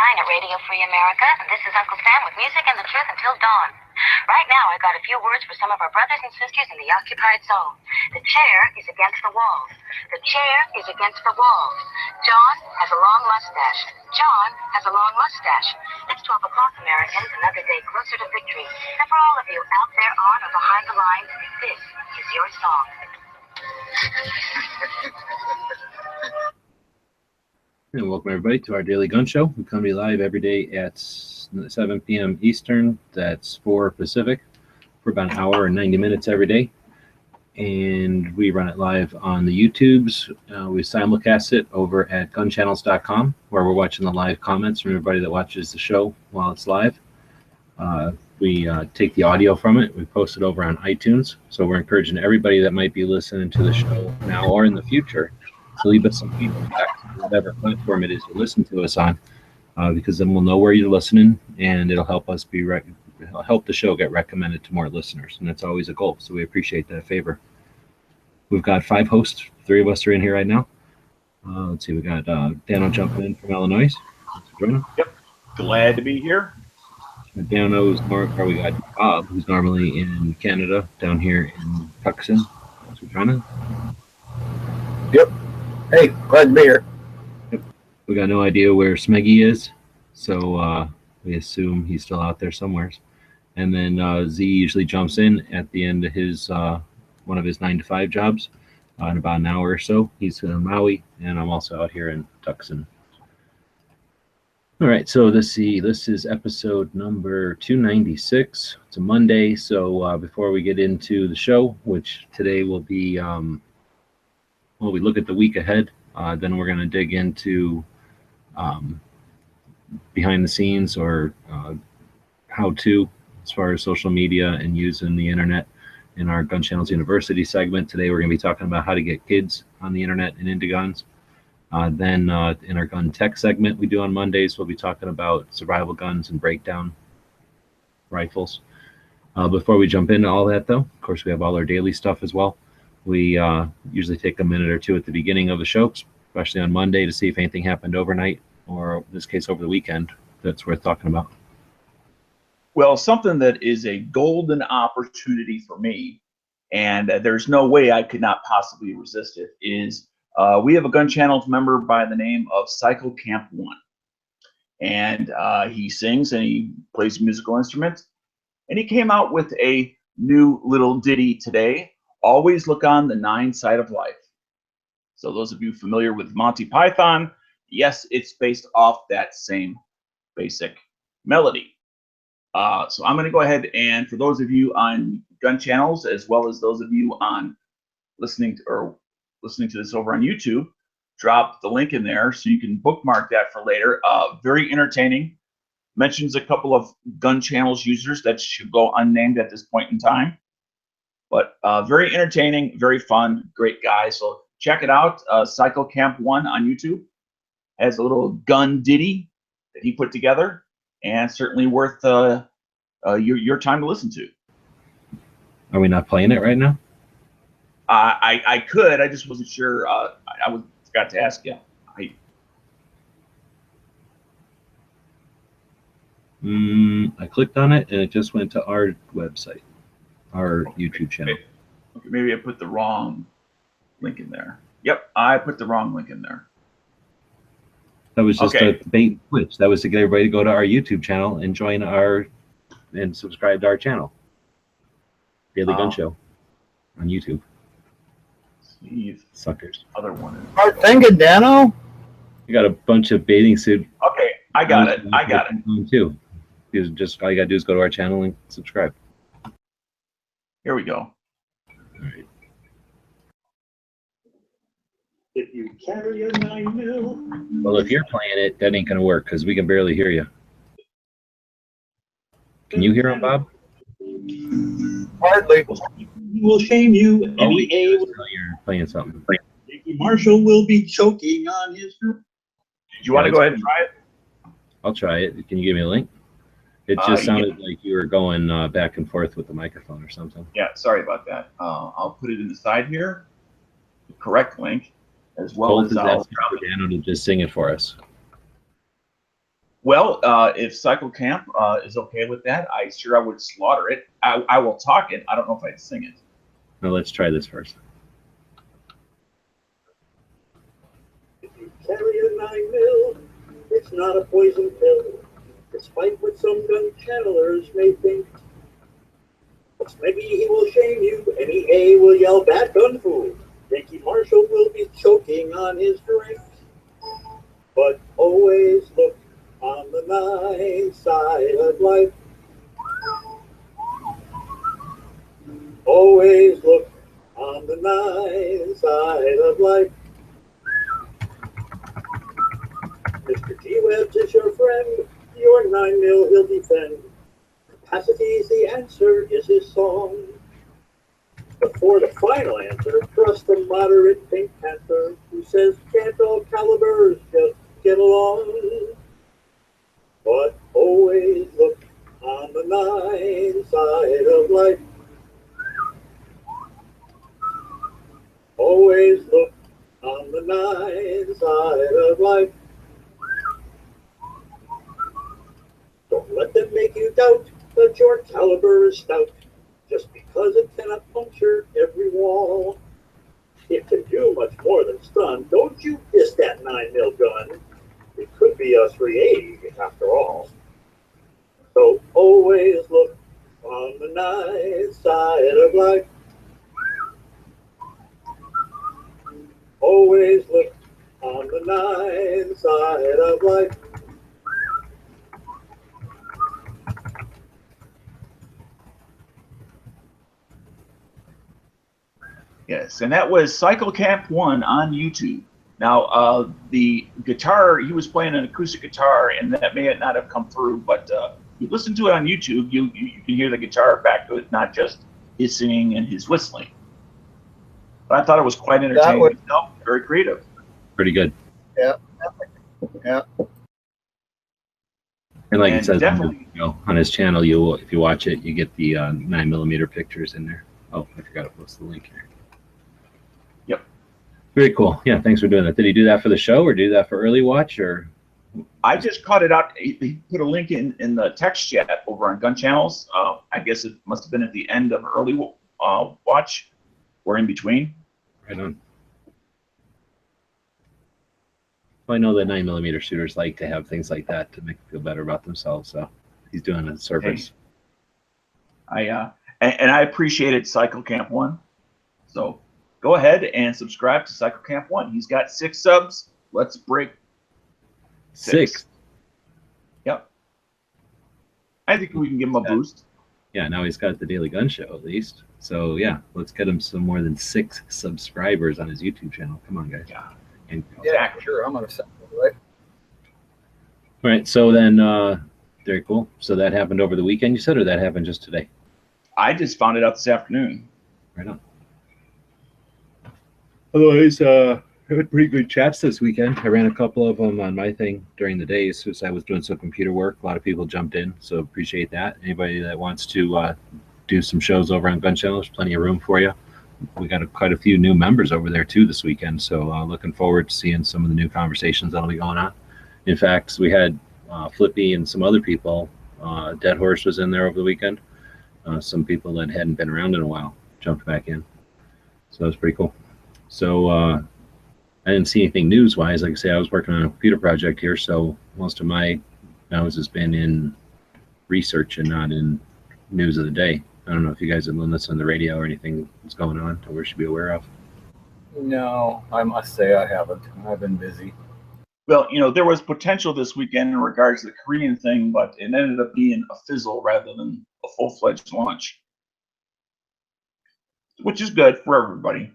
at Radio Free America. This is Uncle Sam with music and the truth until dawn. Right now, I got a few words for some of our brothers and sisters in the occupied zone. The chair is against the wall. The chair is against the wall. John has a long mustache. John has a long mustache. It's 12 o'clock, Americans, another day closer to victory. And for all of you out there on or behind the lines, this is your song. And welcome everybody to our daily gun show. We come to you live every day at 7 p.m. Eastern. That's 4 Pacific for about an hour and 90 minutes every day. And we run it live on the YouTubes. We simulcast it over at gunchannels.com, where we're watching the live comments from everybody that watches the show while it's live. We take the audio from it. We post it over on iTunes. So we're encouraging everybody that might be listening to the show now or in the future to leave us some feedback, whatever platform it is you listen to us on, because then we'll know where you're listening, and it'll help us help the show get recommended to more listeners, and that's always a goal. So we appreciate that favor. We've got 5 hosts. 3 of us are in here right now. Let's see, we got Dano jumping in from Illinois. Thanks for joining. Yep, glad to be here. Dano's we got Bob, who's normally in Canada, down here in Tucson. Thanks for joining. Yep. Hey, glad to be here. Yep. We got no idea where Smeggy is, so we assume he's still out there somewhere. And then Z usually jumps in at the end of his one of his 9 to 5 jobs in about an hour or so. He's in Maui, and I'm also out here in Tucson. All right, so let's see. This is episode number 296. It's a Monday, so before we get into the show, which today will be, well, we look at the week ahead. Then we're going to dig into behind the scenes or how to, as far as social media and using the internet in our Gun Channels University segment. Today we're going to be talking about how to get kids on the internet and into guns. Then in our gun tech segment we do on Mondays, we'll be talking about survival guns and breakdown rifles. Before we jump into all that, though, of course, we have all our daily stuff as well. We usually take a minute or two at the beginning of the show, especially on Monday, to see if anything happened overnight, or in this case over the weekend, that's worth talking about. Well, something that is a golden opportunity for me, and there's no way I could not possibly resist it, is we have a Gun Channels member by the name of Cycle Camp 1. And he sings and he plays musical instruments. And he came out with a new little ditty today, Always Look on the 9 Side of Life. So those of you familiar with Monty Python, yes, it's based off that same basic melody. So I'm going to go ahead and, for those of you on Gun Channels, as well as those of you on listening to this over on YouTube, drop the link in there so you can bookmark that for later. Very entertaining. Mentions a couple of Gun Channels users that should go unnamed at this point in time. But very entertaining, very fun, great guy. So check it out. Cycle Camp 1 on YouTube has a little gun ditty that he put together, and certainly worth your time to listen to. Are we not playing it right now? I could. I just wasn't sure. I forgot to ask you. I clicked on it and it just went to our website, our YouTube channel. Okay, maybe I put the wrong link in there. Yep, I put the wrong link in there. That was just a bait and switch. That was to get everybody to go to our YouTube channel and join and subscribe to our channel, Daily Gun Show on YouTube. Suckers. Other one. Hard thinking, Dano. You got a bunch of bathing suit. Okay, I got it. I got it. Too. Just all you gotta do is go to our channel and subscribe. Here we go. All right. If you carry a 9mm. Well, if you're playing it, that ain't gonna work because we can barely hear you. Can you hear him, Bob? Hardly. Will shame you. You're playing something. Marshall will be choking on his. Do you want to go ahead and try it? I'll try it. Can you give me a link? It just sounded like you were going back and forth with the microphone or something. Yeah, sorry about that. I'll put it in the side here, the correct link, as well as I'll Dano to just sing it for us. Well, if Cycle Camp is okay with that, I would slaughter it. I will talk it. I don't know if I'd sing it. Now let's try this first. If you carry a 9mm, it's not a poison pill, despite what some gun channelers may think. Maybe he will shame you, and EA will yell "Bad gun fool." Yankee Marshall will be choking on his drink. But always look on the nice side of life. Always look on the nice side of life. Mr. G-Webs is your friend. Your 9mm he'll defend. Capacity is the answer, is his song. But for the final answer, trust the moderate Pink Panther who says can't all calibers just get along. But always look on the nice side of life. Always look on the nice side of life. Don't let them make you doubt that your caliber is stout, just because it cannot puncture every wall. It can do much more than stun. Don't you diss that 9mm gun. It could be a 380 after all. So always look on the nice side of life. Always look on the nice side of life. Yes, and that was Cycle Camp 1 on YouTube. Now, the guitar, he was playing an acoustic guitar, and that may not have come through, but you listen to it on YouTube, you can hear the guitar back to it, not just his singing and his whistling. But I thought it was quite entertaining. Very creative. Pretty good. Yeah. Yeah. And like And it says definitely- on his channel, you if you watch it, you get the 9mm pictures in there. Oh, I forgot to post the link here. Yep. Very cool. Yeah, thanks for doing that. Did he do that for the show or do that for early watch or? I just caught it out. He put a link in the text chat over on Gun Channels. I guess it must have been at the end of early watch or in between. Right on. Well, I know that 9mm shooters like to have things like that to make them feel better about themselves. So he's doing a service. And I appreciated Cycle Camp 1. So go ahead and subscribe to Cycle Camp 1. He's got 6 subs. Let's break 6. Yep. I think we can give him a boost. Yeah, now he's got the Daily Gun Show at least. So yeah, let's get him some more than 6 subscribers on his YouTube channel. Come on, guys. Yeah. And, Yeah, sure. I'm gonna send it away. all right. So then, very cool. So that happened over the weekend, you said, or that happened just today? I just found it out this afternoon. Right on. Otherwise, I had pretty good chats this weekend. I ran a couple of them on my thing during the day since I was doing some computer work. A lot of people jumped in, so appreciate that. Anybody that wants to do some shows over on Gun Channel, there's plenty of room for you. We got quite a few new members over there too this weekend, so looking forward to seeing some of the new conversations that'll be going on. In fact, we had Flippy and some other people. Dead Horse was in there over the weekend. Some people that hadn't been around in a while jumped back in, so that was pretty cool. So I didn't see anything news-wise. Like I say, I was working on a computer project here, so most of my nose has been in research and not in news of the day. I don't know if you guys have been listening to the radio or anything that's going on that we should be aware of. No, I must say I haven't. I've been busy. Well, there was potential this weekend in regards to the Korean thing, but it ended up being a fizzle rather than a full-fledged launch, which is good for everybody.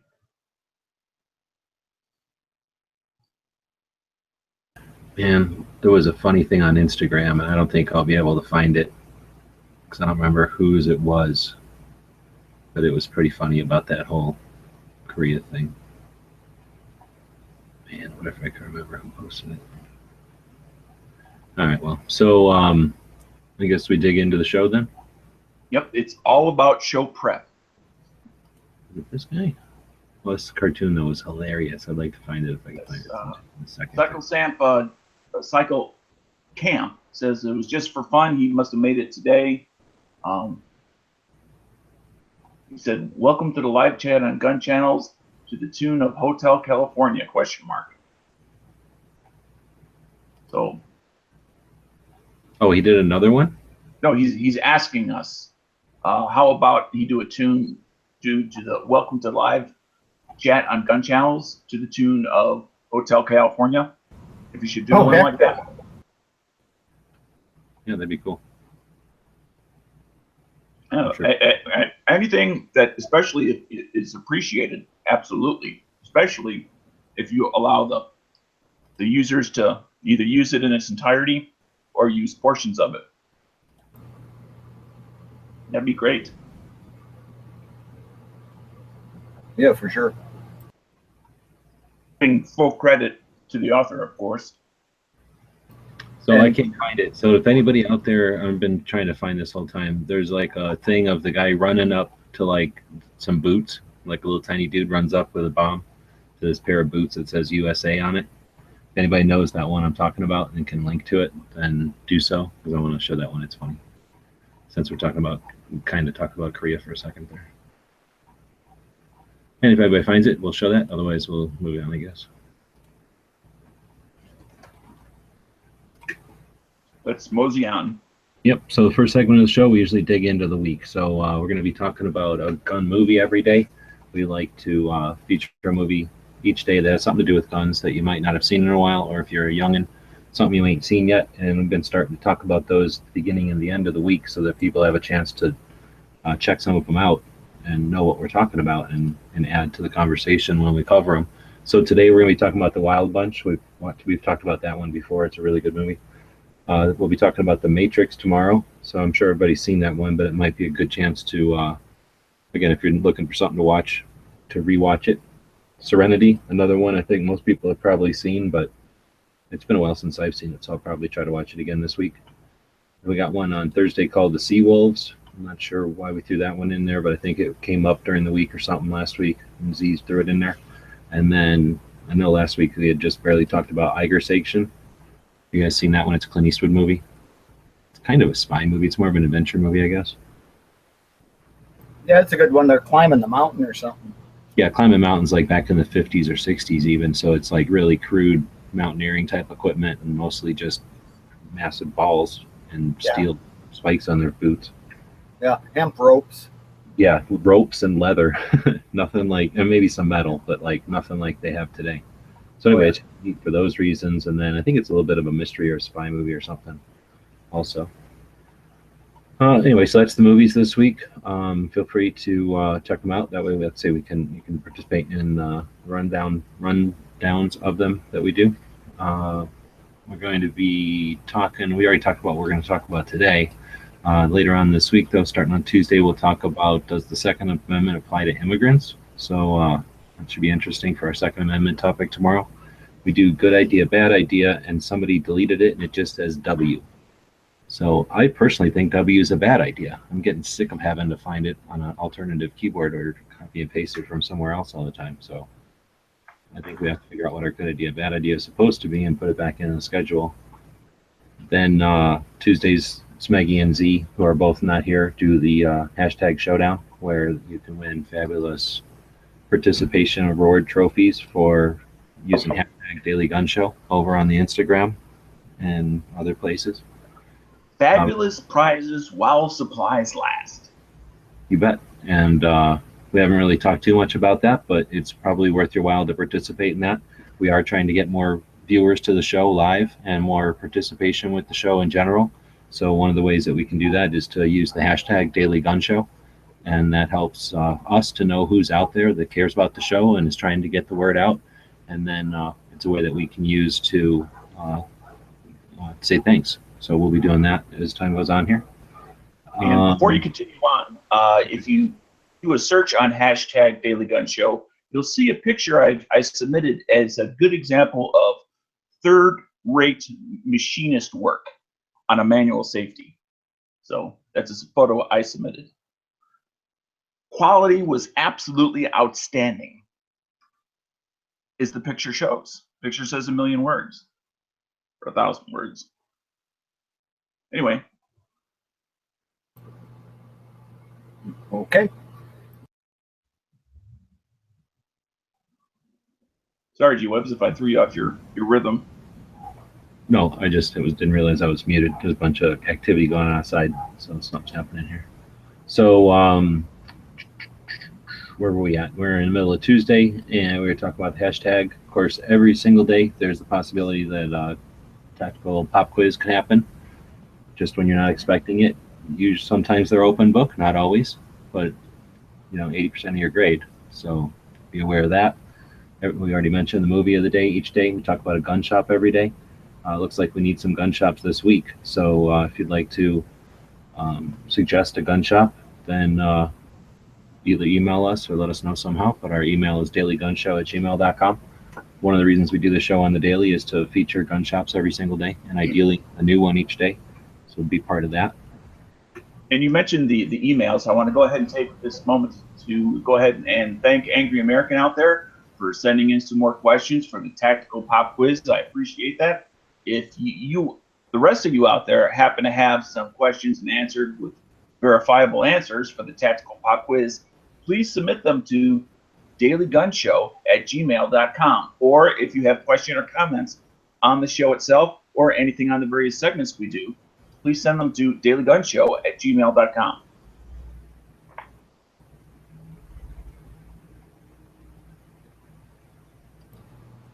And there was a funny thing on Instagram, and I don't think I'll be able to find it because I don't remember whose it was, but it was pretty funny about that whole Korea thing. Man, what if I can remember who posted it? All right, well, so I guess we dig into the show then. Yep, it's all about show prep. This guy. Well, this cartoon though was hilarious. I'd like to find it if I can find it in a second. Cycle Camp says it was just for fun. He must have made it today. He said, "Welcome to the live chat on Gun Channels to the tune of Hotel California?" ? So, Oh, he did another one? no, he's asking us, how about he do a tune due to the Welcome to Live Chat on Gun Channels to the tune of Hotel California? If you should do one like that. Yeah, that'd be cool. Sure. Anything that, especially if it is appreciated, absolutely. Especially if you allow the users to either use it in its entirety or use portions of it. That'd be great. Yeah, for sure. Giving full credit to the author, of course. So I can't find it. So if anybody out there, I've been trying to find this whole time. There's like a thing of the guy running up to like some boots, like a little tiny dude runs up with a bomb to this pair of boots that says USA on it. If anybody knows that one I'm talking about and can link to it, then do so, because I want to show that one. It's funny. Since we're talking about, kind of talk about Korea for a second there. And if anybody finds it, we'll show that. Otherwise, we'll move on, I guess. Let's mosey on. Yep. So the first segment of the show, we usually dig into the week. So we're going to be talking about a gun movie every day. We like to feature a movie each day that has something to do with guns that you might not have seen in a while, or if you're a youngin', something you ain't seen yet. And we've been starting to talk about those at the beginning and the end of the week so that people have a chance to check some of them out and know what we're talking about and add to the conversation when we cover them. So today we're going to be talking about The Wild Bunch. We've talked about that one before. It's a really good movie. We'll be talking about The Matrix tomorrow, so I'm sure everybody's seen that one, but it might be a good chance to, again, if you're looking for something to watch, to rewatch it. Serenity, another one I think most people have probably seen, but it's been a while since I've seen it, so I'll probably try to watch it again this week. We got one on Thursday called The Sea Wolves. I'm not sure why we threw that one in there, but I think it came up during the week or something last week, and Z threw it in there. And then I know last week we had just barely talked about Eigerstation. You guys seen that one? It's a Clint Eastwood movie. It's kind of a spy movie. It's more of an adventure movie, I guess. Yeah, it's a good one. They're climbing the mountain or something. Yeah, climbing mountains like back in the 50s or 60s even. So it's like really crude mountaineering type equipment and mostly just massive balls and steel spikes on their boots. Yeah, hemp ropes. Yeah, ropes and leather. Nothing like, and maybe some metal, but like nothing like they have today. So anyway, it's neat for those reasons, and then I think it's a little bit of a mystery or a spy movie or something also. Anyway, so that's the movies this week. Feel free to check them out. That way, let's say you can participate in rundowns of them that we do. We're going to be talking, we already talked about what we're going to talk about today. Later on this week, though, starting on Tuesday, we'll talk about, does the Second Amendment apply to immigrants? So that should be interesting for our Second Amendment topic tomorrow. We do good idea, bad idea, and somebody deleted it and it just says W. So I personally think W is a bad idea. I'm getting sick of having to find it on an alternative keyboard or copy and paste it from somewhere else all the time. So I think we have to figure out what our good idea, bad idea is supposed to be and put it back in the schedule. Then Tuesdays, Smeggy and Z, who are both not here, do the hashtag showdown where you can win fabulous participation award trophies for using hashtag Daily Gun Show over on the Instagram and other places. Fabulous prizes while supplies last. You bet. And we haven't really talked too much about that, but it's probably worth your while to participate in that. We are trying to get more viewers to the show live and more participation with the show in general. So one of the ways that we can do that is to use the hashtag Daily Gun Show. And that helps us to know who's out there that cares about the show and is trying to get the word out. And then it's a way that we can use to say thanks. So we'll be doing that as time goes on here. And before you continue on, if you do a search on hashtag Daily Gun Show, you'll see a picture I submitted as a good example of third-rate machinist work on a manual safety. So that's a photo I submitted. Quality was absolutely outstanding, as the picture shows. Picture says 1,000,000 words, or 1,000 words. Anyway. Okay. Sorry, G-Webs, if I threw you off your rhythm. No, I just didn't realize I was muted. There's a bunch of activity going on outside, so something's happening here. So where were we at? We're in the middle of Tuesday, and we were talking about the hashtag. Of course, every single day there's the possibility that tactical pop quiz can happen, just when you're not expecting it. Sometimes they're open book, not always, but 80% of your grade. So be aware of that. We already mentioned the movie of the day each day. We talk about a gun shop every day. Looks like we need some gun shops this week. So if you'd like to suggest a gun shop, then either email us or let us know somehow. But our email is dailygunshow@gmail.com. One of the reasons we do the show on the daily is to feature gun shops every single day, and ideally a new one each day. So be part of that. And you mentioned the emails. I want to go ahead and take this moment to go ahead and thank Angry American out there for sending in some more questions for the Tactical Pop Quiz. I appreciate that. If the rest of you out there happen to have some questions and answered with verifiable answers for the Tactical Pop Quiz, please submit them to dailygunshow@gmail.com. Or if you have questions or comments on the show itself or anything on the various segments we do, please send them to dailygunshow@gmail.com.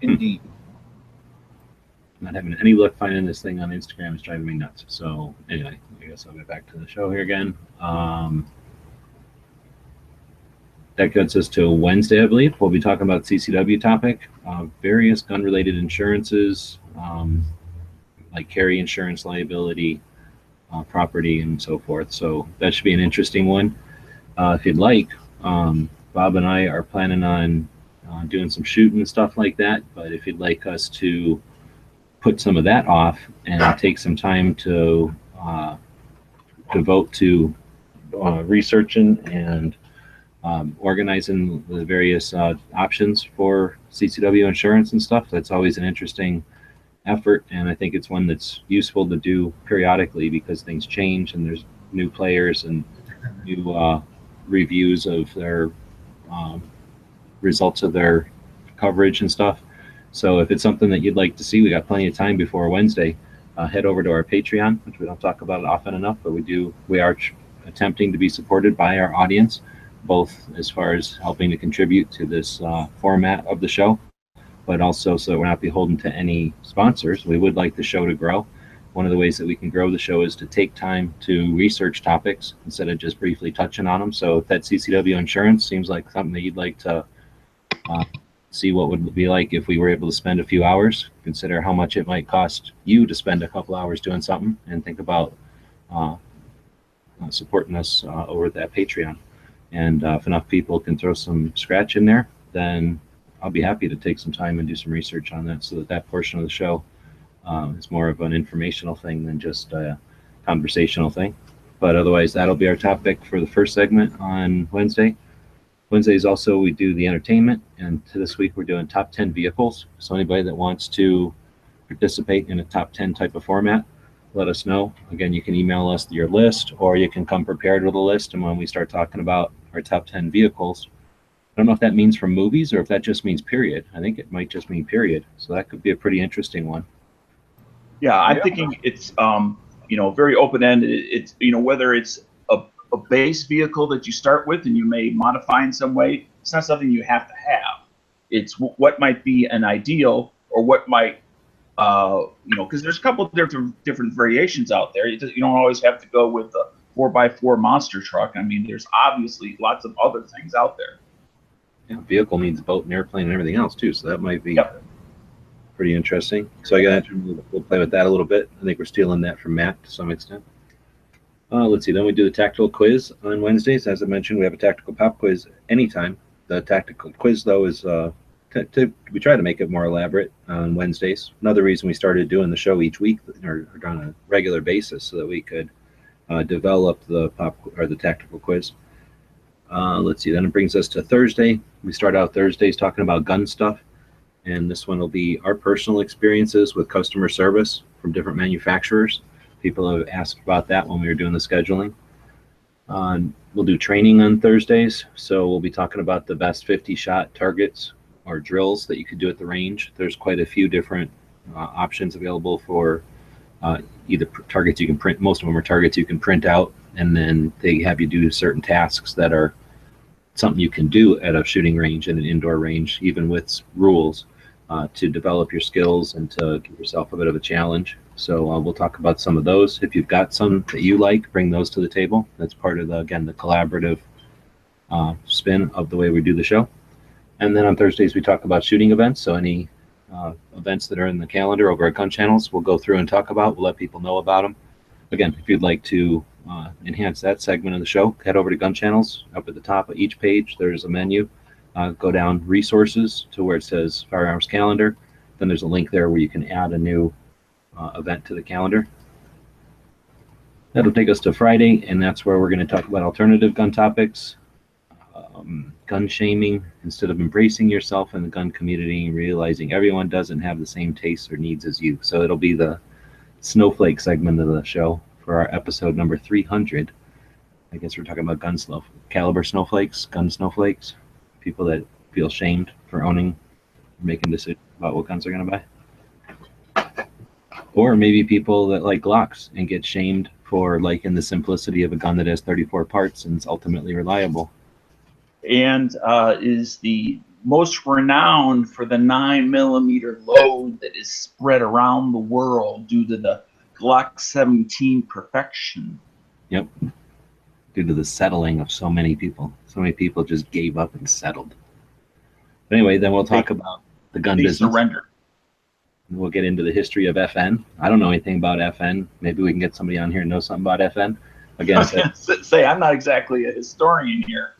Indeed. Not having any luck finding this thing on Instagram is driving me nuts. So anyway, I guess I'll get back to the show here again. That gets us to Wednesday, I believe. We'll be talking about CCW topic, various gun-related insurances, like carry insurance, liability, property, and so forth. So that should be an interesting one. If you'd like, Bob and I are planning on doing some shooting and stuff like that. But if you'd like us to put some of that off and take some time to devote to researching and organizing the various options for CCW insurance and stuff, that's always an interesting effort, and I think it's one that's useful to do periodically because things change and there's new players and new reviews of their results of their coverage and stuff. So if it's something that you'd like to see, we got plenty of time before Wednesday. Head over to our Patreon, which we don't talk about often enough, but we are attempting to be supported by our audience, both as far as helping to contribute to this format of the show, but also so that we're not beholden to any sponsors. We would like the show to grow. One of the ways that we can grow the show is to take time to research topics instead of just briefly touching on them. So if that CCW insurance seems like something that you'd like to see what would it be like if we were able to spend a few hours, consider how much it might cost you to spend a couple hours doing something, and think about supporting us over at that Patreon. And if enough people can throw some scratch in there, then I'll be happy to take some time and do some research on that so that that portion of the show is more of an informational thing than just a conversational thing. But otherwise, that'll be our topic for the first segment on Wednesday. Wednesdays also we do the entertainment, and this week we're doing top 10 vehicles. So anybody that wants to participate in a top 10 type of format, let us know. Again, you can email us your list, or you can come prepared with a list, and when we start talking about our top 10 vehicles, I don't know if that means from movies or if that just means period. I think it might just mean period. So that could be a pretty interesting one. Yeah, I'm thinking it's very open-ended. It's whether it's a base vehicle that you start with and you may modify in some way. It's not something you have to have. It's what might be an ideal, or what might because there's a couple of different variations out there. You don't always have to go with a 4x4 monster truck. I mean, there's obviously lots of other things out there. Yeah, vehicle needs a boat and airplane and everything else too, so that might be pretty interesting. So we'll play with that a little bit. I think we're stealing that from Matt to some extent. Let's see, then we do the tactical quiz on Wednesdays. As I mentioned, we have a tactical pop quiz anytime. The tactical quiz, though, is we try to make it more elaborate on Wednesdays. Another reason we started doing the show each week or on a regular basis, so that we could develop the tactical quiz. Let's see, then it brings us to Thursday. We start out Thursdays talking about gun stuff, and this one will be our personal experiences with customer service from different manufacturers. People have asked about that when we were doing the scheduling. We'll do training on Thursdays, so we'll be talking about the best 50-shot targets or drills that you could do at the range. There's quite a few different options available for either targets you can print. Most of them are targets you can print out, and then they have you do certain tasks that are something you can do at a shooting range and an indoor range, even with rules, to develop your skills and to give yourself a bit of a challenge. So we'll talk about some of those. If you've got some that you like, bring those to the table. That's part of, the collaborative spin of the way we do the show. And then on Thursdays, we talk about shooting events. So any events that are in the calendar over at Gun Channels, we'll go through and talk about. We'll let people know about them. Again, if you'd like to enhance that segment of the show, head over to Gun Channels. Up at the top of each page, there's a menu. Go down Resources to where it says Firearms Calendar. Then there's a link there where you can add a new event to the calendar. That'll take us to Friday, and that's where we're going to talk about alternative gun topics, gun shaming, instead of embracing yourself in the gun community and realizing everyone doesn't have the same tastes or needs as you. So it'll be the snowflake segment of the show for our episode number 300. I guess we're talking about caliber snowflakes, gun snowflakes, people that feel shamed for owning, making decisions about what guns they're going to buy. Or maybe people that like Glocks and get shamed for liking the simplicity of a gun that has 34 parts and is ultimately reliable. And is the most renowned for the 9mm load that is spread around the world due to the Glock 17 perfection. Yep. Due to the settling of so many people. So many people just gave up and settled. But anyway, then we'll talk about the gun business. Surrender. We'll get into the history of FN. I don't know anything about FN. Maybe we can get somebody on here who knows something about FN. Again, I was going to say, I'm not exactly a historian here.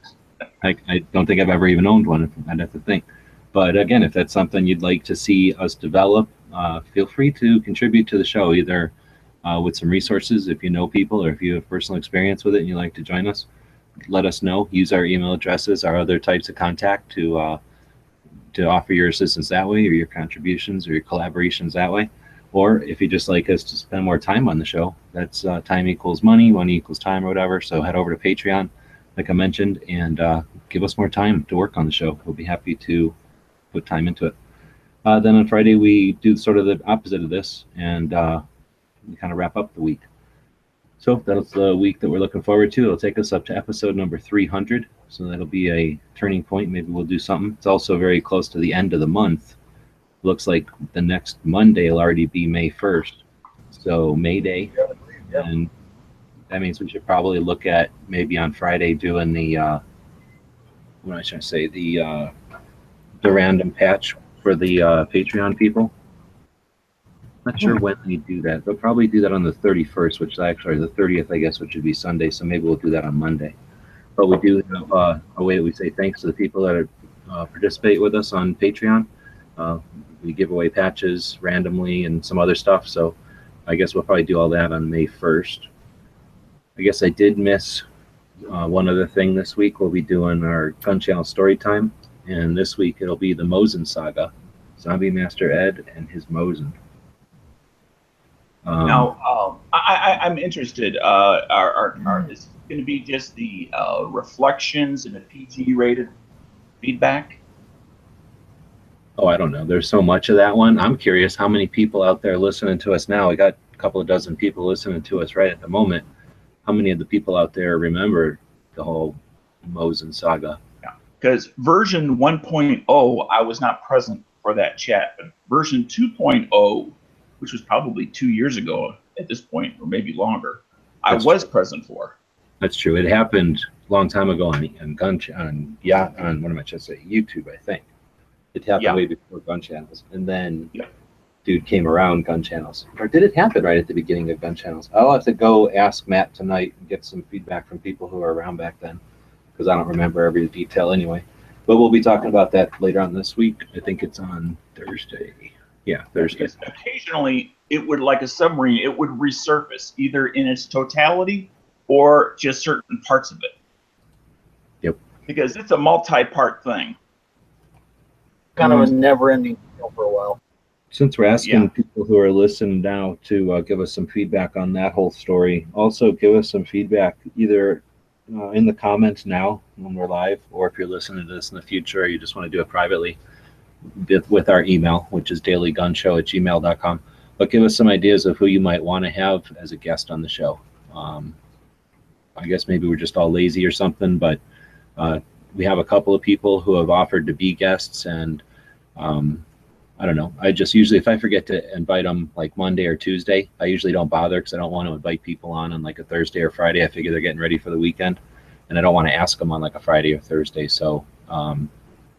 I don't think I've ever even owned one. I'd have to think. But again, if that's something you'd like to see us develop, feel free to contribute to the show, either with some resources if you know people, or if you have personal experience with it and you'd like to join us. Let us know. Use our email addresses, our other types of contact to offer your assistance that way, or your contributions or your collaborations that way. Or if you just like us to spend more time on the show, that's time equals money, money equals time, or whatever. So head over to Patreon, like I mentioned, and give us more time to work on the show. We'll be happy to put time into it. Then on Friday, we do sort of the opposite of this, and we kind of wrap up the week. So that's the week that we're looking forward to. It'll take us up to episode number 300. So that'll be a turning point. Maybe we'll do something. It's also very close to the end of the month. Looks like the next Monday will already be May 1st. So May Day. Yep. And that means we should probably look at maybe on Friday doing the, what am I trying to say, the random patch for the Patreon people. Not sure when they do that. They'll probably do that on the 31st, which is actually the 30th, I guess, which would be Sunday. So maybe we'll do that on Monday. But we do have a way that we say thanks to the people that participate with us on Patreon. We give away patches randomly and some other stuff. So I guess we'll probably do all that on May 1st. I guess I did miss one other thing this week. We'll be doing our Gun Channel story time. And this week it'll be the Mosin saga. Zombie Master Ed and his Mosin. Now, I'm interested. Is it going to be just the reflections and the PG-rated feedback? Oh, I don't know. There's so much of that one. I'm curious how many people out there listening to us now. We got a couple of dozen people listening to us right at the moment. How many of the people out there remember the whole Mosin saga? Yeah, because version 1.0, I was not present for that chat, but version 2.0, which was probably 2 years ago at this point, or maybe longer, I was present for. That's true. It happened a long time ago on YouTube, I think. It happened way before Gun Channels, and then dude came around Gun Channels. Or did it happen right at the beginning of Gun Channels? I'll have to go ask Matt tonight and get some feedback from people who were around back then, because I don't remember every detail anyway. But we'll be talking about that later on this week. I think it's on Thursday. Yeah, Thursday. Because occasionally, it would, like a submarine, it would resurface either in its totality or just certain parts of it. Yep. Because it's a multi-part thing. Kind of a never-ending deal for a while. Since we're asking people who are listening now to give us some feedback on that whole story, also give us some feedback either in the comments now when we're live, or if you're listening to this in the future, or you just want to do it privately with our email, which is dailygunshow@gmail.com. But give us some ideas of who you might want to have as a guest on the show. I guess maybe we're just all lazy or something, but we have a couple of people who have offered to be guests, and I don't know. I just usually, if I forget to invite them like Monday or Tuesday, I usually don't bother because I don't want to invite people on like a Thursday or Friday. I figure they're getting ready for the weekend, and I don't want to ask them on like a Friday or Thursday. So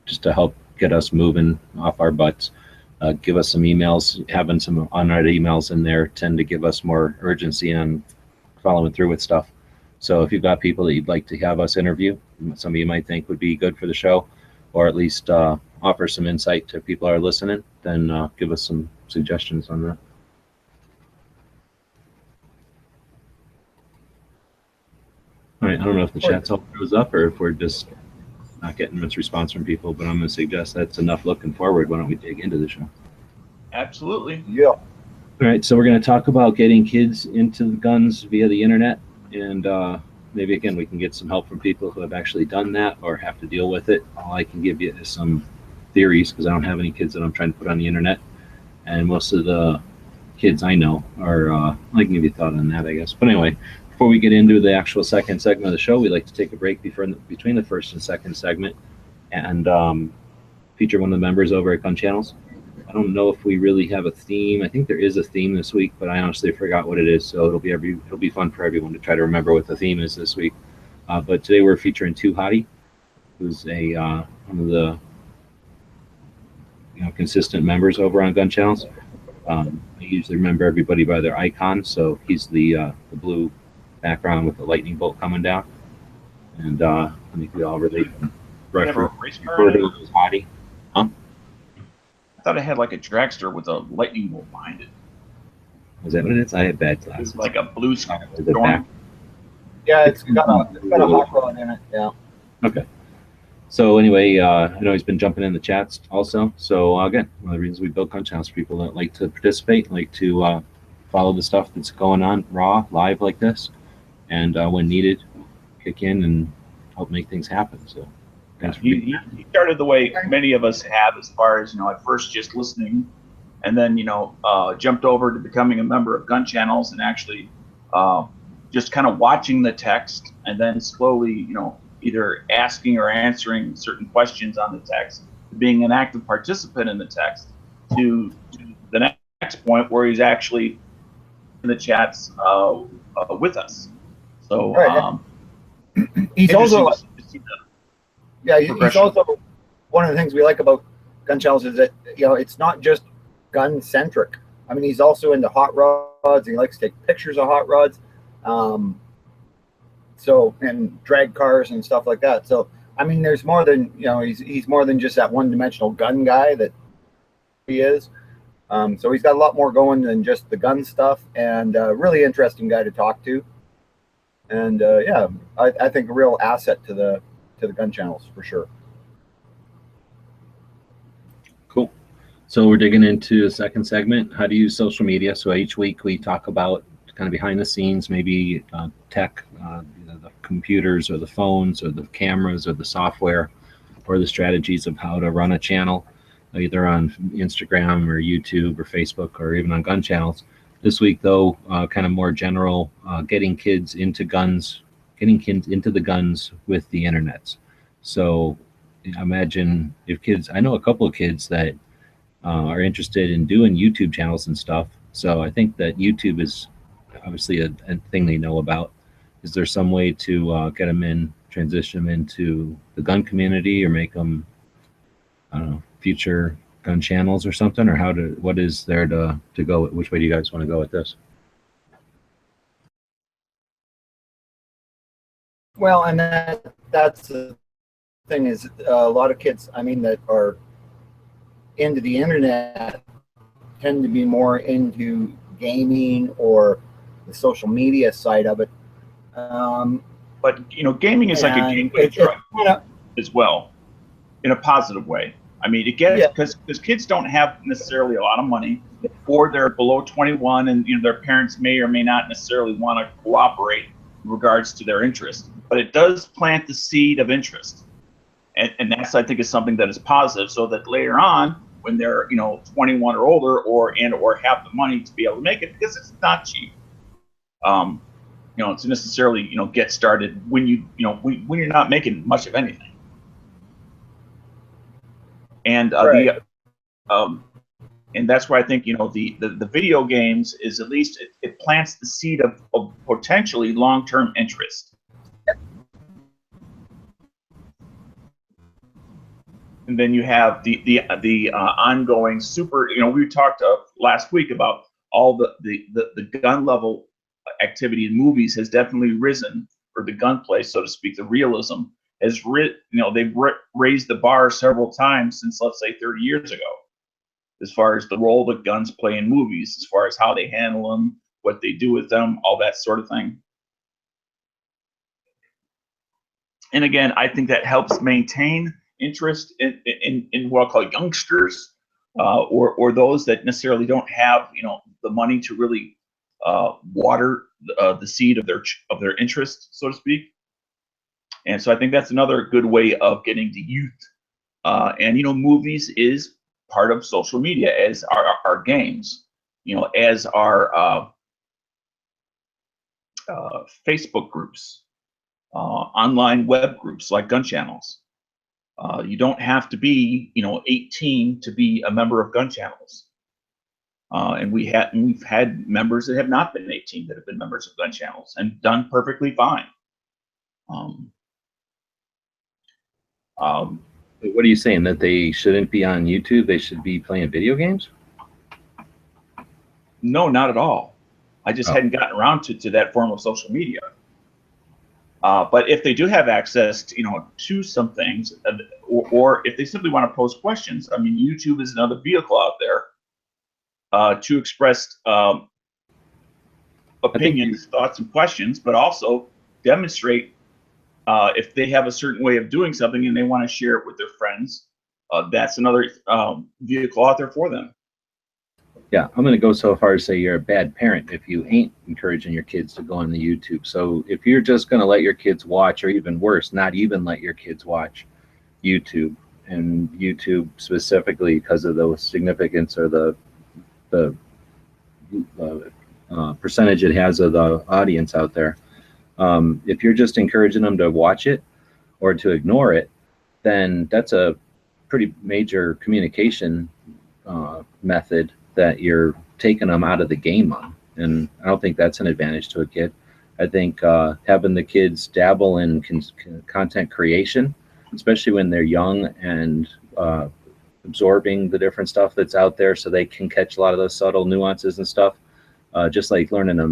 just to help get us moving off our butts, give us some emails. Having some unread emails in there tend to give us more urgency on following through with stuff. So if you've got people that you'd like to have us interview, some of you might think would be good for the show, or at least offer some insight to people who are listening, then give us some suggestions on that. All right, I don't know if the chat's all froze up or if we're just not getting much response from people, but I'm going to suggest that's enough looking forward. Why don't we dig into the show? Absolutely. Yeah. All right, so we're going to talk about getting kids into guns via the internet, and maybe again we can get some help from people who have actually done that or have to deal with it. All I can give you is some theories because I don't have any kids that I'm trying to put on the internet, and most of the kids I know are I can give you a thought on that, I guess. But anyway, before we get into the actual second segment of the show, we like to take a break between the first and second segment and feature one of the members over at Gun Channels. I don't know if we really have a theme. I think there is a theme this week, but I honestly forgot what it is. So it'll be fun for everyone to try to remember what the theme is this week. But today we're featuring TooHotty, who's one of the consistent members over on Gun Channels. I usually remember everybody by their icon. So he's the blue background with the lightning bolt coming down, and I think we all relate. Refer to it as Hottie. Huh? I thought it had like a dragster with a lightning bolt behind it. Is that what it is? I had bad glasses. It's like a blue storm. Yeah, it's got a hot rod in it. Yeah. Okay. So anyway, I know he's been jumping in the chats also. So again, one of the reasons we built Gun Channels for people that like to participate, like to follow the stuff that's going on raw, live like this, and when needed, kick in and help make things happen. So he started the way many of us have, as far as at first just listening, and then jumped over to becoming a member of Gun Channels and actually just kind of watching the text, and then slowly either asking or answering certain questions on the text, being an active participant in the text, to the next point where he's actually in the chats with us. So he's also he's also one of the things we like about Gun Channels is that it's not just gun centric. I mean, he's also into hot rods. He likes to take pictures of hot rods. So, and drag cars and stuff like that. So, I mean, there's more than, he's more than just that one-dimensional gun guy that he is. So he's got a lot more going than just the gun stuff, and a really interesting guy to talk to. And I think a real asset to the Gun Channels for sure. Cool. So we're digging into the second segment, how to use social media. So each week we talk about kind of behind the scenes, maybe tech, the computers or the phones or the cameras or the software or the strategies of how to run a channel, either on Instagram or YouTube or Facebook or even on Gun Channels. This week, though, kind of more general, getting kids into guns, getting kids into the guns with the internets. So imagine if kids, I know a couple of kids that are interested in doing YouTube channels and stuff. So I think that YouTube is obviously a thing they know about. Is there some way to get them in, transition them into the gun community, or make them, I don't know, future gun channels or something, or what is there to go? Which way do you guys want to go with this? Well, and that's the thing is a lot of kids, I mean, that are into the internet tend to be more into gaming or the social media side of it. But gaming is like a gateway drug as well, in a positive way. I mean, because because kids don't have necessarily a lot of money, or they're below 21, and their parents may or may not necessarily want to cooperate in regards to their interest. But it does plant the seed of interest, and that's, I think, is something that is positive, so that later on, when they're 21 or older, or have the money to be able to make it, because it's not cheap. To necessarily get started when when you're not making much of anything. And Right. and that's where I think the video games is, at least it plants the seed of potentially long-term interest. And then you have the ongoing super. We talked last week about all the gun level activity in movies has definitely risen, or the gunplay, so to speak, the realism has they've raised the bar several times since, let's say, 30 years ago, as far as the role that guns play in movies, as far as how they handle them, what they do with them, all that sort of thing. And again, I think that helps maintain interest in what I'll call youngsters, or those that necessarily don't have the money to really water the seed of their interest, so to speak. And so I think that's another good way of getting to youth. And movies is part of social media, as our games, as our Facebook groups, online web groups like gun channels. You don't have to be 18 to be a member of gun channels. And we've had members that have not been 18 that have been members of gun channels and done perfectly fine. What are you saying, that they shouldn't be on YouTube? They should be playing video games? No, not at all. I just hadn't gotten around to that form of social media. But if they do have access to some things, or if they simply want to pose questions, I mean, YouTube is another vehicle out there to express opinions, thoughts, and questions, but also demonstrate if they have a certain way of doing something and they want to share it with their friends. That's another vehicle out there for them. Yeah, I'm going to go so far as say you're a bad parent if you ain't encouraging your kids to go on the YouTube. So if you're just going to let your kids watch, or even worse, not even let your kids watch YouTube, and YouTube specifically because of the significance or the percentage it has of the audience out there. If you're just encouraging them to watch it or to ignore it, then that's a pretty major communication method that you're taking them out of the game on. And I don't think that's an advantage to a kid. I think having the kids dabble in content creation, especially when they're young, and absorbing the different stuff that's out there so they can catch a lot of those subtle nuances and stuff, just like learning a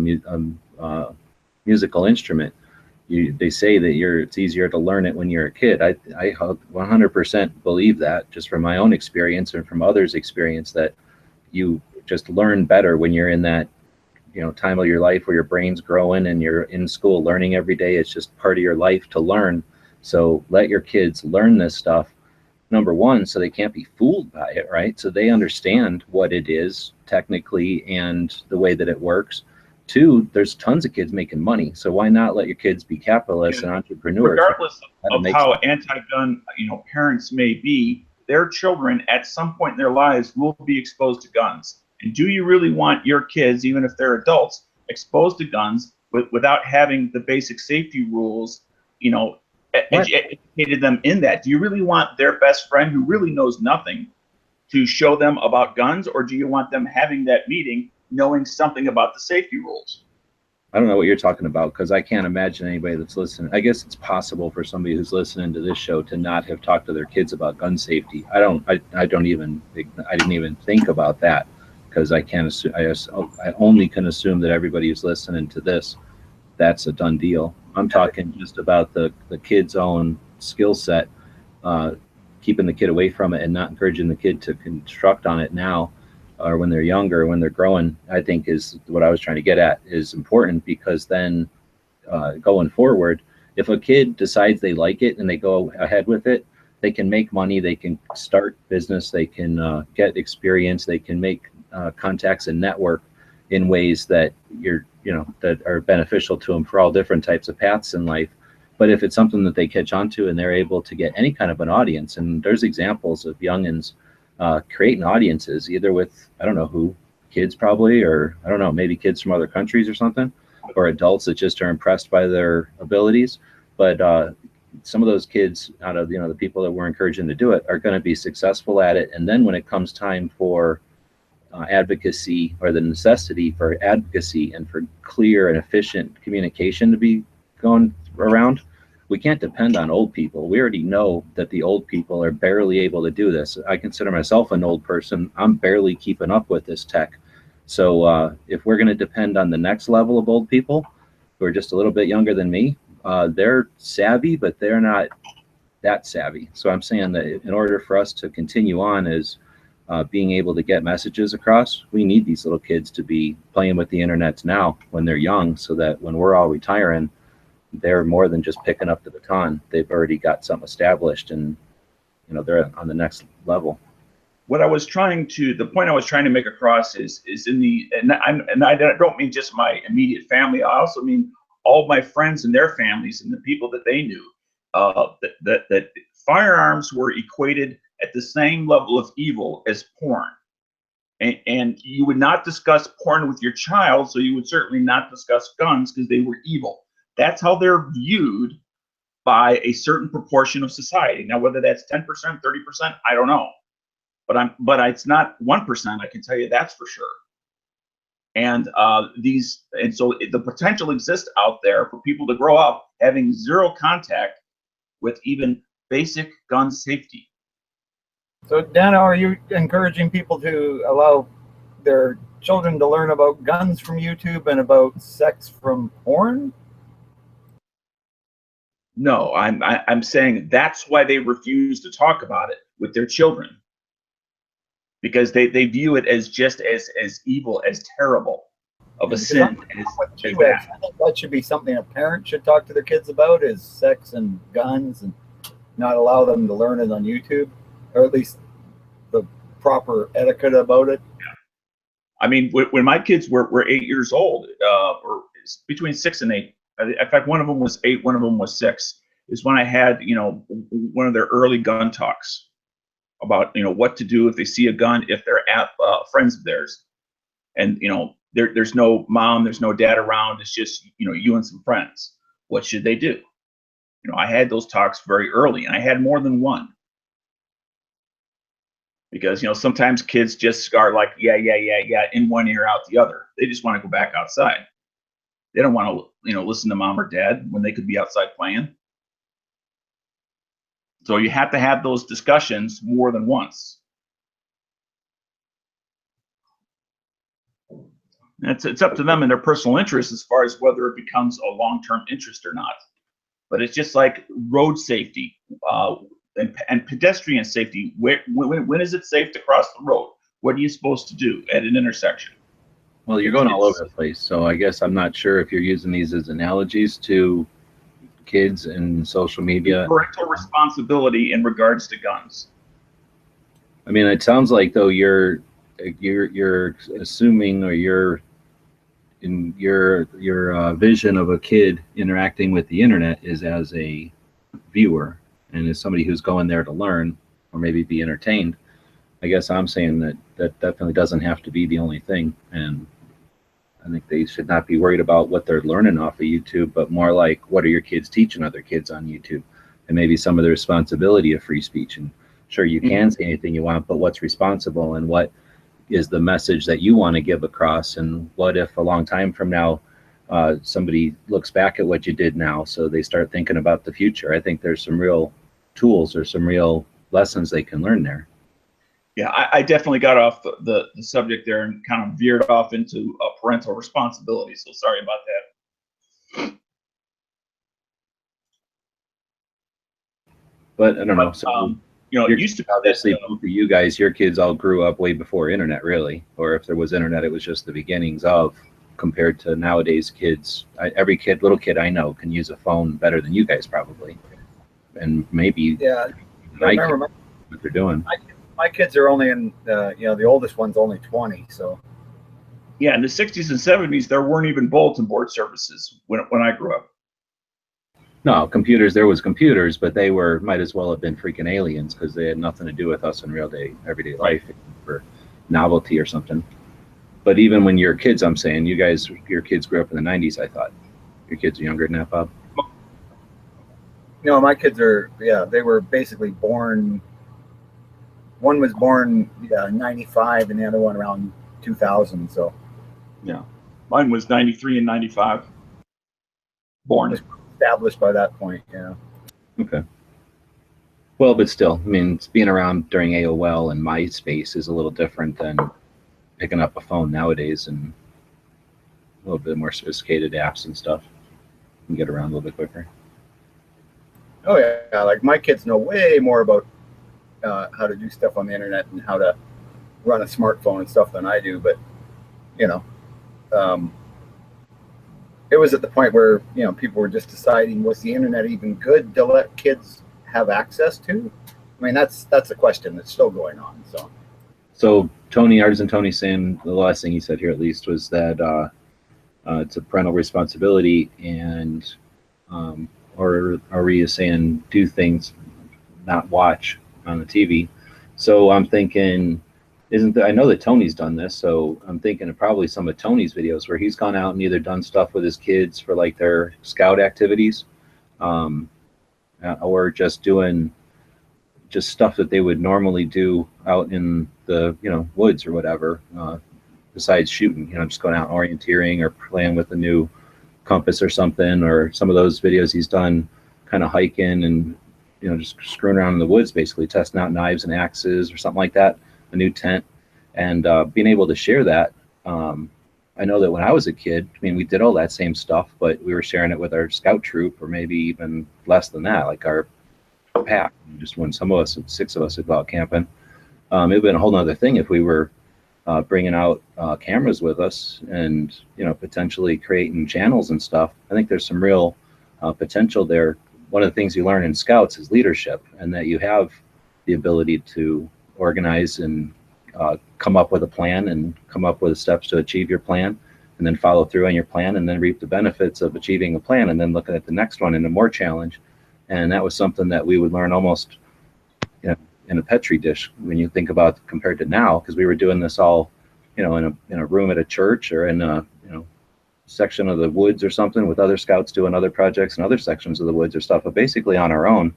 musical instrument. They say that it's easier to learn it when you're a kid. I 100% believe that, just from my own experience and from others' experience, that you just learn better when you're in that time of your life where your brain's growing and you're in school learning every day. It's just part of your life to learn. So let your kids learn this stuff, number one, so they can't be fooled by it, right? So they understand what it is technically and the way that it works. Two, there's tons of kids making money, so why not let your kids be capitalists and entrepreneurs? Regardless of how anti-gun parents may be, their children at some point in their lives will be exposed to guns. And do you really want your kids, even if they're adults, exposed to guns without having the basic safety rules, educated them in that? Do you really want their best friend who really knows nothing to show them about guns, or do you want them having that meeting knowing something about the safety rules? I don't know what you're talking about, because I can't imagine anybody that's listening. I guess it's possible for somebody who's listening to this show to not have talked to their kids about gun safety. I didn't even think about that, because I can't assume. I only can assume that everybody who's listening to this, that's a done deal. I'm talking just about the kid's own skill set, keeping the kid away from it and not encouraging the kid to construct on it now, or when they're younger, when they're growing, I think is what I was trying to get at, is important, because then going forward, if a kid decides they like it and they go ahead with it, they can make money, they can start business, they can get experience, they can make contacts and network in ways that that are beneficial to them for all different types of paths in life. But if it's something that they catch on to and they're able to get any kind of an audience, and there's examples of youngins creating audiences, either with, I don't know who, kids probably, or I don't know, maybe kids from other countries or something, or adults that just are impressed by their abilities. But some of those kids out of, the people that we're encouraging to do it are going to be successful at it. And then when it comes time for advocacy, or the necessity for advocacy and for clear and efficient communication to be going around, we can't depend on old people. We already know that the old people are barely able to do this. I consider myself an old person. I'm barely keeping up with this tech. So if we're going to depend on the next level of old people who are just a little bit younger than me, they're savvy, but they're not that savvy. So I'm saying that in order for us to continue on as being able to get messages across, we need these little kids to be playing with the internet now when they're young, so that when we're all retiring, they're more than just picking up the baton. They've already got something established, and they're on the next level. The point I was trying to make across is in the, and I don't mean just my immediate family. I also mean all my friends and their families and the people that they knew, that firearms were equated at the same level of evil as porn. And you would not discuss porn with your child, so you would certainly not discuss guns because they were evil. That's how they're viewed by a certain proportion of society. Now, whether that's 10%, 30%, I don't know. But it's not 1%, I can tell you that's for sure. And so the potential exists out there for people to grow up having zero contact with even basic gun safety. So, Dana, are you encouraging people to allow their children to learn about guns from YouTube and about sex from porn? No, I'm saying that's why they refuse to talk about it with their children, because they view it as just as evil, as terrible of a sin as that. I think that should be something a parent should talk to their kids about, is sex and guns, and not allow them to learn it on YouTube, or at least the proper etiquette about it. Yeah. I mean, when my kids were 8 years old, or between 6 and 8, in fact, one of them was 8, one of them was 6, is when I had, one of their early gun talks about, what to do if they see a gun, if they're at friends of theirs. And, there's no mom, there's no dad around. It's just, you and some friends. What should they do? I had those talks very early, and I had more than one. Because, sometimes kids just are like, yeah, in one ear, out the other. They just want to go back outside. They don't want to, listen to mom or dad when they could be outside playing. So you have to have those discussions more than once. It's up to them and their personal interests as far as whether it becomes a long-term interest or not. But it's just like road safety and pedestrian safety. When is it safe to cross the road? What are you supposed to do at an intersection? Well, you're going all over the place. So I guess I'm not sure if you're using these as analogies to kids and social media. Parental responsibility in regards to guns. I mean, it sounds like though you're assuming, or you're in your vision of a kid interacting with the internet is as a viewer and as somebody who's going there to learn or maybe be entertained. I guess I'm saying that definitely doesn't have to be the only thing, and I think they should not be worried about what they're learning off of YouTube, but more like, what are your kids teaching other kids on YouTube? And maybe some of the responsibility of free speech. And sure, you can say anything you want, but what's responsible, and what is the message that you want to give across? And what if a long time from now, somebody looks back at what you did now, so they start thinking about the future? I think there's some real tools or some real lessons they can learn there. Yeah, I definitely got off the subject there and kind of veered off into parental responsibility. So sorry about that. But I don't know. So it used to be obviously both of you guys, your kids all grew up way before internet, really. Or if there was internet, it was just the beginnings of, compared to nowadays kids. Every little kid I know can use a phone better than you guys probably, and maybe I remember what they're doing. my kids are only in, the oldest one's only 20, so. Yeah, in the 60s and 70s, there weren't even bulletin board services when I grew up. No, computers, there was computers, but they might as well have been freaking aliens because they had nothing to do with us in everyday life for novelty or something. But even when you're kids, I'm saying, your kids grew up in the 90s, I thought. Your kids are younger than that, Bob? No, my kids are, they were basically born, one was born in 95 and the other one around 2000, so. Yeah, mine was 93 and 95. Born. Established by that point, yeah. Okay. Well, but still, I mean, being around during AOL and MySpace is a little different than picking up a phone nowadays, and a little bit more sophisticated apps and stuff. You can get around a little bit quicker. Oh yeah, like my kids know way more about how to do stuff on the internet and how to run a smartphone and stuff than I do. But it was at the point where people were just deciding, was the internet even good to let kids have access to? I mean, that's a question that's still going on. So Artisan Tony saying the last thing he said here at least was that it's a parental responsibility, and or are we saying do things, not watch on the TV? So I'm thinking, I know that Tony's done this, so I'm thinking of probably some of Tony's videos where he's gone out and either done stuff with his kids for like their scout activities, or just doing stuff that they would normally do out in the woods or whatever, besides shooting. Just going out orienteering or playing with a new compass or something, or some of those videos he's done kind of hiking and just screwing around in the woods, basically testing out knives and axes or something like that, a new tent, and being able to share that. I know that when I was a kid, I mean, we did all that same stuff, but we were sharing it with our scout troop, or maybe even less than that, like our pack. Just when some of us, 6 of us, would go out camping, it would have been a whole nother thing if we were bringing out cameras with us and potentially creating channels and stuff. I think there's some real potential there. One of the things you learn in scouts is leadership, and that you have the ability to organize and come up with a plan and come up with steps to achieve your plan, and then follow through on your plan, and then reap the benefits of achieving a plan, and then looking at the next one and a more challenge. And that was something that we would learn almost in a petri dish when you think about compared to now, because we were doing this all in a room at a church, or in a section of the woods or something, with other scouts doing other projects in other sections of the woods or stuff, but basically on our own,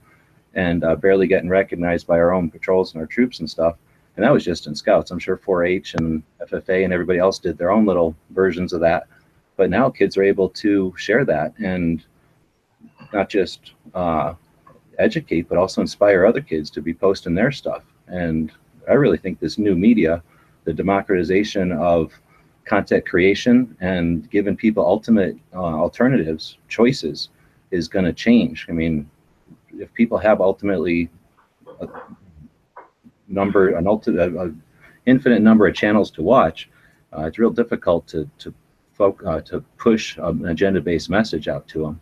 and barely getting recognized by our own patrols and our troops and stuff. And that was just in scouts. I'm sure 4-H and FFA and everybody else did their own little versions of that, but now kids are able to share that and not just educate, but also inspire other kids to be posting their stuff. And I really think this new media, the democratization of content creation and giving people ultimate alternatives, choices, is going to change. I mean, if people have ultimately an infinite number of channels to watch, it's real difficult to push an agenda-based message out to them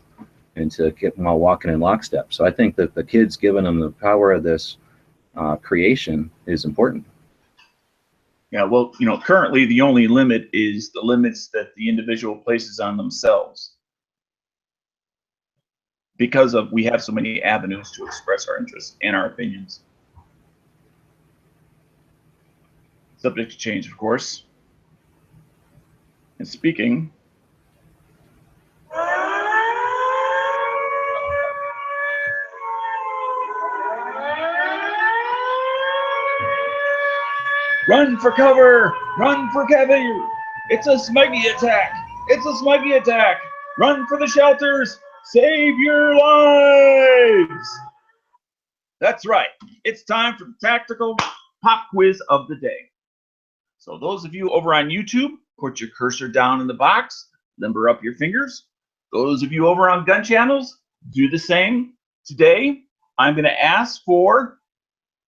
and to get them all walking in lockstep. So I think that the kids giving them the power of this creation is important. Yeah, well, currently the only limit is the limits that the individual places on themselves, because we have so many avenues to express our interests and our opinions. Subject to change, of course. And speaking, run for cover! Run for cover! It's a smuggy attack! It's a smuggy attack! Run for the shelters! Save your lives! That's right. It's time for the tactical pop quiz of the day. So those of you over on YouTube, put your cursor down in the box, limber up your fingers. Those of you over on gun channels, do the same. Today, I'm going to ask for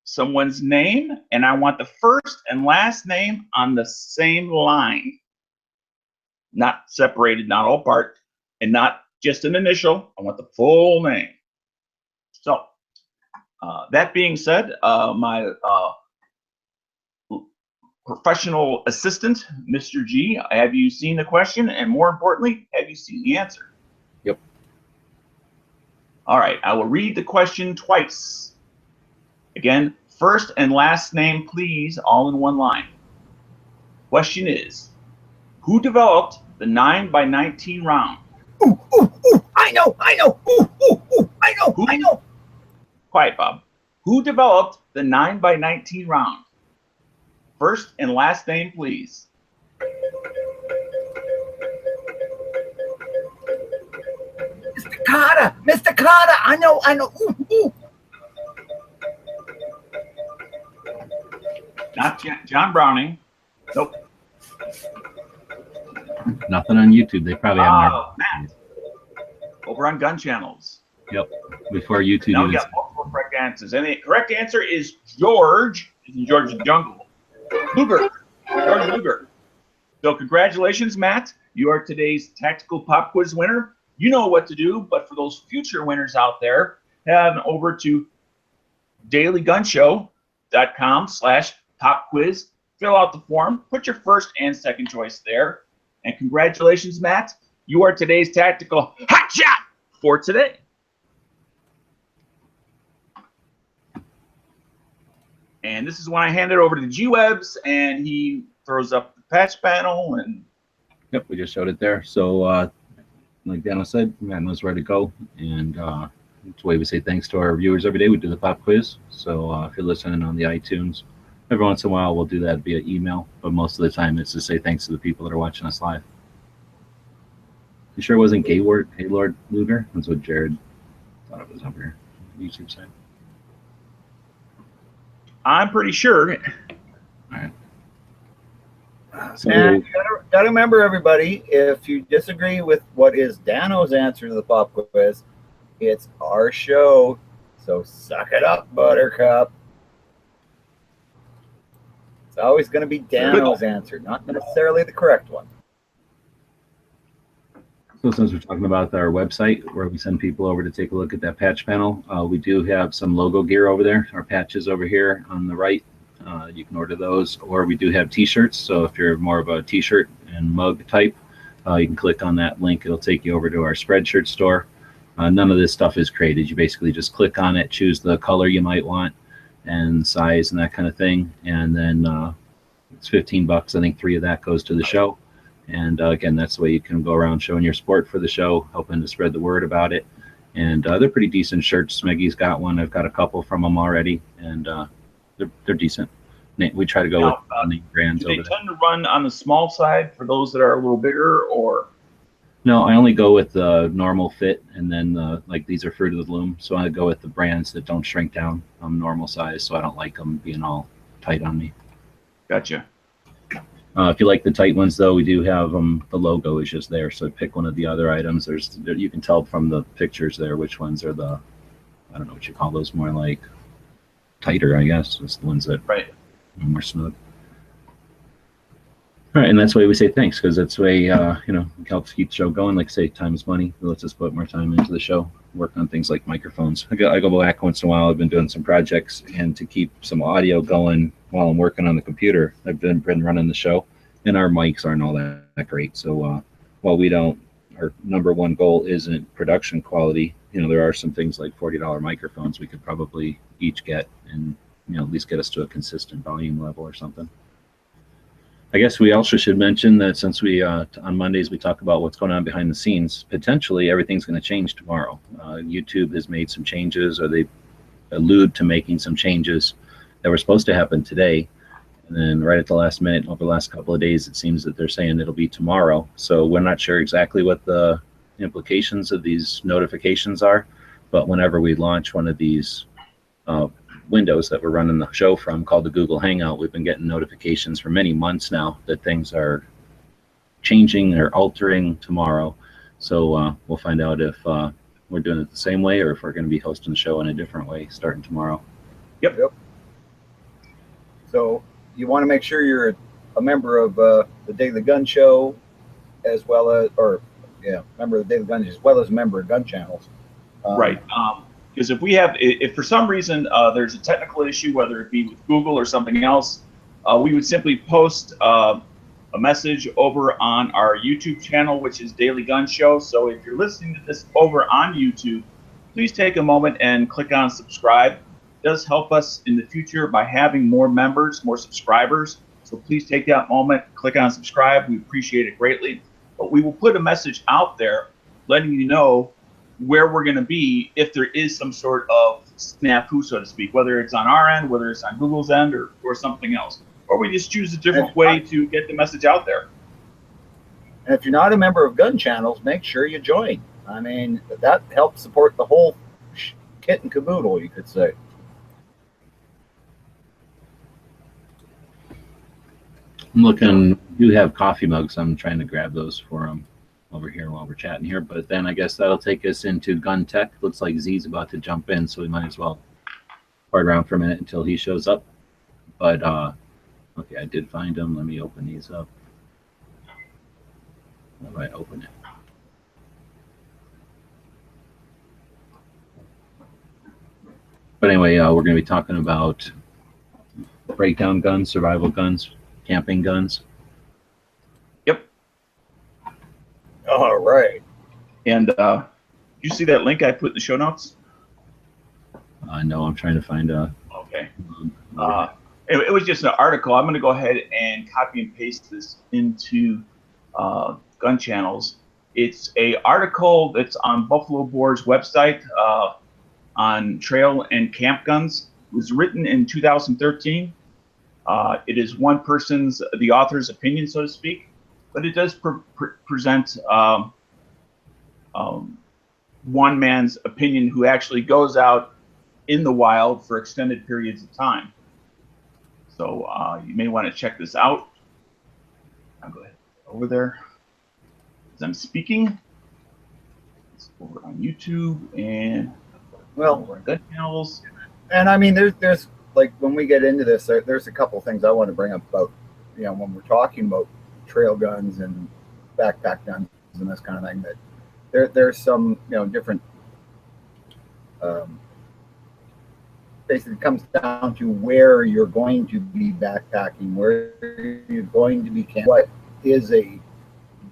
someone's name, and I want the first and last name on the same line. Not separated, not all part, and not just an initial. I want the full name. So, That being said, my professional assistant, Mr. G, have you seen the question? And more importantly, have you seen the answer? Yep. All right, I will read the question twice. Again, first and last name, please, all in one line. Question is, who developed the 9x19 round? Ooh, I know. Ooh, I know. Quiet, Bob. Who developed the 9x19 round? First and last name, please. Mr. Carter, I know. Ooh. Not John Browning. Nope. Nothing on YouTube. They probably haven't. Matt. Over on Gun Channels. Yep. Before YouTube. Now we got multiple correct answers. And the correct answer is George. In George's Jungle. Luger. George Luger. So congratulations, Matt. You are today's tactical pop quiz winner. You know what to do, but for those future winners out there, head over to dailygunshow.com/pop quiz. Fill out the form. Put your first and second choice there. And congratulations, Matt. You are today's tactical hot shot for today. And this is when I hand it over to G-Webs, and he throws up the patch panel. And yep, we just showed it there. So, like Daniel said, Matt knows where to go. And that's the way we say thanks to our viewers every day. We do the pop quiz. So if you're listening on the iTunes, every once in a while we'll do that via email. But most of the time it's to say thanks to the people that are watching us live. You sure it wasn't Gaylord Luger? That's what Jared thought it was over here on the YouTube side. I'm pretty sure. All right. So, And you gotta remember, everybody, if you disagree with what is Dano's answer to the pop quiz, it's our show. So suck it up, Buttercup. It's always going to be Dano's answer, not necessarily the correct one. So since we're talking about our website where we send people over to take a look at that patch panel, we do have some logo gear over there. Our patches over here on the right, you can order those, or we do have t-shirts. So if you're more of a t-shirt and mug type, you can click on that link. It'll take you over to our Spreadshirt store. None of this stuff is created. You basically just click on it, choose the color you might want and size and that kind of thing. And then it's $15. I think 3 of that goes to the show. And again, that's the way you can go around showing your support for the show, helping to spread the word about it. And they're pretty decent shirts. Meggy's got one. I've got a couple from them already, and they're decent. We try to go with name brands over there. Do they tend to run on the small side for those that are a little bigger, or? No, I only go with the normal fit, and then like these are Fruit of the Loom, so I go with the brands that don't shrink down. I'm normal size, so I don't like them being all tight on me. Gotcha. If you like the tight ones, though, we do have them. The logo is just there, so pick one of the other items. You can tell from the pictures there which ones are the, I don't know what you call those, more like tighter, I guess. It's the ones that right. Are more snug. All right, and that's why we say thanks, because that's the way it helps keep the show going. Like I say, time is money. It lets us put more time into the show, work on things like microphones. I go back once in a while. I've been doing some projects, and to keep some audio going while I'm working on the computer, I've been running the show, and our mics aren't all that great. So while our number one goal isn't production quality, there are some things like $40 microphones we could probably each get, and at least get us to a consistent volume level or something. I guess we also should mention that since we on Mondays we talk about what's going on behind the scenes, potentially everything's going to change tomorrow. YouTube has made some changes, or they allude to making some changes that were supposed to happen today, and then right at the last minute, over the last couple of days, it seems that they're saying it'll be tomorrow. So we're not sure exactly what the implications of these notifications are, but whenever we launch one of these windows that we're running the show from, called the Google Hangout, we've been getting notifications for many months now that things are changing or altering tomorrow. So we'll find out if we're doing it the same way, or if we're going to be hosting the show in a different way starting tomorrow. Yep. So you want to make sure you're a member of the Daily Gun Show, as well as, member of the Daily Gun, as well as a member of Gun Channels. Right. Because if for some reason there's a technical issue, whether it be with Google or something else, we would simply post a message over on our YouTube channel, which is Daily Gun Show. So if you're listening to this over on YouTube, please take a moment and click on subscribe. It does help us in the future by having more members, more subscribers. So please take that moment, click on subscribe. We appreciate it greatly. But we will put a message out there letting you know where we're going to be if there is some sort of snafu, so to speak, whether it's on our end, whether it's on Google's end, or something else. Or we just choose a different way to get the message out there. And if you're not a member of gun channels, make sure you join. I mean, that helps support the whole kit and caboodle, you could say. I'm looking, you have coffee mugs. I'm trying to grab those for them over here while we're chatting here. But then I guess that'll take us into gun tech. Looks like Z's about to jump in, so we might as well part around for a minute until he shows up. But okay, I did find them. Let me open these up. All right, open it. But anyway, we're going to be talking about breakdown guns, survival guns, camping guns. Yep. All right. And you see that link I put in the show notes? No, I'm trying to find a. Okay. It was just an article. I'm going to go ahead and copy and paste this into Gun Channels. It's a article that's on Buffalo Boar's website on trail and camp guns. It was written in 2013. It is the author's opinion, so to speak, but it does present one man's opinion who actually goes out in the wild for extended periods of time. So you may want to check this out. I'll go ahead over there as I'm speaking. It's over on YouTube and over on Gun Channels. And I mean, there's like when we get into this, there's a couple of things I want to bring up about, you know, when we're talking about trail guns and backpack guns and this kind of thing, that there's some, you know, different. Basically, it comes down to where you're going to be backpacking, where you're going to be camping, what is a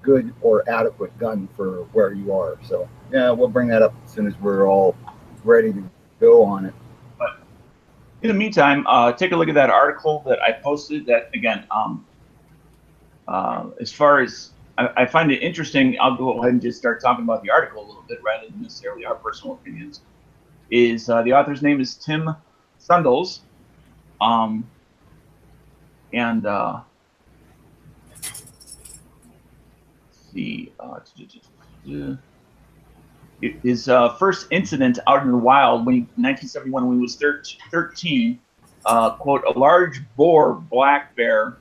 good or adequate gun for where you are. So yeah, we'll bring that up as soon as we're all ready to go on it. But in the meantime, take a look at that article that I posted. That again, as far as I find it interesting, I'll go ahead and just start talking about the article a little bit rather than necessarily our personal opinions. Is the author's name is Tim Sundles, and his first incident out in the wild in 1971 when he was 13, quote, a large boar black bear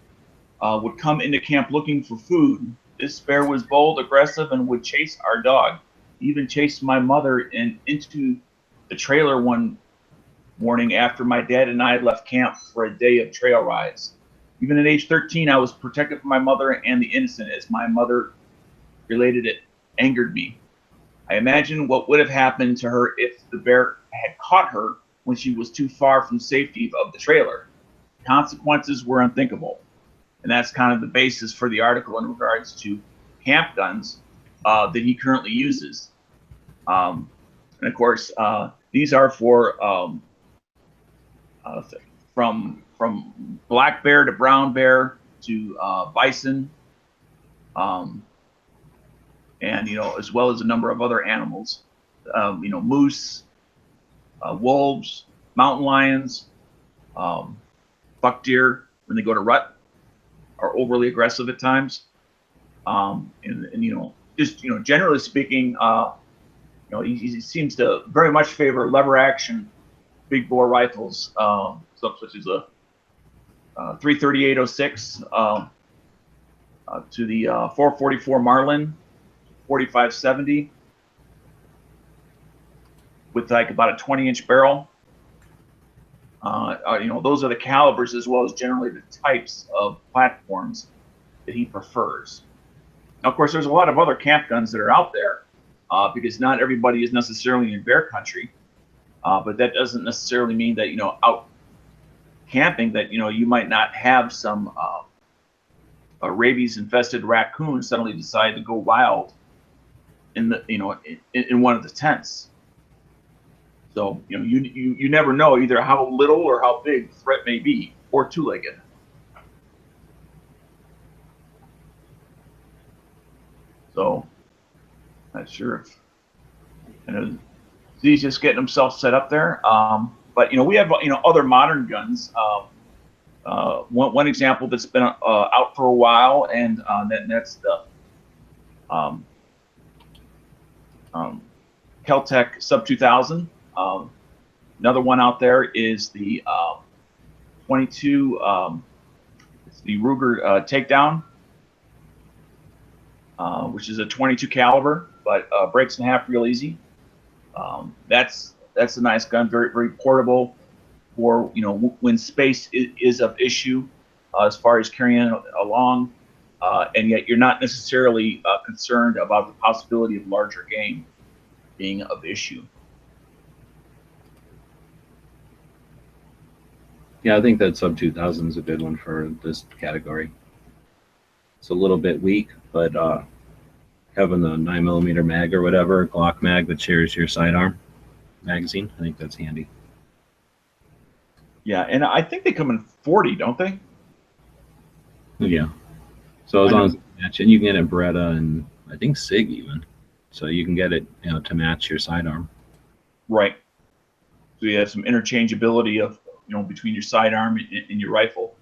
would come into camp looking for food. This bear was bold, aggressive, and would chase our dog. He even chased my mother into the trailer one morning after my dad and I had left camp for a day of trail rides. Even at age 13, I was protective of my mother and the innocent, as my mother related it angered me. I imagine what would have happened to her if the bear had caught her when she was too far from safety of the trailer. Consequences were unthinkable. And that's kind of the basis for the article in regards to camp guns that he currently uses. And of course, these are for from black bear to brown bear to bison, and as well as a number of other animals, moose, wolves, mountain lions, buck deer when they go to rut are overly aggressive at times, generally speaking, he seems to very much favor lever action big bore rifles, such as a 338-06 to the 444 Marlin, 4570 with like about a 20-inch barrel. Those are the calibers as well as generally the types of platforms that he prefers. Now, of course, there's a lot of other camp guns that are out there because not everybody is necessarily in bear country. But that doesn't necessarily mean that, out camping that, you might not have some rabies infested raccoon suddenly decide to go wild in the, in one of the tents. So, you never know either how little or how big the threat may be, or two-legged. So, not sure if, he's just getting himself set up there. But we have other modern guns. One example that's been out for a while, and that's the Kel-Tec Sub 2000. Another one out there is the 22. It's the Ruger Takedown, which is a 22 caliber, but breaks in half real easy. That's a nice gun, very very portable for when space is of issue as far as carrying it along, and yet you're not necessarily concerned about the possibility of larger game being of issue. Yeah, I think that Sub 2000 is a good one for this category. It's a little bit weak, but having the 9mm mag or whatever, Glock mag that shares your sidearm magazine, I think that's handy. Yeah, and I think they come in 40, don't they? Yeah. So as long as you match it, you can get it Beretta and I think SIG even. So you can get it, to match your sidearm. Right. So you have some interchangeability of, between your sidearm and your rifle.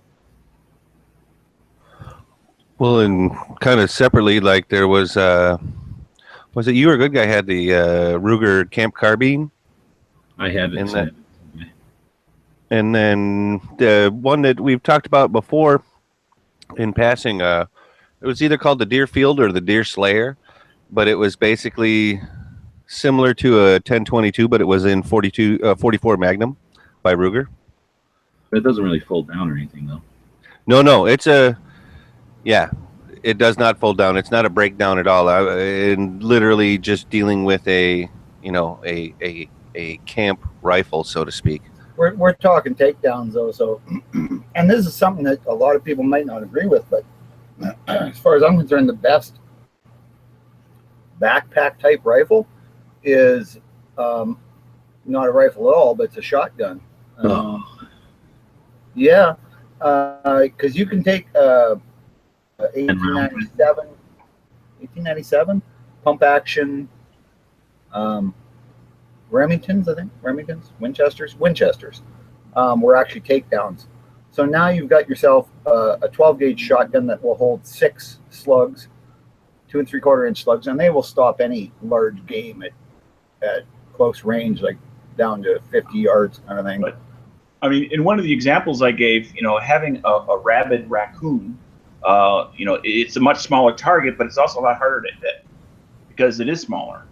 Well, and kind of separately, like there was it you or a good guy had the Ruger Camp Carbine? I had it. And then the one that we've talked about before in passing, it was either called the Deerfield or the Deer Slayer, but it was basically similar to a 1022, but it was in 44 Magnum by Ruger. But it doesn't really fold down or anything, though. No, it does not fold down. It's not a breakdown at all. And literally just dealing with a camp rifle, so to speak. We're talking takedowns though, so and this is something that a lot of people might not agree with, but as far as I'm concerned, the best backpack type rifle is not a rifle at all, but it's a shotgun. Yeah, because you can take 1897 pump action Remingtons, Winchesters were actually takedowns. So now you've got yourself a 12 gauge shotgun that will hold 6 slugs, 2 3/4 inch slugs, and they will stop any large game at close range, like down to 50 yards kind of thing. But I mean, in one of the examples I gave, having a rabid raccoon, it's a much smaller target, but it's also a lot harder to hit because it is smaller.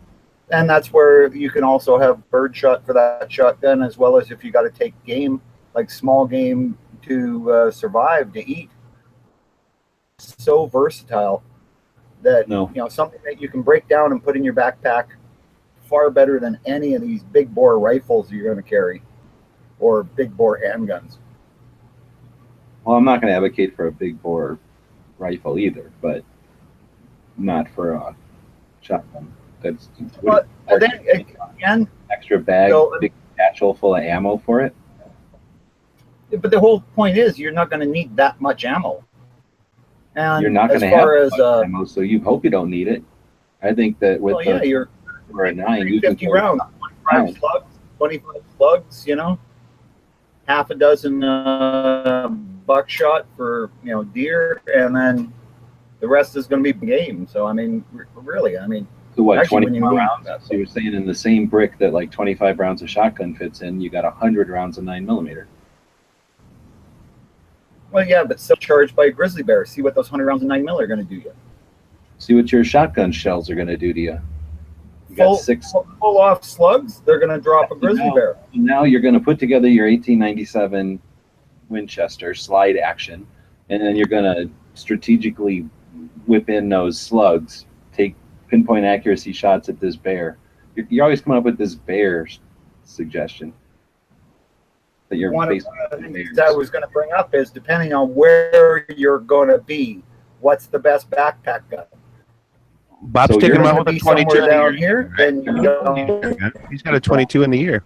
And that's where you can also have birdshot for that shotgun, as well as if you got to take game, like small game to survive, to eat. It's so versatile that, something that you can break down and put in your backpack far better than any of these big bore rifles you're going to carry or big bore handguns. Well, I'm not going to advocate for a big bore rifle either, but not for a shotgun. But then again, extra bag, big satchel full of ammo for it. But the whole point is, you're not going to need that much ammo. And you're not going to have much ammo, so you hope you don't need it. I think that with you're for a 9, you 50 rounds, 25 slugs, half a dozen buckshot for deer, and then the rest is going to be game. So I mean, really, so what, actually, 24 rounds? So you're saying in the same brick that like 25 rounds of shotgun fits in, you got 100 rounds of 9mm. Well, yeah, but still charged by a grizzly bear. See what those 100 rounds of 9mm are going to do you. See what your shotgun shells are going to do to you. You got 6 full off slugs. They're going to drop a grizzly bear. Now you're going to put together your 1897 Winchester slide action, and then you're going to strategically whip in those slugs, take pinpoint accuracy shots at this bear. You're always coming up with this bear suggestion. That you're One of basically the things that I was going to bring up is depending on where you're going to be, what's the best backpack gun? Bob's So taking you're him Going out to with be a 22 somewhere in the down year. here, then you don't He's got a 22 in the year.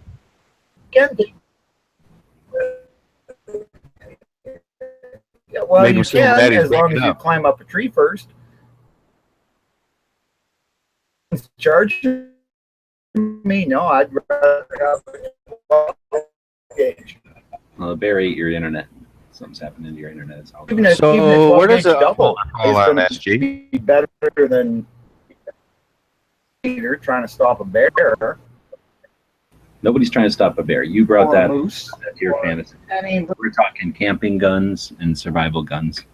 can be. Yeah, well, Maybe you some of can that he's as long breaking as you up. climb up a tree first. Charge me? No, I'd rather have a gauge. Bear ate your internet. Something's happening to your internet. It's all Even a So 12 where does gauge a double fall is on going to SG? be better than you're trying to stop a bear Nobody's trying to stop a bear. You brought or a that moose. to your fantasy. I mean, We're talking camping guns and survival guns.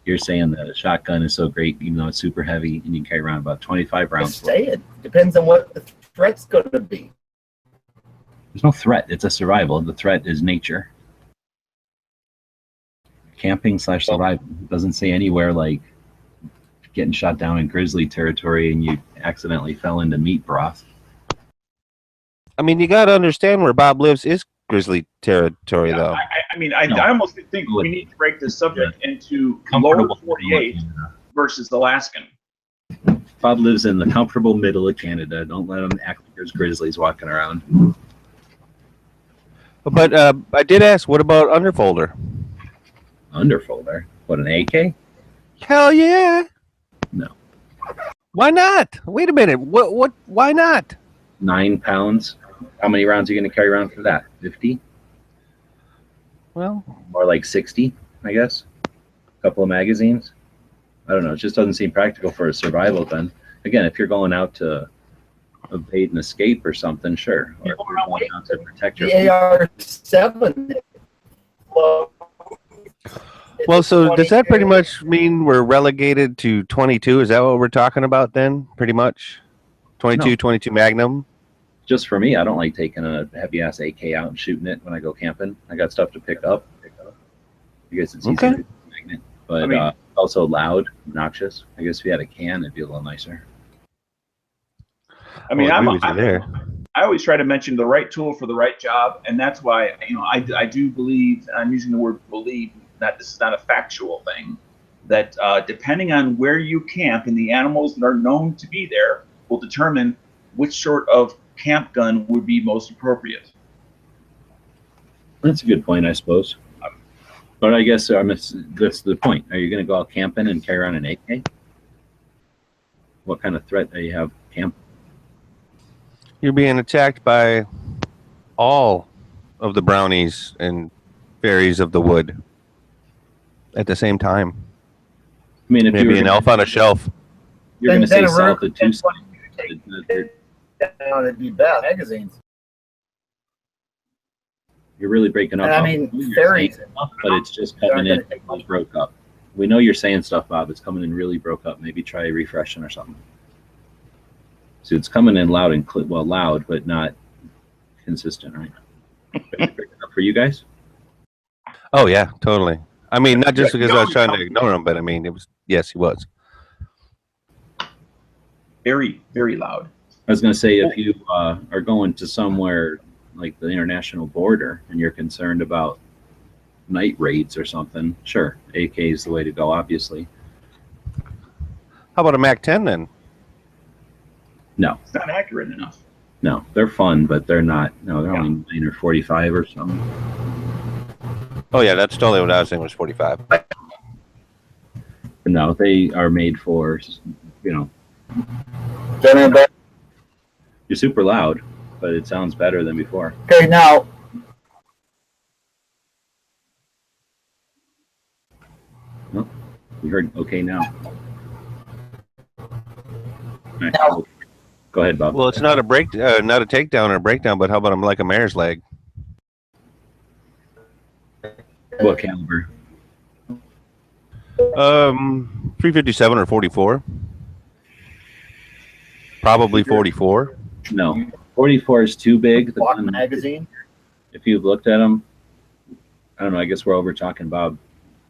You're saying that a shotgun is so great, even though it's super heavy, and you can carry around about 25 rounds. just say it. Depends on what the threat's going to be. There's no threat. It's a survival. The threat is nature. Camping/survival. It doesn't say anywhere like getting shot down in grizzly territory and you accidentally fell into meat broth. I mean, you got to understand where Bob lives is grizzly territory, Yeah, though. No. I almost think we need to break this subject into lower Comfortable 48 versus Alaskan. Bob lives in the comfortable middle of Canada. Don't let him act like there's grizzlies walking around. But I did ask, what about underfolder? Underfolder? What, an AK? Hell yeah! No. Why not? Wait a minute. What? Why not? 9 pounds. How many rounds are you going to carry around for that? 50? Well, More like 60, I guess. A couple of magazines. I don't know. It just doesn't seem practical for a survival gun. Again, if you're going out to evade and escape or something, sure. Or if you're going out to protect your The AR-7. well. So does that pretty much mean we're relegated to 22? Is that what we're talking about then? Pretty much, 22, No. 22 Magnum. Just for me, I don't like taking a heavy ass AK out and shooting it when I go camping. I got stuff to pick up. I guess it's easy Okay. to magnet, but I mean- also loud, obnoxious. I guess if you had a can, it'd be a little nicer. I mean, I'll agree with you there. I always try to mention the right tool for the right job, and that's why I do believe, and I'm using the word believe, that this is not a factual thing. That depending on where you camp and the animals that are known to be there will determine which sort of camp gun would be most appropriate. That's a good point, I suppose. But I guess that's the point. Are you going to go out camping and carry around an AK? What kind of threat do you have camp? You're being attacked by all of the brownies and fairies of the wood at the same time. I mean, if Maybe you're an elf on a shelf. you're going to Then say a south room- of Tucson, It'd be bad magazines. you're really breaking up. And I Bob. mean, You're fairies. saying stuff, but it's just coming in really broke up. We know you're saying stuff, Bob. It's coming in really broke up. Maybe try refreshing or something. So it's coming in loud and loud, but not consistent, right? Breaking up for you guys? Oh yeah, totally. I mean, not just Yeah, because no, I was trying to ignore him, but I mean, it was. Yes, he was. Very, very loud. I was going to say, if you are going to somewhere like the international border and you're concerned about night raids or something, sure, AK is the way to go, obviously. How about a Mac 10 then? No, It's not accurate enough. no, they're fun, but they're not. No, they're only 9 or 45 or something. Oh yeah, that's totally what I was saying. Was 45. No, they are made for, you're super loud, but it sounds better than before. Okay, now We heard okay now. All right, go ahead, Bob. Well, it's not a not a takedown or a breakdown, but how about like a mare's leg? What caliber? 357 or 44. Probably 44. No, 44 is too big. The block gun- magazine. If you've looked at them, I don't know. I guess we're over talking, Bob.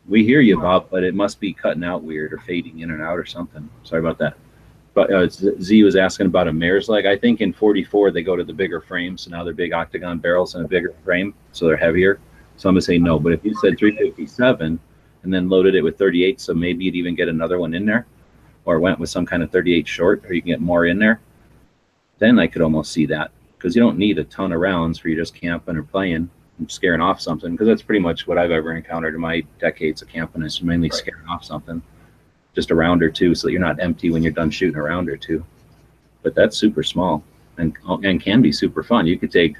We hear you, Bob, but it must be cutting out weird or fading in and out or something. Sorry about that. But Z was asking about a mare's leg. I think in 44 they go to the bigger frame, so now they're big octagon barrels and a bigger frame, so they're heavier. So I'm gonna say no. But if you said 357 and then loaded it with 38, so maybe you'd even get another one in there, or went with some kind of 38 short, or you can get more in there, then I could almost see that, because you don't need a ton of rounds for you just camping or playing and scaring off something, because that's pretty much what I've ever encountered in my decades of camping, is mainly scaring off something. Just a round or two, so that you're not empty when you're done shooting a round or two. But that's super small and can be super fun. You could take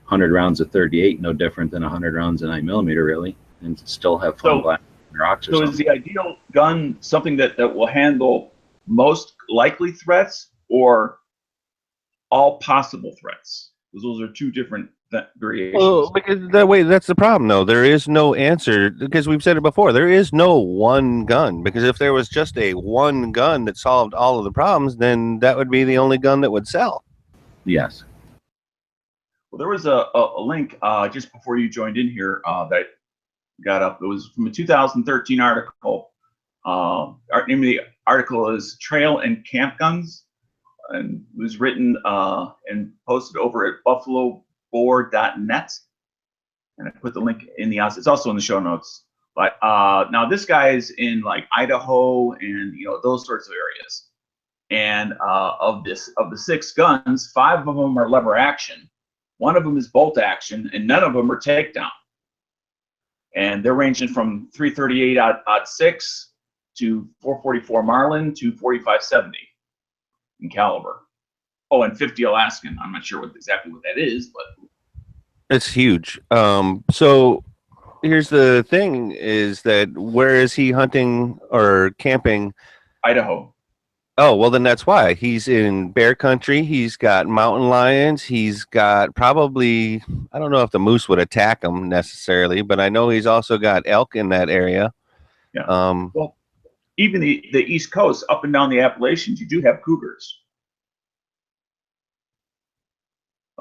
100 rounds of 38, no different than 100 rounds of 9mm, really, and still have fun blasting rocks or so something. is the ideal gun something that will handle most likely threats or all possible threats? Because those are two different variations. Well, because that's the problem, though. There is no answer, because we've said it before. There is no one gun, because if there was just a one gun that solved all of the problems, then that would be the only gun that would sell. Yes. Well, there was a link just before you joined in here that got up. It was from a 2013 article. Name of the article is Trail and Camp Guns, and it was written and posted over at buffaloboar.net. And I put the link in the it's also in the show notes. But now this guy is in like Idaho and those sorts of areas. And of the 6 guns, 5 of them are lever action, 1 of them is bolt action, and none of them are takedown. And they're ranging from 338 odd 6 to 444 Marlin to 4570 in caliber. Oh, and 50 Alaskan. I'm not sure exactly what that is, but it's huge. So here's the thing: is that where is he hunting or camping? Idaho. Oh, well, then that's why. He's in bear country. He's got mountain lions. He's got probably, I don't know if the moose would attack him necessarily, but I know he's also got elk in that area. Yeah. Well, even the East Coast, up and down the Appalachians, you do have cougars.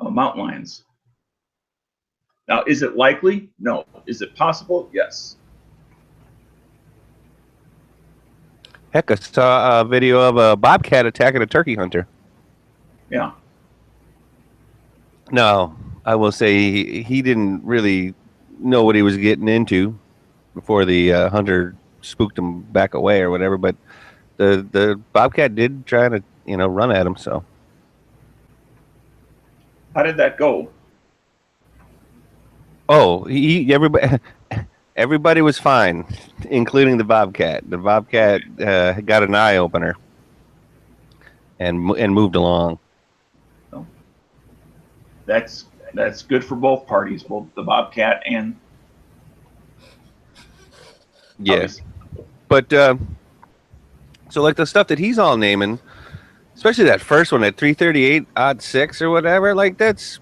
Mountain lions. Now, is it likely? No. Is it possible? Yes. Heck, I saw a video of a bobcat attacking a turkey hunter. Yeah. No, I will say he didn't really know what he was getting into before the hunter spooked him back away or whatever. But the bobcat did try to run at him. So how did that go? Oh, everybody was fine, including the bobcat. The bobcat got an eye opener and moved along. So that's good for both parties, both the bobcat and yes. But so like the stuff that he's all naming, especially that first one at 338 odd 6 or whatever, like that's.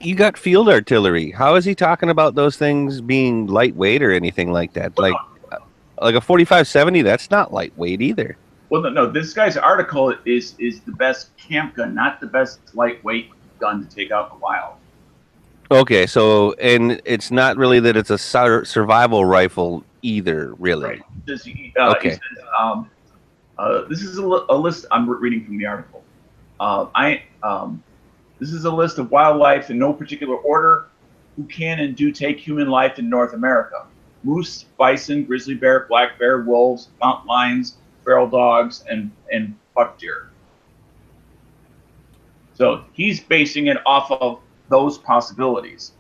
You got field artillery. How is he talking about those things being lightweight or anything like that? Like a 4570, that's not lightweight either. Well, no. This guy's article is the best camp gun, not the best lightweight gun to take out the wild. Okay, so and it's not really that it's a survival rifle either, really. Right. Okay. He says, this is a list I'm reading from the article. This is a list of wildlife in no particular order who can and do take human life in North America. Moose, bison, grizzly bear, black bear, wolves, mountain lions, feral dogs, and buck deer. So he's basing it off of those possibilities.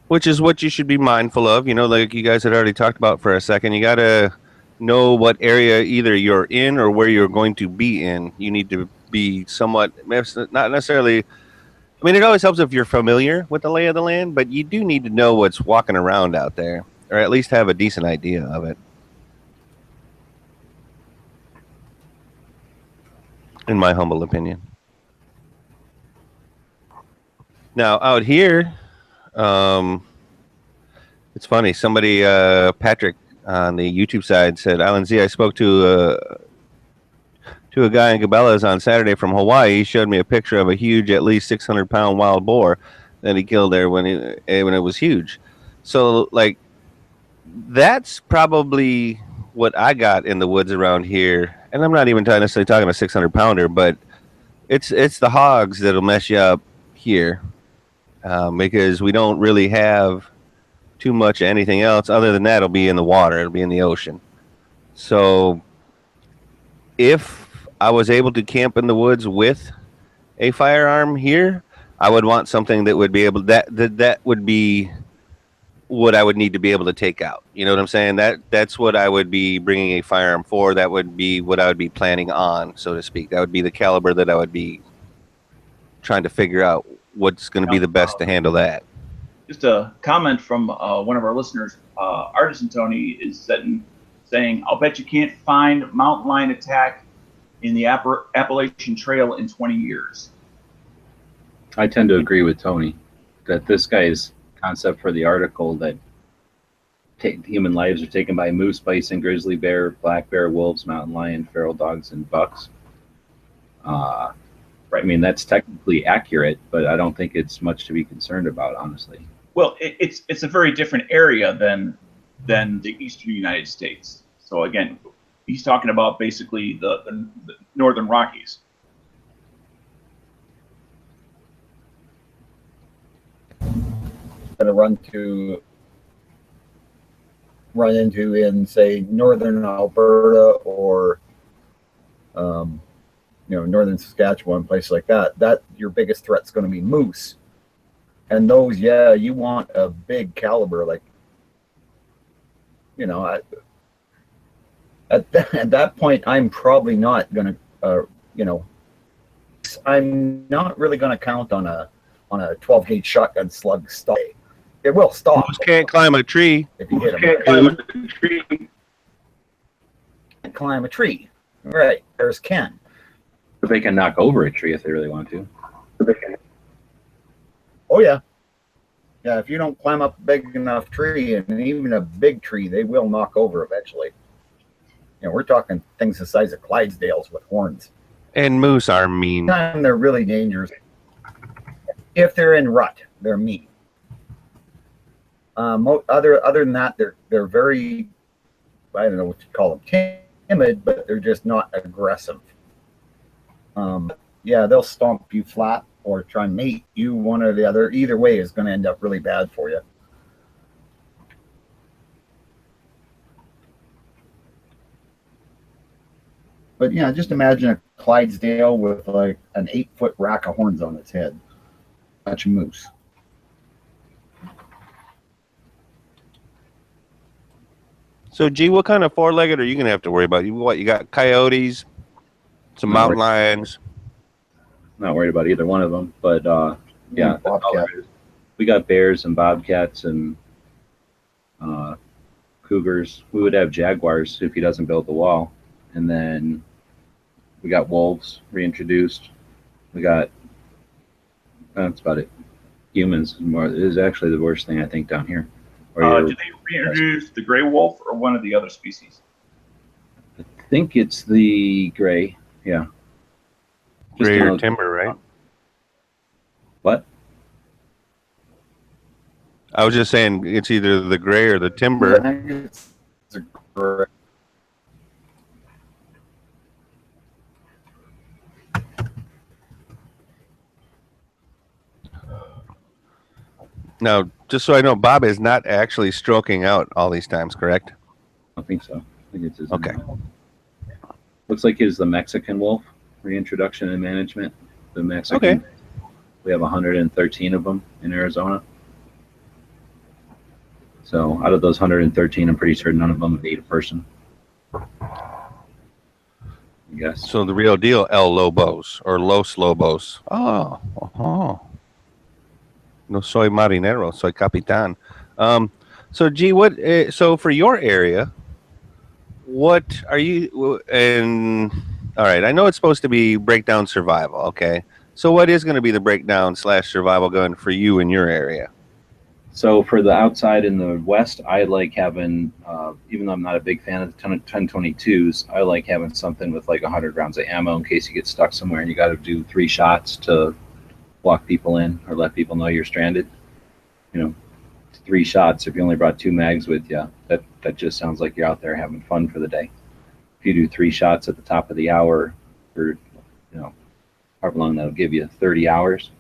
Which is what you should be mindful of. Like you guys had already talked about for a second. You got to know what area either you're in or where you're going to be in. You need to be somewhat, not necessarily... I mean, it always helps if you're familiar with the lay of the land, but you do need to know what's walking around out there, or at least have a decent idea of it. In my humble opinion. Now, out here, it's funny. Somebody, Patrick, on the YouTube side said, Island Z, I spoke to a guy in Cabela's on Saturday from Hawaii. He showed me a picture of a huge, at least 600-pound wild boar that he killed there when it was huge. So, like, that's probably what I got in the woods around here, and I'm not even necessarily talking a 600 pounder, but it's the hogs that'll mess you up here, because we don't really have too much anything else. Other than that, it'll be in the water, it'll be in the ocean. So if I was able to camp in the woods with a firearm here, I would want something that would be able that would be what I would need to be able to take out. You know what I'm saying? That's what I would be bringing a firearm for. That would be what I would be planning on, so to speak. That would be the caliber that I would be trying to figure out what's going to be the best to handle that. Just a comment from one of our listeners, Artisan Tony, is saying, I'll bet you can't find mountain lion attack in the Appalachian Trail in 20 years. I tend to agree with Tony that this guy's concept for the article that human lives are taken by moose, bison, grizzly bear, black bear, wolves, mountain lion, feral dogs, and bucks. Right. I mean, that's technically accurate, but I don't think it's much to be concerned about, honestly. Well, it's a very different area than the eastern United States. So again, he's talking about basically the northern Rockies. Going to run into in, say, northern Alberta or northern Saskatchewan, place like that your biggest threat's going to be moose. And those, yeah, you want a big caliber, like, at that point, I'm probably not going to, I'm not really going to count on a 12 gauge shotgun slug stop. It will stop. Moose can't climb a tree. If you hit them. Can't climb a tree. Right. There's Ken. But they can knock over a tree if they really want to. Oh, yeah. Yeah, if you don't climb up a big enough tree, and even a big tree, they will knock over eventually. We're talking things the size of Clydesdales with horns. And moose are mean. They're really dangerous. If they're in rut, they're mean. Other than that, they're very, I don't know what you call them, timid, but they're just not aggressive. Yeah, they'll stomp you flat or try and mate you, one or the other. Either way is going to end up really bad for you. But yeah, just imagine a Clydesdale with like an 8-foot rack of horns on its head. That's a moose. So, G, what kind of four-legged are you going to have to worry about? You got coyotes, some mountain lions. Not worried about either one of them, but yeah, we got bears and bobcats and cougars. We would have jaguars if he doesn't build the wall, and then we got wolves reintroduced. We got that's about it. Humans is actually the worst thing I think down here. Did they reintroduce the gray wolf or one of the other species? I think it's the gray. Yeah. Gray or timber, right? What? I was just saying it's either the gray or the timber. I think it's the gray. Now, just so I know, Bob is not actually stroking out all these times, correct? I think so. I think it's his okay. Looks like it's the Mexican wolf reintroduction and management. The Mexican. Okay. We have 113 of them in Arizona. So out of those 113, I'm pretty sure none of them ate a person. Yes. So the real deal, El Lobos or Los Lobos. Oh. No soy marinero, soy capitan. So, G, so for your area, what are you? And all right, I know it's supposed to be breakdown survival. Okay, so what is going to be the breakdown / survival gun for you in your area? So for the outside in the west, I like having, even though I'm not a big fan of the 1022s, I like having something with like 100 rounds of ammo in case you get stuck somewhere and you got to do 3 shots to block people in or let people know you're stranded. 3 shots, if you only brought 2 mags with you, that just sounds like you're out there having fun for the day. If you do 3 shots at the top of the hour, or however long that'll give you, 30 hours,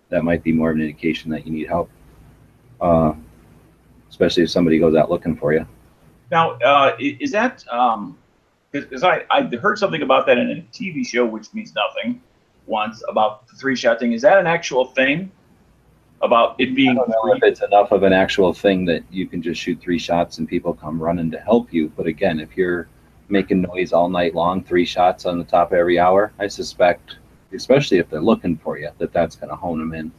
that might be more of an indication that you need help, especially if somebody goes out looking for you. Now, is that because I heard something about that in a TV show, which means nothing, once, about the 3-shot thing. Is that an actual thing? About it being? I don't know if it's enough of an actual thing that you can just shoot 3 shots and people come running to help you. But again, if you're making noise all night long, 3 shots on the top of every hour, I suspect, especially if they're looking for you, that's going to hone them in.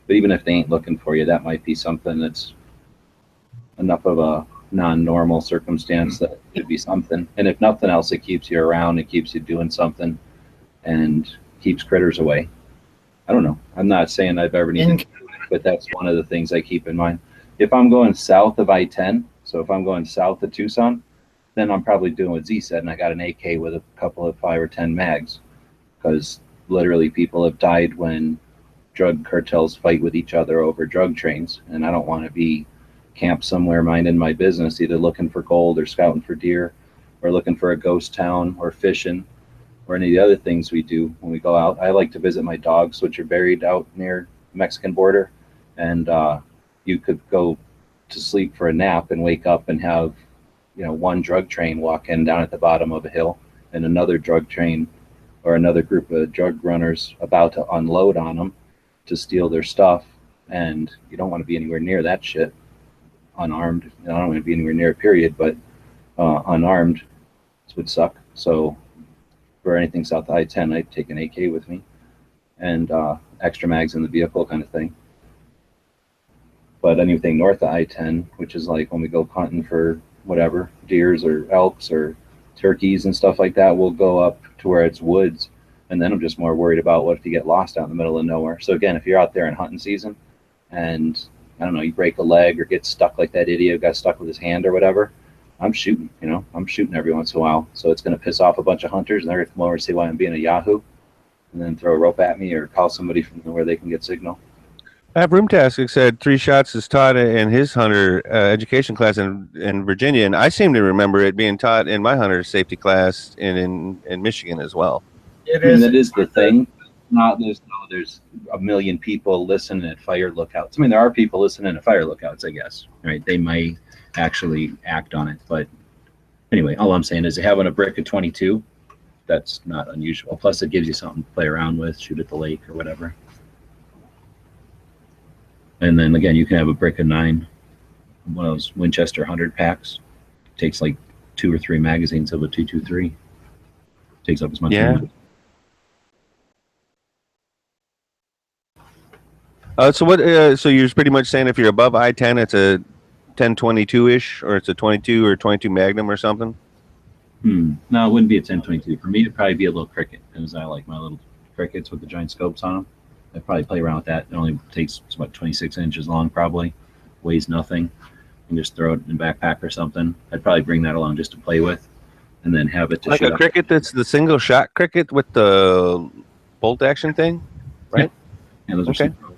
But even if they ain't looking for you, that might be something that's enough of a non-normal circumstance that could be something. And if nothing else, it keeps you around, it keeps you doing something, and keeps critters away. I don't know. I'm not saying I've ever needed to do it, but that's one of the things I keep in mind. If I'm going south of I-10, so if I'm going south of Tucson, then I'm probably doing what Z said, and I got an AK with a couple of 5 or 10 mags, because literally people have died when drug cartels fight with each other over drug trains, and I don't want to be camped somewhere minding my business, either looking for gold or scouting for deer or looking for a ghost town or fishing or any of the other things we do when we go out. I like to visit my dogs, which are buried out near the Mexican border, and you could go to sleep for a nap and wake up and have one drug train walk in down at the bottom of a hill and another drug train or another group of drug runners about to unload on them to steal their stuff, and you don't want to be anywhere near that shit unarmed. I don't want to be anywhere near it, period, but unarmed would suck. So for anything south of I-10, I'd take an AK with me and extra mags in the vehicle kind of thing. But anything north of I-10, which is like when we go hunting for whatever, deers or elks or turkeys and stuff like that, we'll go up to where it's woods. And then I'm just more worried about what if you get lost out in the middle of nowhere. So again, if you're out there in hunting season and I don't know, you break a leg or get stuck like that idiot who got stuck with his hand or whatever, I'm shooting, I'm shooting every once in a while. So it's going to piss off a bunch of hunters and they're going to come over and say why I'm being a Yahoo and then throw a rope at me or call somebody from where they can get signal. Broomtastic said 3 shots is taught in his hunter education class in Virginia, and I seem to remember it being taught in my hunter safety class in Michigan as well. It is the thing. There's a million people listening at fire lookouts. I mean, there are people listening at fire lookouts, I guess, right? They might actually act on it. But anyway, all I'm saying is having a brick of 22, that's not unusual. Plus, it gives you something to play around with, shoot at the lake or whatever. And then again, you can have a brick of 9, one of those Winchester 100 packs. Takes like 2 or 3 magazines of a 223. Takes up as much. Yeah. So what? So you're pretty much saying if you're above I-10, it's a 10-22-ish, or it's a 22 or 22 Magnum or something. No, it wouldn't be a 10-22. For me, it'd probably be a little cricket, because I like my little crickets with the giant scopes on them. I'd probably play around with that. It only takes about 26 inches long, probably weighs nothing. And just throw it in a backpack or something. I'd probably bring that along just to play with, and then have it to like shoot a cricket that's the single shot cricket with the bolt action thing, right? Yeah, those okay. are super.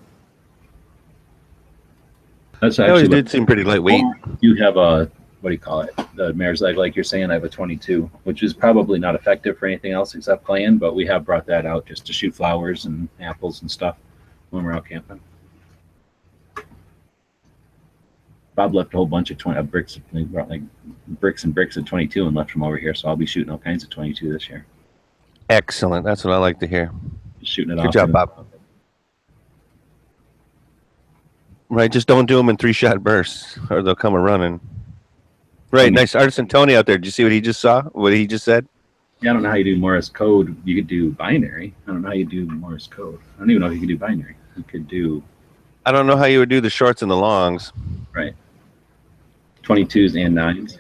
That's They actually always did seem pretty lightweight. You have a, what do you call it? The mare's leg, like you're saying. I have a 22, which is probably not effective for anything else except playing, but we have brought that out just to shoot flowers and apples and stuff when we're out camping. Bob left a whole bunch of bricks. He brought like bricks and bricks of 22 and left from over here, so I'll be shooting all kinds of 22 this year. Excellent. That's what I like to hear. Just shooting it Good off. job, Bob. Right, just don't do them in 3-shot bursts, or they'll come a running. Right, nice artisan Tony out there. Did you see what he just saw? What he just said? Yeah, I don't know how you do Morse code. You could do binary. I don't know how you do Morse code. I don't even know if you could do binary. You could do. I don't know how you would do the shorts and the longs. Right. 22s and 9s.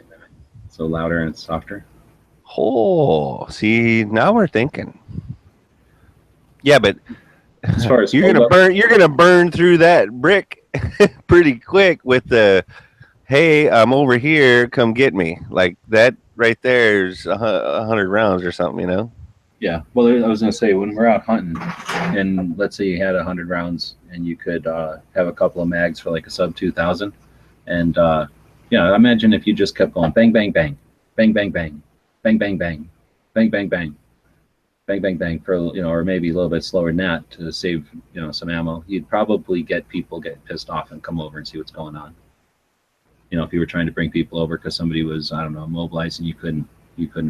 So louder and softer. Oh, see, now we're thinking. Yeah, but as far as you're gonna burn through that brick pretty quick with the, hey, I'm over here, come get me. Like that right there's 100 rounds or something, Yeah. Well, I was going to say, when we're out hunting and let's say you had 100 rounds and you could have a couple of mags for like a sub 2000, And yeah, imagine if you just kept going bang, bang, bang, bang, bang, bang, bang, bang, bang, bang, bang, bang, bang, bang, bang for, or maybe a little bit slower than that to save, some ammo. You'd probably get people get pissed off and come over and see what's going on. If you were trying to bring people over because somebody was, I don't know, immobilized and you couldn't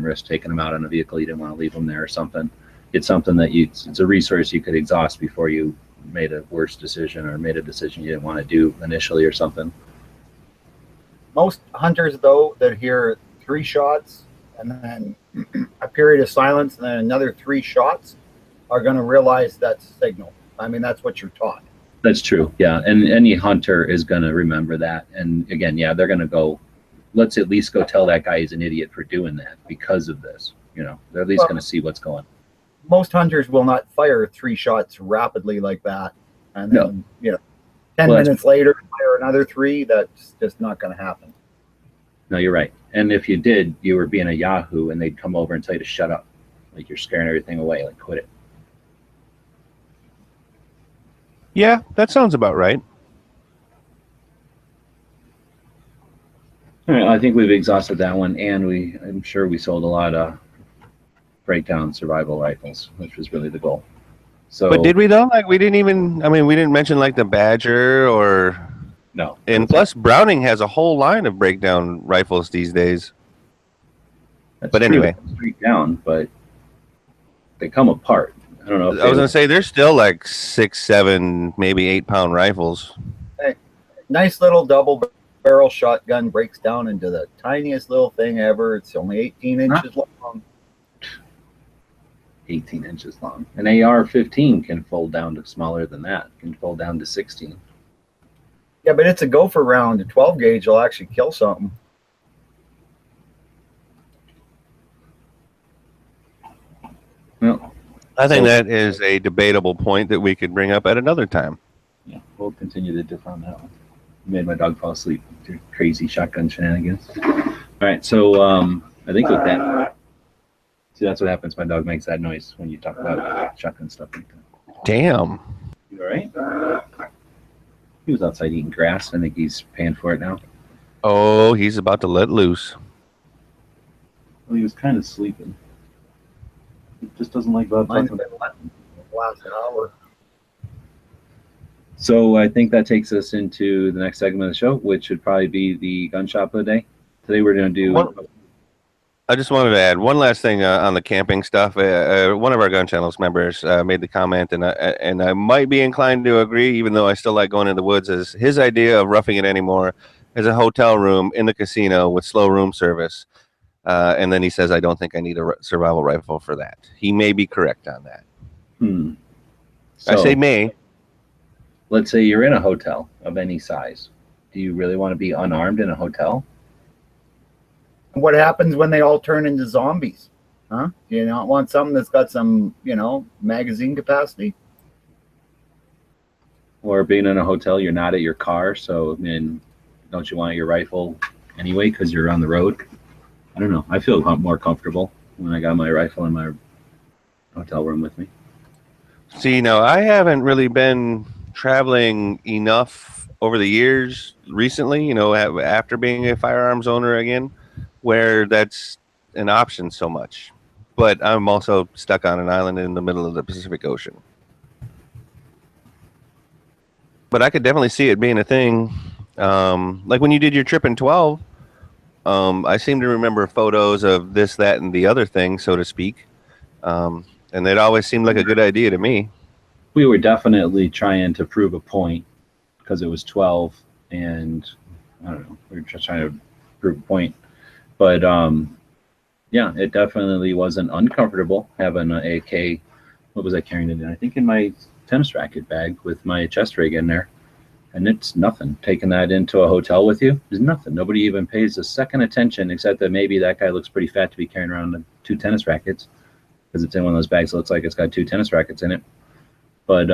risk taking them out on a vehicle. You didn't want to leave them there or something. It's something that it's a resource you could exhaust before you made a worse decision or made a decision you didn't want to do initially or something. Most hunters, though, that hear 3 shots and then a period of silence and then another 3 shots are going to realize that's a signal. I mean, that's what you're taught. That's true. Yeah. And any hunter is going to remember that. And again, yeah, they're going to go, let's at least go tell that guy he's an idiot for doing that because of this. They're at least going to see what's going on. Most hunters will not fire 3 shots rapidly like that. And then, 10 minutes later, fire another 3. That's just not going to happen. No, you're right. And if you did, you were being a yahoo and they'd come over and tell you to shut up. Like you're scaring everything away. Like quit it. Yeah, that sounds about right. All right, I think we've exhausted that one, and I'm sure we sold a lot of breakdown survival rifles, which was really the goal. So, but did we though? Like we didn't mention like the Badger or no. And plus, Browning has a whole line of breakdown rifles these days. That's but true. anyway, breakdown, but they come apart. I don't know. I was gonna say they're still like 6, 7, maybe 8-pound rifles. Hey, nice little double barrel shotgun breaks down into the tiniest little thing ever. It's only 18 inches long. 18 inches long. An AR-15 can fold down to smaller than that. Can fold down to 16. Yeah, but it's a gopher round. A 12 gauge will actually kill something. Well, I think that is a debatable point that we could bring up at another time. Yeah, we'll continue to differ on that one. Made my dog fall asleep with your crazy shotgun shenanigans. All right, so I think with that, see, that's what happens. My dog makes that noise when you talk about shotgun stuff like that. Damn. You all right? He was outside eating grass. I think he's paying for it now. Oh, he's about to let loose. Well, he was kind of sleeping. He just doesn't like about talking about last hour. So I think that takes us into the next segment of the show, which should probably be the gun shop of the day. Today we're going to do... I just wanted to add one last thing on the camping stuff. One of our Gun Channels members made the comment, and I might be inclined to agree, even though I still like going in the woods, is his idea of roughing it anymore is a hotel room in the casino with slow room service. And then he says, I don't think I need a survival rifle for that. He may be correct on that. So, I say may. Let's say you're in a hotel of any size. Do you really want to be unarmed in a hotel? What happens when they all turn into zombies? Huh? Do you not want something that's got some, magazine capacity? Or being in a hotel, you're not at your car, so don't you want your rifle anyway because you're on the road? I don't know. I feel more comfortable when I got my rifle in my hotel room with me. See, no, I haven't really been traveling enough over the years recently, after being a firearms owner again, where that's an option so much. But I'm also stuck on an island in the middle of the Pacific Ocean. But I could definitely see it being a thing. Like when you did your trip in 12, I seem to remember photos of this, that, and the other thing, so to speak. And it always seemed like a good idea to me. We were definitely trying to prove a point because it was 12, and I don't know, we were just trying to prove a point. But yeah, it definitely wasn't uncomfortable having an AK. What was I carrying it in? I think in my tennis racket bag with my chest rig in there. And it's nothing. Taking that into a hotel with you is nothing. Nobody even pays a second attention, except that maybe that guy looks pretty fat to be carrying around the 2 tennis rackets because it's in one of those bags that looks like it's got 2 tennis rackets in it. But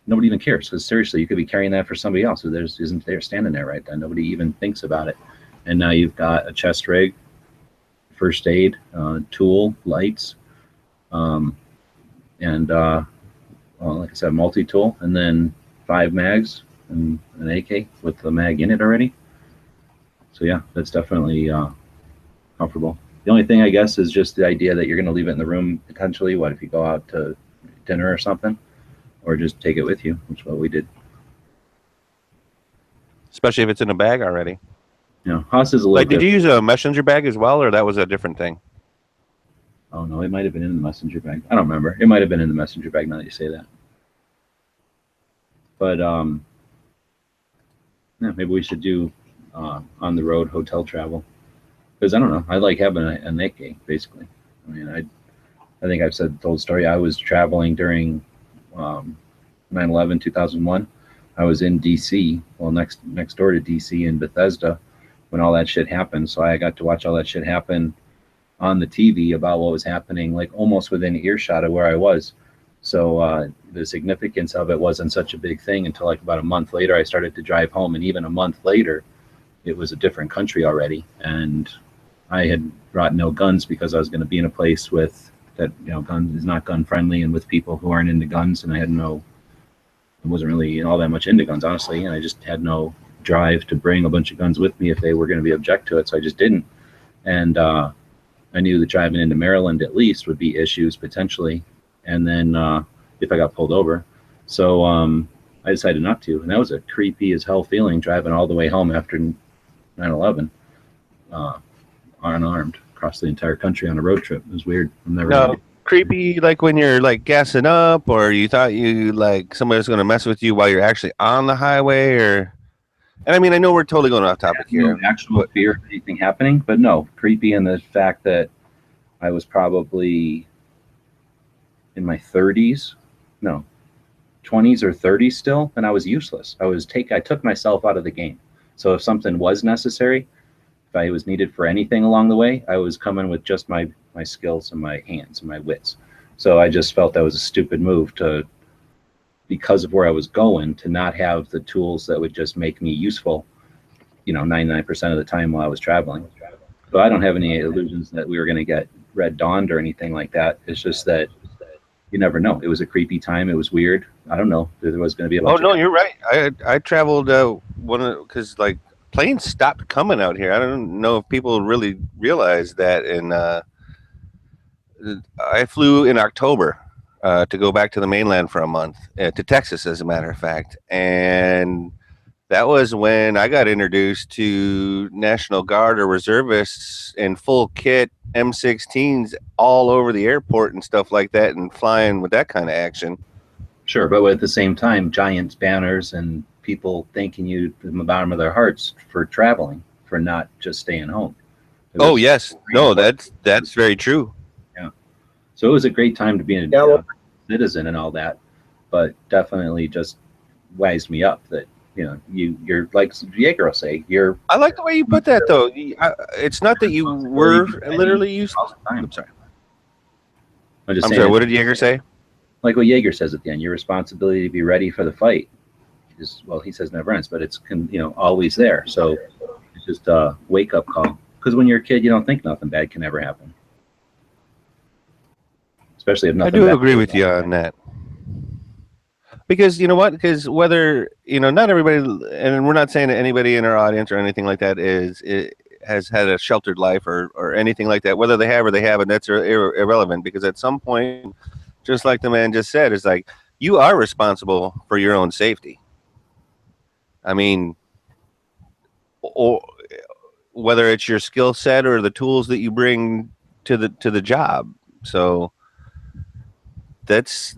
nobody even cares because seriously, you could be carrying that for somebody else who isn't there standing there right then. Nobody even thinks about it. And now you've got a chest rig, first aid, tool, lights, and like I said, multi-tool, and then 5 mags, and an AK with the mag in it already. So yeah, that's definitely comfortable. The only thing I guess is just the idea that you're going to leave it in the room potentially. What if you go out to dinner or something, or just take it with you, which is what we did. Especially if it's in a bag already. You know, Haas is a little. Like, did you use a messenger bag as well, or that was a different thing? Oh no, it might have been in the messenger bag. I don't remember. It might have been in the messenger bag now that you say that. But yeah, maybe we should do on the road hotel travel, because I don't know. I like having an AK basically. I mean, I think I've told the story. I was traveling during 9/11 2001. I was in DC, well, next door to DC in Bethesda, when all that shit happened. So I got to watch all that shit happen on the TV about what was happening, like almost within earshot of where I was. So the significance of it wasn't such a big thing until like about a month later. I started to drive home, and even a month later, it was a different country already. And I had brought no guns because I was going to be in a place with that, you know, guns is not gun friendly, and with people who aren't into guns, and I wasn't really all that much into guns, honestly, and I just had no drive to bring a bunch of guns with me if they were going to be object to it, so I just didn't. And I knew that driving into Maryland at least would be issues potentially, and then if I got pulled over. So I decided not to, and that was a creepy as hell feeling, driving all the way home after 9/11 unarmed across the entire country on a road trip. It was weird. I'm never creepy, like when you're like gassing up, or you thought you like somebody's going to mess with you while you're actually on the highway, or. And I mean, I know we're totally going off topic here. No actual fear of anything happening, but no, creepy in the fact that I was probably in my 20s or 30s still, and I was useless. I took myself out of the game. So if something was necessary, if I was needed for anything along the way, I was coming with just my skills and my hands and my wits. So I just felt that was a stupid move because of where I was going, to not have the tools that would just make me useful, 99% of the time while I was traveling. So I don't have any illusions that we were going to get red dawned or anything like that. It's just that you never know. It was a creepy time. It was weird. I don't know. There was going to be a bunch of you're right. I traveled because like planes stopped coming out here. I don't know if people really realize that. And I flew in October to go back to the mainland for a month, to Texas, as a matter of fact. And that was when I got introduced to National Guard or reservists in full kit, M16s all over the airport and stuff like that, and flying with that kind of action. Sure, but at the same time, giant banners and people thanking you from the bottom of their hearts for traveling, for not just staying home. Oh, yes. No, that's very true. Yeah. So it was a great time to be a citizen and all that, but definitely just wised me up that, you're like Diego say, I like the way you put that, though. It's not that you were literally used. I'm sorry. I'm sorry, what did Jaeger say? Like what Jaeger says at the end, your responsibility to be ready for the fight is, well, he says never ends, but it's, always there. So it's just a wake-up call. Because when you're a kid, you don't think nothing bad can ever happen. Especially if nothing I do agree with you on that. Because you know what? Because whether, not everybody, and we're not saying that anybody in our audience or anything like that has had a sheltered life or anything like that. Whether they have or they haven't, that's irrelevant. Because at some point, just like the man just said, it's like you are responsible for your own safety. I mean, or whether it's your skill set or the tools that you bring to the job. So that's,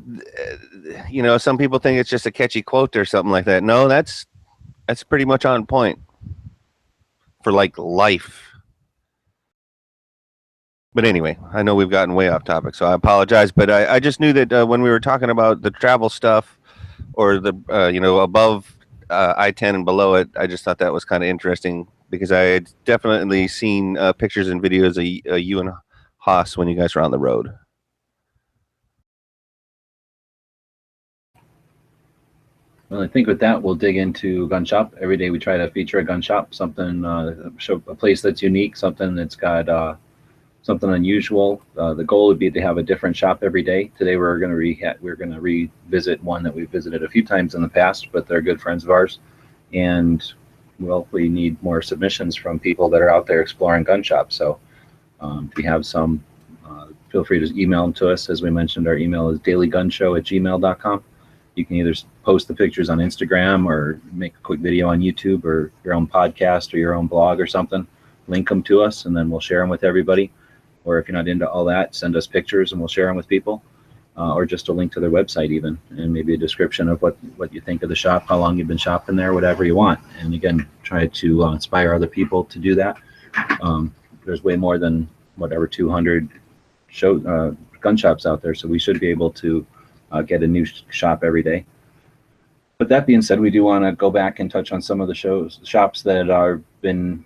some people think it's just a catchy quote or something like that. No, that's pretty much on point for like life. But anyway, I know we've gotten way off topic, so I apologize. But I just knew that when we were talking about the travel stuff, or the above I-10 and below it, I just thought that was kind of interesting, because I had definitely seen pictures and videos of you and Haas when you guys were on the road. Well, I think with that, we'll dig into gun shop. Every day we try to feature a gun shop, something, show a place that's unique, something that's got something unusual. The goal would be to have a different shop every day. Today we're going to revisit one that we've visited a few times in the past, but they're good friends of ours, and well, we need more submissions from people that are out there exploring gun shops. So if you have some, feel free to email them to us. As we mentioned, our email is dailygunshow@gmail.com. You can either post the pictures on Instagram or make a quick video on YouTube or your own podcast or your own blog or something. Link them to us, and then we'll share them with everybody. Or if you're not into all that, send us pictures and we'll share them with people. Or just a link to their website even, and maybe a description of what you think of the shop, how long you've been shopping there, whatever you want. And again, try to inspire other people to do that. There's way more than whatever 200 gun shops out there, so we should be able to get a new shop every day. But that being said, we do want to go back and touch on some of the shops that are been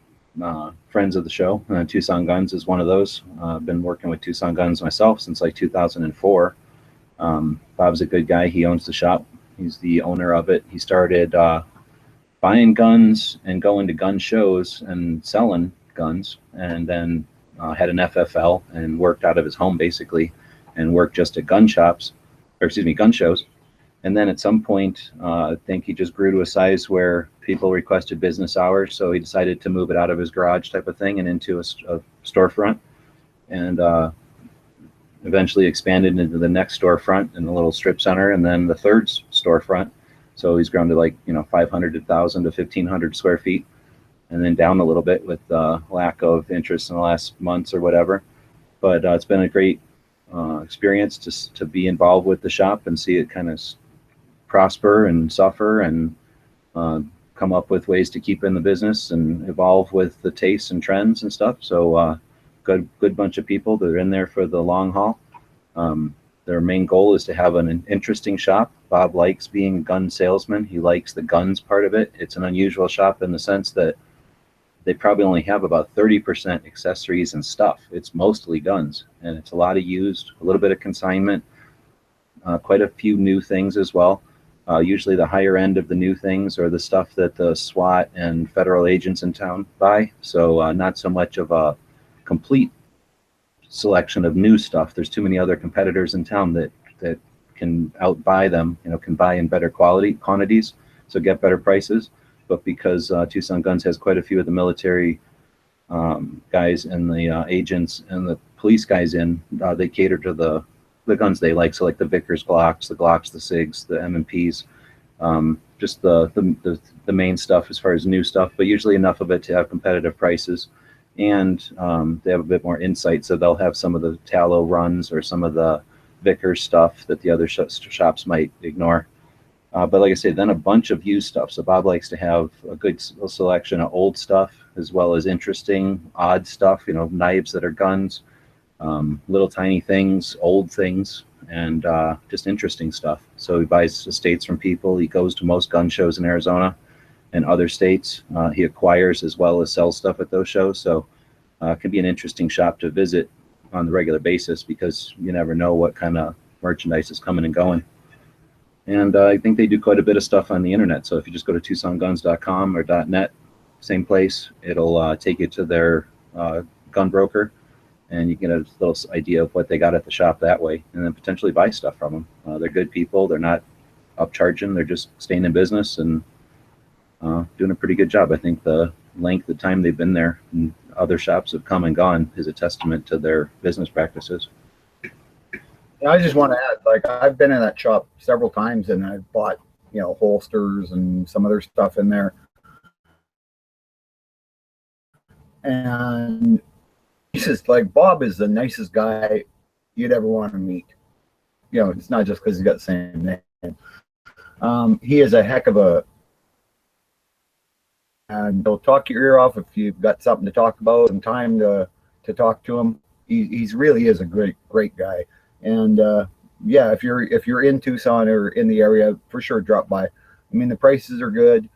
friends of the show. Tucson Guns is one of those. I've been working with Tucson Guns myself since like 2004. Bob's a good guy. He owns the shop. He's the owner of it. He started buying guns and going to gun shows and selling guns, and then had an FFL and worked out of his home basically, and worked just at gun shows. And then at some point, I think he just grew to a size where people requested business hours, so he decided to move it out of his garage type of thing and into a storefront, and eventually expanded into the next storefront in a little strip center, and then the third storefront. So he's grown to 500 to 1,000 to 1,500 square feet, and then down a little bit with lack of interest in the last months or whatever. But it's been a great experience to be involved with the shop and see it kind of prosper and suffer and come up with ways to keep in the business and evolve with the tastes and trends and stuff. So good bunch of people that are in there for the long haul. Their main goal is to have an interesting shop. Bob likes being a gun salesman. He likes the guns part of it. It's an unusual shop in the sense that they probably only have about 30% accessories and stuff. It's mostly guns, and it's a lot of used, a little bit of consignment, quite a few new things as well. Usually the higher end of the new things are the stuff that the SWAT and federal agents in town buy. So not so much of a complete selection of new stuff. There's too many other competitors in town that can outbuy them, can buy in better quantities, so get better prices. But because Tucson Guns has quite a few of the military guys and the agents and the police guys in, they cater to the guns they like. So like the Vickers Glocks, the SIGs, the M&Ps, just the main stuff as far as new stuff, but usually enough of it to have competitive prices. And they have a bit more insight, so they'll have some of the tallow runs or some of the Vickers stuff that the other shops might ignore. But like I say, then a bunch of used stuff. So Bob likes to have a good selection of old stuff as well as interesting, odd stuff, knives that are guns, little tiny things, old things, and just interesting stuff. So he buys estates from people. He goes to most gun shows in Arizona and other states. He acquires as well as sells stuff at those shows. So it can be an interesting shop to visit on the regular basis because you never know what kind of merchandise is coming and going. And I think they do quite a bit of stuff on the internet. So if you just go to TucsonGuns.com or .net, same place, it'll take you to their gun broker, and you can get a little idea of what they got at the shop that way, and then potentially buy stuff from them. They're good people. They're not upcharging. They're just staying in business and doing a pretty good job. I think the length of time they've been there and other shops have come and gone is a testament to their business practices. I just want to add, I've been in that shop several times and I've bought, holsters and some other stuff in there. And he says, Bob is the nicest guy you'd ever want to meet. It's not just because he's got the same name. He is a heck of a, and he'll talk your ear off if you've got something to talk about, some time to talk to him. He's really is a great guy. And yeah, if you're in Tucson or in the area, for sure drop by. I mean, the prices are good.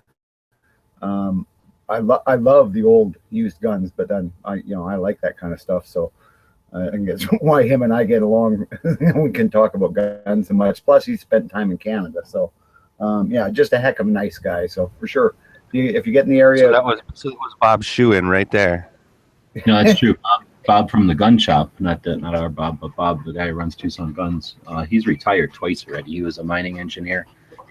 I love the old used guns, but then I like that kind of stuff. So I think that's why him and I get along. We can talk about guns so much. Plus, he spent time in Canada, so yeah, just a heck of a nice guy. So for sure, if you get in the area, so that was Bob's shoe in right there. No, that's true. Bob from the gun shop, not our Bob, but Bob, the guy who runs Tucson Guns. He's retired twice already. He was a mining engineer,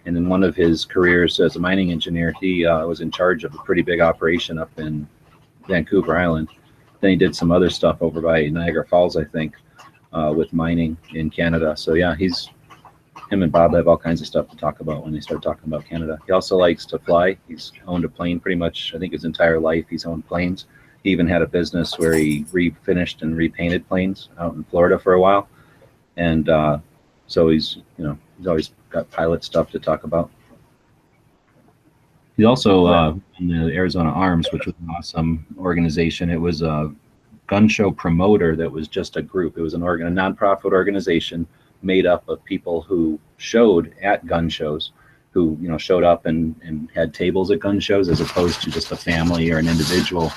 and in one of his careers as a mining engineer, he was in charge of a pretty big operation up in Vancouver Island. Then he did some other stuff over by Niagara Falls, I think, with mining in Canada. So yeah, him and Bob have all kinds of stuff to talk about when they start talking about Canada. He also likes to fly. He's owned a plane pretty much, I think, his entire life. He's owned planes. He even had a business where he refinished and repainted planes out in Florida for a while. And so he's always got pilot stuff to talk about. He's also in the Arizona Arms, which was an awesome organization. It was a gun show promoter that was just a group. It was a nonprofit organization made up of people who showed at gun shows, who showed up and had tables at gun shows, as opposed to just a family or an individual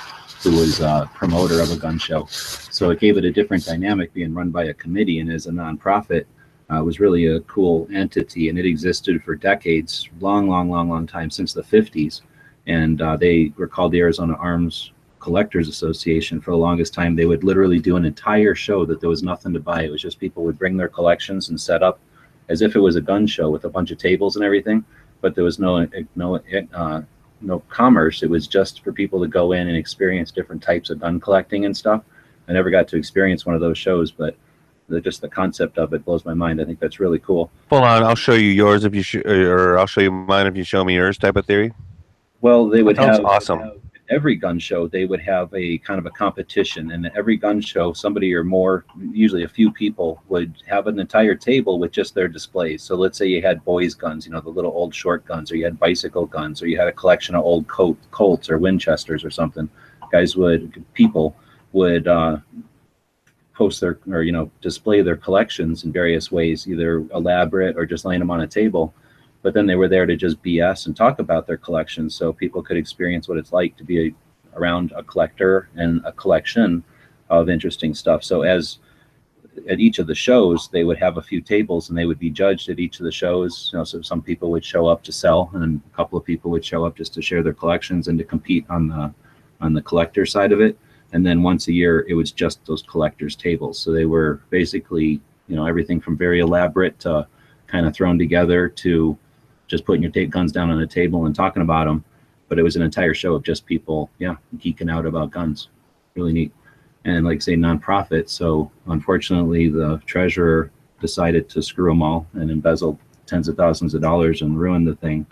who was a promoter of a gun show. So it gave it a different dynamic, being run by a committee, and as a nonprofit, was really a cool entity, and it existed for decades, long time, since the 50s. And they were called the Arizona Arms Collectors Association for the longest time. They would literally do an entire show that there was nothing to buy. It was just people would bring their collections and set up as if it was a gun show with a bunch of tables and everything, but there was no commerce. It was just for people to go in and experience different types of gun collecting and stuff. I never got to experience one of those shows, but just the concept of it blows my mind. I think that's really cool. Hold on, I'll show you yours if you or I'll show you mine if you show me yours type of theory. Well, they would have awesome. Every gun show, they would have a kind of a competition, and every gun show, somebody or more, usually a few people, would have an entire table with just their displays. So let's say you had boys' guns, the little old short guns, or you had bicycle guns, or you had a collection of old Colts or Winchesters or something. People would post their, or display their collections in various ways, either elaborate or just laying them on a table. But then they were there to just BS and talk about their collections, so people could experience what it's like to be around a collector and a collection of interesting stuff. So at each of the shows, they would have a few tables, and they would be judged at each of the shows. So some people would show up to sell, and a couple of people would show up just to share their collections and to compete on the collector side of it. And then once a year, it was just those collectors' tables. So they were basically, everything from very elaborate to kind of thrown together to just putting your guns down on a table and talking about them. But it was an entire show of just people, geeking out about guns. Really neat. And like I say, nonprofit. So unfortunately, the treasurer decided to screw them all and embezzled tens of thousands of dollars and ruined the thing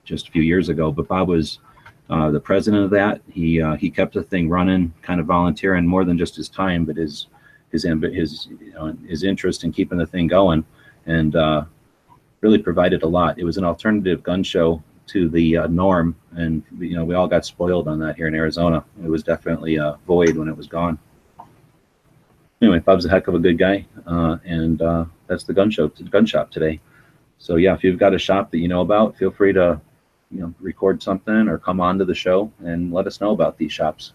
just a few years ago. But Bob was the president of that. He kept the thing running, kind of volunteering, more than just his time, but his interest in keeping the thing going, and really provided a lot. It was an alternative gun show to the norm, and we all got spoiled on that here in Arizona. It was definitely a void when it was gone. Anyway, Bob's a heck of a good guy, and that's the gun shop today. So yeah, if you've got a shop that you know about, feel free to record something or come on to the show and let us know about these shops.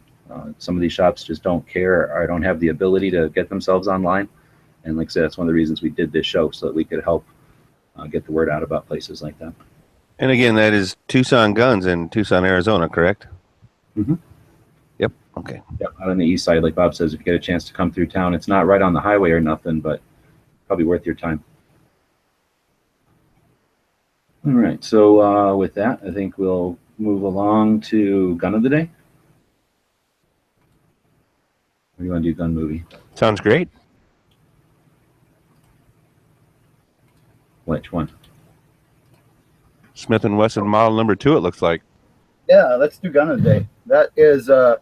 Some of these shops just don't care or don't have the ability to get themselves online, and like I said, that's one of the reasons we did this show, so that we could help get the word out about places like that. And again, that is Tucson Guns in Tucson, Arizona, correct? Mm-hmm. Yep. Okay. Yep. Out on the east side, like Bob says, if you get a chance to come through town, it's not right on the highway or nothing, but probably worth your time. All right. So with that, I think we'll move along to Gun of the Day. Or do you want to do Gun Movie? Sounds great. Which one? Smith & Wesson model number 2, it looks like. Yeah, let's do Gun of the Day. That is a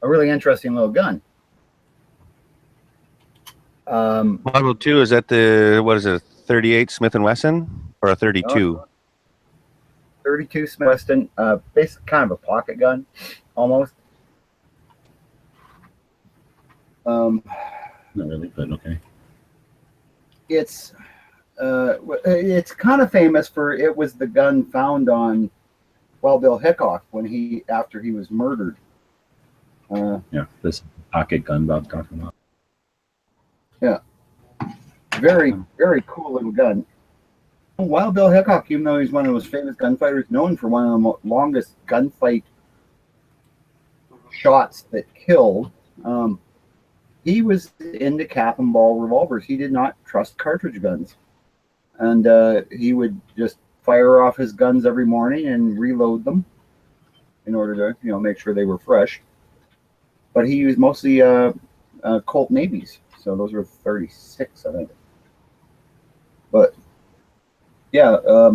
really interesting little gun. Model 2, is that the, what is it, 38 Smith & Wesson or a 32? 32 Smith & Wesson, basically kind of a pocket gun, almost. Not really, but okay. It's kind of famous for, it was the gun found on Wild Bill Hickok after he was murdered. Yeah, this pocket gun Bob's talking about. Yeah, very, very cool little gun. Wild Bill Hickok, even though he's one of the most famous gunfighters, known for one of the longest gunfight shots that killed. he was into cap and ball revolvers. He did not trust cartridge guns, and he would just fire off his guns every morning and reload them in order to, you know, make sure they were fresh. But he used mostly Colt Navies, so those were 36, I think. But yeah,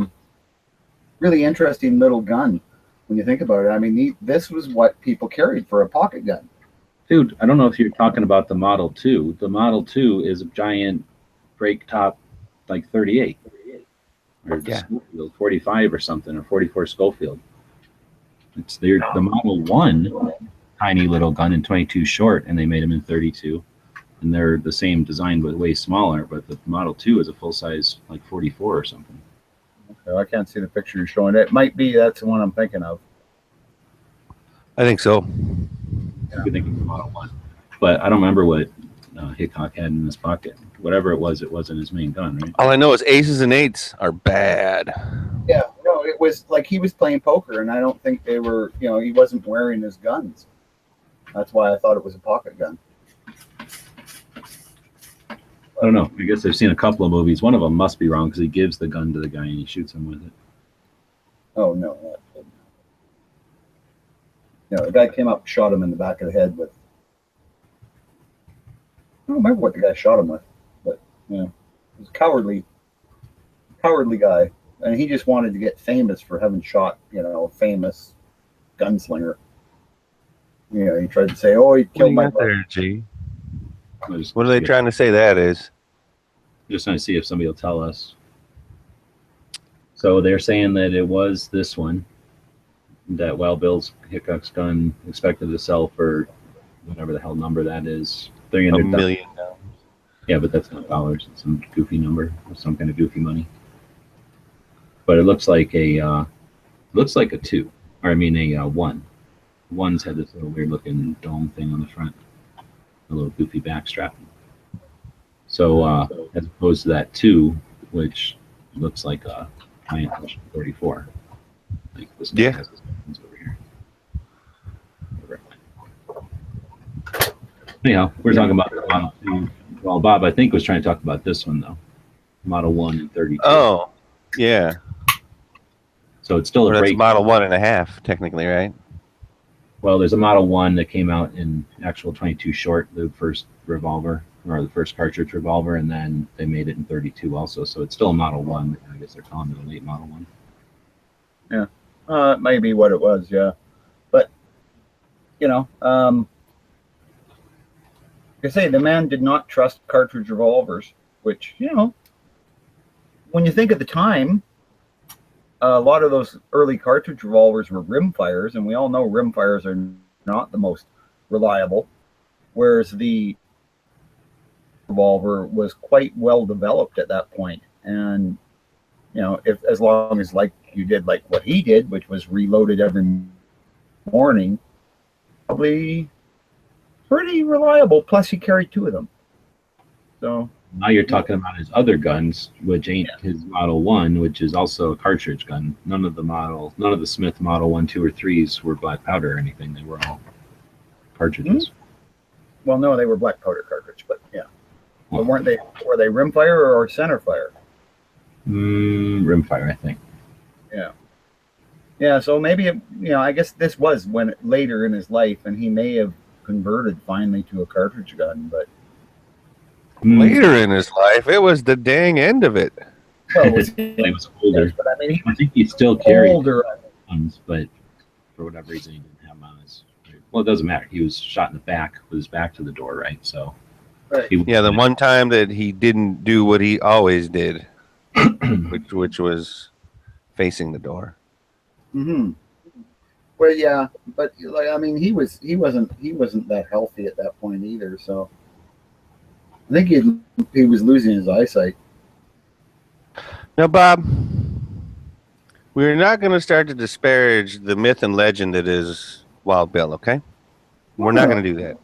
really interesting little gun when you think about it. I mean, this was what people carried for a pocket gun. Dude, I don't know if you're talking about the Model 2. The Model 2 is a giant break top, like 38. Or Schofield, 45 or something, or 44 Schofield. It's the Model 1, tiny little gun in 22 short, and they made them in 32. And they're the same design, but way smaller. But the Model 2 is a full-size, like 44 or something. Okay, I can't see the picture you're showing. It might be that's the one I'm thinking of. I think so. You're thinking of the Model 1. But I don't remember what Hickok had in his pocket. Whatever it wasn't his main gun, right? All I know is aces and eights are bad. Yeah, no, it was like he was playing poker, and I don't think they were, you know, he wasn't wearing his guns. That's why I thought it was a pocket gun. I don't know. I guess I've seen a couple of movies. One of them must be wrong because he gives the gun to the guy and he shoots him with it. Oh, no. No, the guy came up and shot him in the back of the head with... I don't remember what the guy shot him with, but, you know, he was a cowardly guy. And he just wanted to get famous for having shot, you know, a famous gunslinger. You know, he tried to say, oh, he killed my brother. There, G? What are they trying to say that is? Just trying to see if somebody will tell us. So they're saying that it was this one, that Wild Bill's Hickok's gun expected to sell for whatever the hell number that is. $1 million. Yeah, but that's not dollars. It's some goofy number, or some kind of goofy money. But it looks like a 2, or I mean a 1. One's had this little weird looking dome thing on the front, a little goofy back strap. So as opposed to that 2, which looks like a giant 34. Like this guy has his buttons over here. Anyhow, we're talking about the Model 2. Well, Bob, I think, was trying to talk about this one though, Model 1 and 32. Oh, yeah. So it's still a break. Model 1.5, technically, right? Well, there's a Model 1 that came out in actual 22 short, the first revolver, or the first cartridge revolver, and then they made it in 32 also. So it's still a Model 1. I guess they're calling it a late Model 1. Yeah. It may be what it was, yeah. But, you know, like I say, the man did not trust cartridge revolvers, which, you know, when you think at the time, a lot of those early cartridge revolvers were rimfires, and we all know rimfires are not the most reliable, whereas the revolver was quite well developed at that point. And, you know, if as long as like you did like what he did, which was reloaded every morning, probably pretty reliable. Plus, he carried 2 of them. So now you're talking about his other guns, which ain't his Model 1, which is also a cartridge gun. None of the Smith Model 1, 2, or 3s were black powder or anything. They were all cartridges. Mm-hmm. Well, no, they were black powder cartridge, but yeah. Well, but were they rimfire or centerfire? Rimfire, I think. Yeah. Yeah, so maybe, I guess this was when later in his life, and he may have converted finally to a cartridge gun, but later in his life, it was the dang end of it. Well, he was older. Yes, but I mean, I think he still carried guns, but for whatever reason, he didn't have them on his. Well, it doesn't matter. He was shot in the back with his back to the door, right? So, right. The one time that he didn't do what he always did, which was facing the door. Mm-hmm. Well, yeah, but like I mean, he wasn't that healthy at that point either. So I think he was losing his eyesight. Now, Bob, we're not going to start to disparage the myth and legend that is Wild Bill. Okay, we're not going to do that.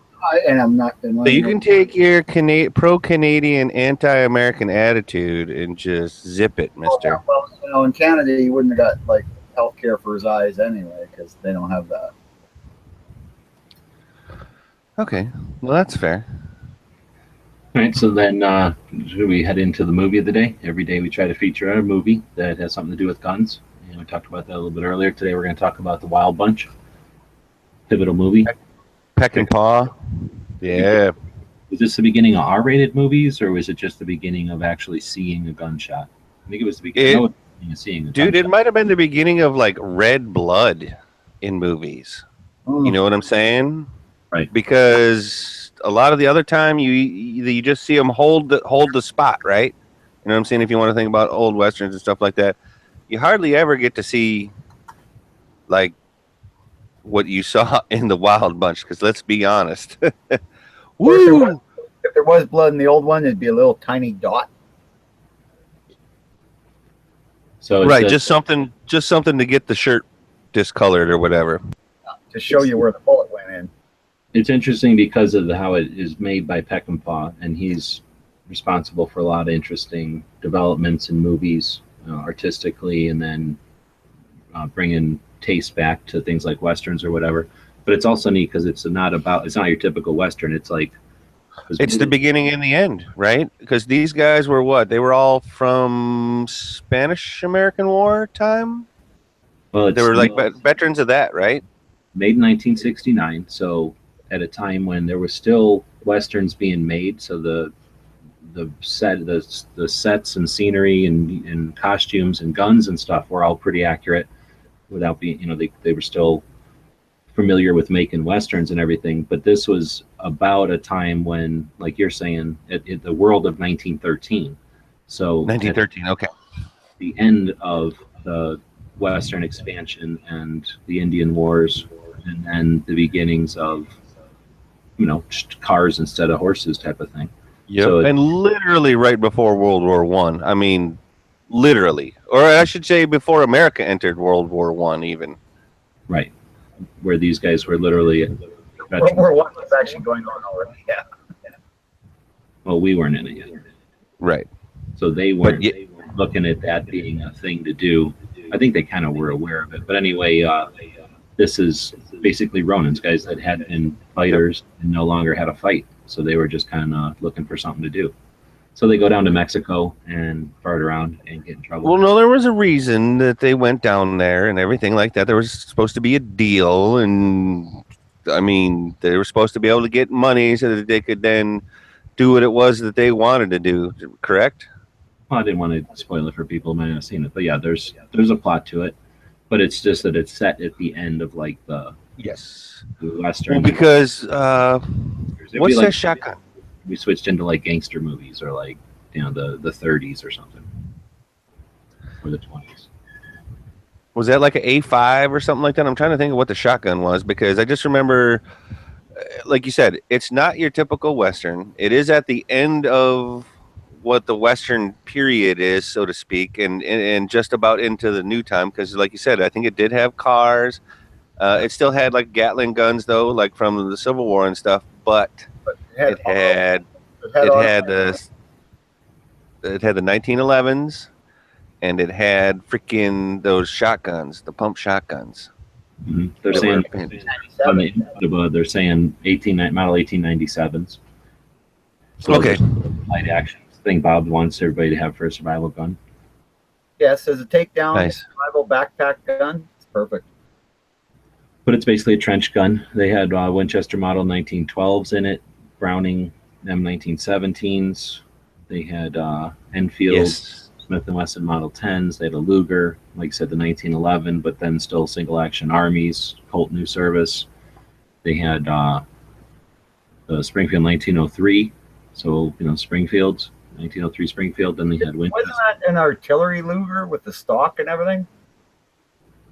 I'm not going to. So you can take your pro-Canadian, anti-American attitude and just zip it, mister. Well, in Canada, he wouldn't have got like health care for his eyes anyway, because they don't have that. Okay, well, that's fair. All right, so then should we head into the movie of the day? Every day we try to feature a movie that has something to do with guns. And we talked about that a little bit earlier. Today we're going to talk about The Wild Bunch, pivotal movie. Peck and Paw. Yeah. Was this the beginning of R-rated movies, or was it just the beginning of actually seeing a gunshot? I think it was the beginning of seeing a Dude, gunshot. it might have been the beginning of like red blood in movies. You know what I'm saying? Right. Because a lot of the other time you just see them hold the spot, right? You know what I'm saying? If you want to think about old westerns and stuff like that, you hardly ever get to see like what you saw in The Wild Bunch. Because let's be honest, woo! If there was blood in the old one, it'd be a little tiny dot. So Right, just something to get the shirt discolored or whatever. To show you where the bullet went in. It's interesting because of how it is made by Peckinpah, and he's responsible for a lot of interesting developments in movies artistically, and then bringing taste back to things like westerns or whatever. But it's also neat because it's not your typical western. It's like it's the beginning and the end, right? Because these guys were what? They were all from Spanish-American War time. Well, they were like veterans of that, right? Made in 1969, so at a time when there were still westerns being made, so the sets and scenery and costumes and guns and stuff were all pretty accurate without being, they were still familiar with making westerns and everything. But this was about a time when, like you're saying, the world of 1913. So 1913, okay. The end of the Western expansion and the Indian Wars, and then the beginnings of, just cars instead of horses type of thing. Yeah, so and literally right before World War One. I mean, literally, or I should say, before America entered World War One, even. Right, where these guys were literally. World War One was actually going on already. Yeah. Well, we weren't in it yet. Right. So they weren't looking at that being a thing to do. I think they kind of were aware of it, but anyway, this is basically Ronins, guys that had been fighters and no longer had a fight. So they were just kind of looking for something to do. So they go down to Mexico and fart around and get in trouble. Well, no, there was a reason that they went down there and everything like that. There was supposed to be a deal, and I mean, they were supposed to be able to get money so that they could then do what it was that they wanted to do. Correct? Well, I didn't want to spoil it for people who might not have seen it, but yeah, there's a plot to it. But it's just that it's set at the end of like the Western. Well, because what's that shotgun? We switched into like gangster movies or like the 30s or something, or the 20s. Was that like an A5 or something like that? I'm trying to think of what the shotgun was, because I just remember, like you said, it's not your typical Western. It is at the end of what the Western period is, so to speak, and just about into the new time, because like you said, I think it did have cars. It still had like Gatling guns though, like from the Civil War and stuff, but it had the 1911s, and it had freaking those shotguns, the pump shotguns. Mm-hmm. They're saying on the they're saying model 1897s. So okay, light action thing Bob wants everybody to have for a survival gun. Yes, as a takedown nice. Survival backpack gun. It's perfect. But it's basically a trench gun. They had Winchester model 1912s in it, Browning M1917s. They had Enfield, Smith & Wesson Model 10s. They had a Luger, like I said, the 1911, but then still single-action armies, Colt New Service. They had the Springfield 1903, so, Springfield's 1903 Springfield. Then they had Winchester. Wasn't that an artillery Luger with the stock and everything?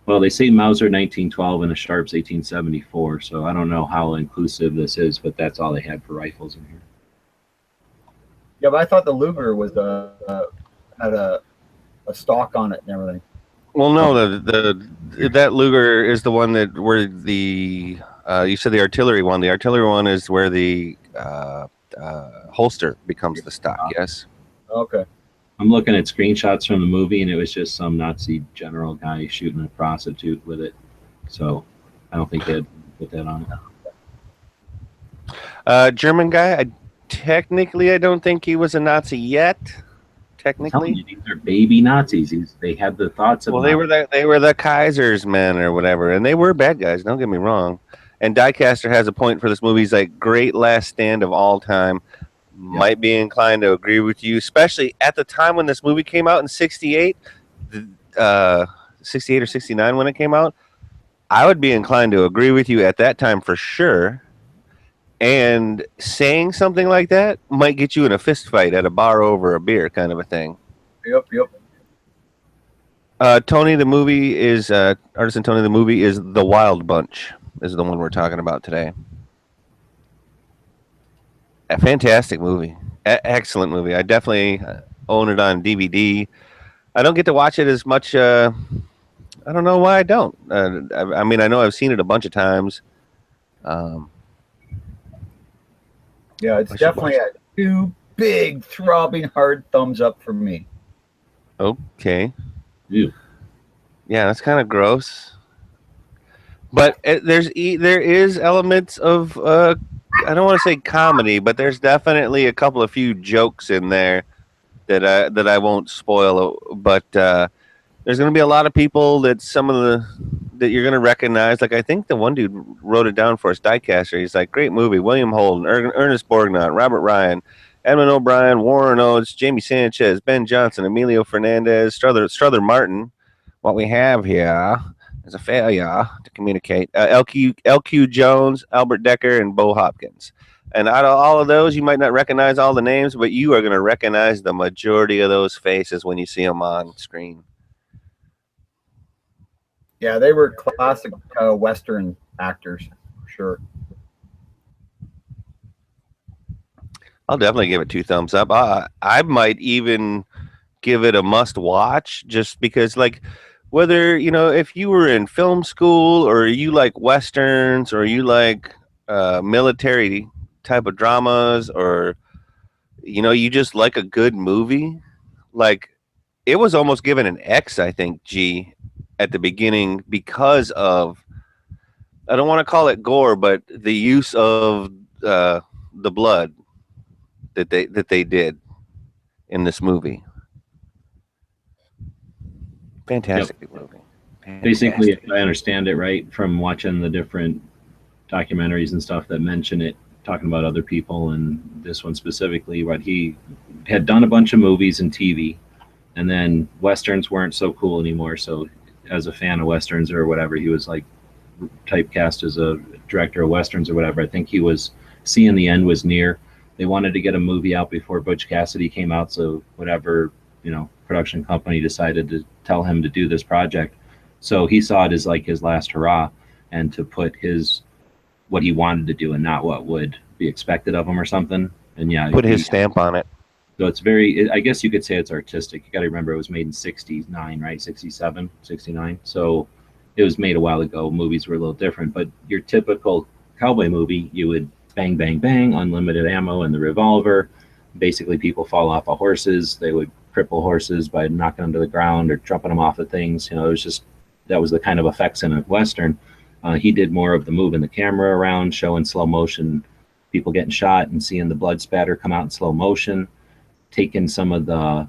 Well, they say Mauser 1912 and a Sharps 1874, so I don't know how inclusive this is, but that's all they had for rifles in here. Yeah, but I thought the Luger was had a stock on it and everything. Well, no, that Luger is the one that where the you said the artillery one. The artillery one is where the holster becomes the stock. Yes. Okay. I'm looking at screenshots from the movie, and it was just some Nazi general guy shooting a prostitute with it. So I don't think they'd put that on it. German guy, technically, I don't think he was a Nazi yet. I'm telling Technically, you, these are baby Nazis. They had the thoughts of well, they were the Kaiser's men or whatever, and they were bad guys. Don't get me wrong. And Diecaster has a point for this movie. He's like, great last stand of all time. Might be inclined to agree with you, especially at the time when this movie came out in '68, 68 or '69 when it came out. I would be inclined to agree with you at that time for sure. And saying something like that might get you in a fist fight at a bar over a beer, kind of a thing. Yep. Tony, the movie is Artisan Tony. The movie is The Wild Bunch. Is the one we're talking about today. A fantastic movie, excellent movie. I definitely own it on DVD. I don't get to watch it as much. I don't know why I don't. I mean, I know I've seen it a bunch of times. Yeah, it's definitely a 2 big, throbbing, hard thumbs up from me. Okay. Ew. Yeah, that's kind of gross. But there is elements of I don't want to say comedy, but there's definitely a couple of few jokes in there that I won't spoil. But there's going to be a lot of people that that you're going to recognize. Like I think the one dude wrote it down for us, Diecaster. He's like, great movie. William Holden, Ernest Borgnine, Robert Ryan, Edmund O'Brien, Warren Oates, Jamie Sanchez, Ben Johnson, Emilio Fernandez, Strother Martin. What we have here is a failure to communicate. LQ Jones, Albert Decker, and Bo Hopkins. And out of all of those, you might not recognize all the names, but you are going to recognize the majority of those faces when you see them on screen. Yeah, they were classic Western actors, for sure. I'll definitely give it 2 thumbs up. I might even give it a must watch just because, like, whether, if you were in film school or you like Westerns or you like military type of dramas or, you just like a good movie, like, it was almost given an X, I think, G, at the beginning because of, I don't want to call it gore, but the use of the blood that they did in this movie. Fantastic movie. Fantastic. Basically, if I understand it right from watching the different documentaries and stuff that mention it, talking about other people and this one specifically, what he had done a bunch of movies and TV, and then Westerns weren't so cool anymore. So as a fan of Westerns or whatever, he was like typecast as a director of Westerns or whatever. I think he was seeing the end was near. They wanted to get a movie out before Butch Cassidy came out, so whatever, production company decided to tell him to do this project. So he saw it as like his last hurrah, and to put what he wanted to do and not what would be expected of him or something. And yeah, put his stamp on it. So it's very, I guess you could say it's artistic. You got to remember it was made in 69, right? 67, 69. So it was made a while ago. Movies were a little different, but your typical cowboy movie, you would bang, bang, bang, unlimited ammo and the revolver. Basically, people fall off of horses. They would cripple horses by knocking them to the ground or jumping them off of things. It was just, that was the kind of effects in a Western. He did more of the moving the camera around, showing slow motion, people getting shot and seeing the blood spatter come out in slow motion, taking some of the,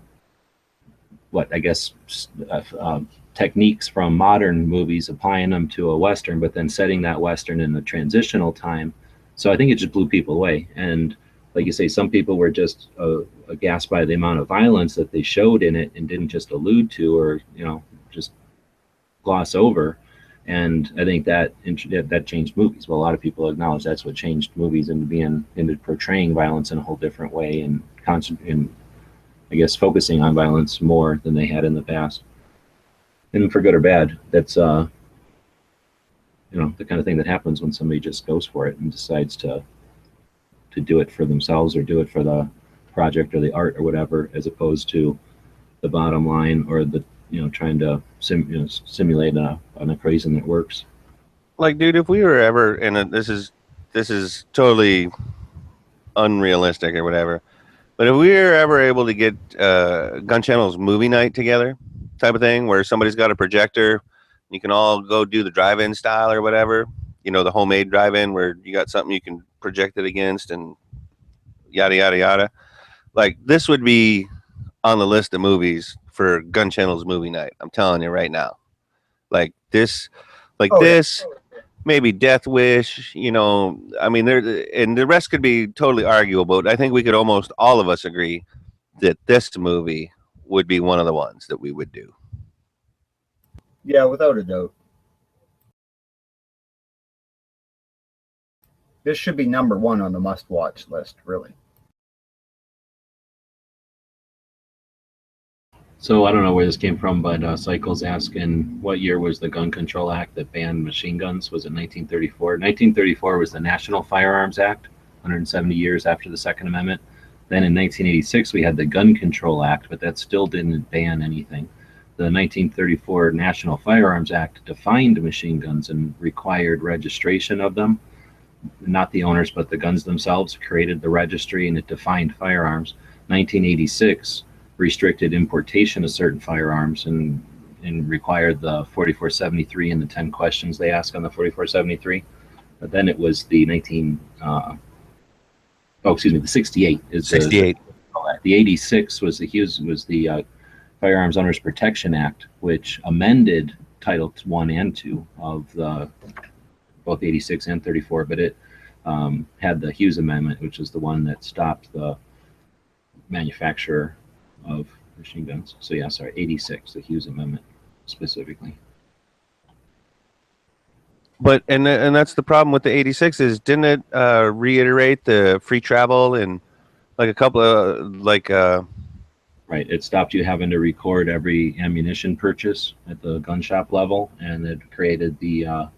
techniques from modern movies, applying them to a Western, but then setting that Western in the transitional time. So I think it just blew people away. And like you say, some people were just aghast by the amount of violence that they showed in it and didn't just allude to or, just gloss over. And I think that changed movies. Well, a lot of people acknowledge that's what changed movies into portraying violence in a whole different way and I guess focusing on violence more than they had in the past. And for good or bad, that's the kind of thing that happens when somebody just goes for it and decides to do it for themselves or do it for the project or the art or whatever, as opposed to the bottom line or the trying to simulate an equation that works. Like, dude, if we were ever this is totally unrealistic or whatever, but if we were ever able to get Gun Channel's movie night together, type of thing, where somebody's got a projector, you can all go do the drive-in style or whatever, the homemade drive-in where you got something you can project it against and yada yada yada. Like this would be on the list of movies for Gun Channel's movie night. I'm telling you right now. Like this, Oh, yeah. maybe Death Wish. You know, I mean, there and the rest could be totally arguable. But I think we could almost all of us agree that this movie would be one of the ones that we would do. Yeah, without a doubt. This should be number one on the must-watch list, really. So I don't know where this came from, but Cycle's asking, what year was the Gun Control Act that banned machine guns? Was it 1934? 1934 was the National Firearms Act, 170 years after the Second Amendment. Then in 1986, we had the Gun Control Act, but that still didn't ban anything. The 1934 National Firearms Act defined machine guns and required registration of them. Not the owners, but the guns themselves created the registry, and it defined firearms. 1986 restricted importation of certain firearms and required the 4473 and the 10 questions they ask on the 4473. But then it was the the 68 is 68. The 86 was the Firearms Owners Protection Act, which amended Title 1 and 2 of the both 86 and 34, but it had the Hughes Amendment, which is the one that stopped the manufacturer of machine guns. So yeah, sorry, 86, the Hughes Amendment specifically. But and that's the problem with the 86 is didn't it reiterate the free travel and like a couple of like Right, it stopped you having to record every ammunition purchase at the gun shop level, and it created the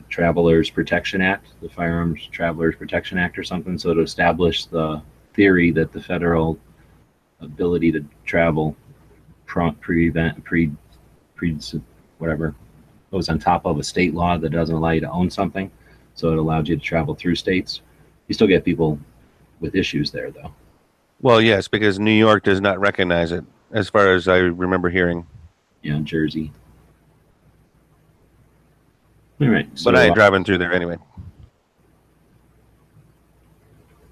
Travelers Protection Act, the Firearms Travelers Protection Act or something. So to establish the theory that the federal ability to travel whatever goes on top of a state law that doesn't allow you to own something. So it allowed you to travel through states. You still get people with issues there, though. Well, yes, because New York does not recognize it, as far as I remember hearing. Yeah, Jersey. All right. But I ain't driving through there anyway.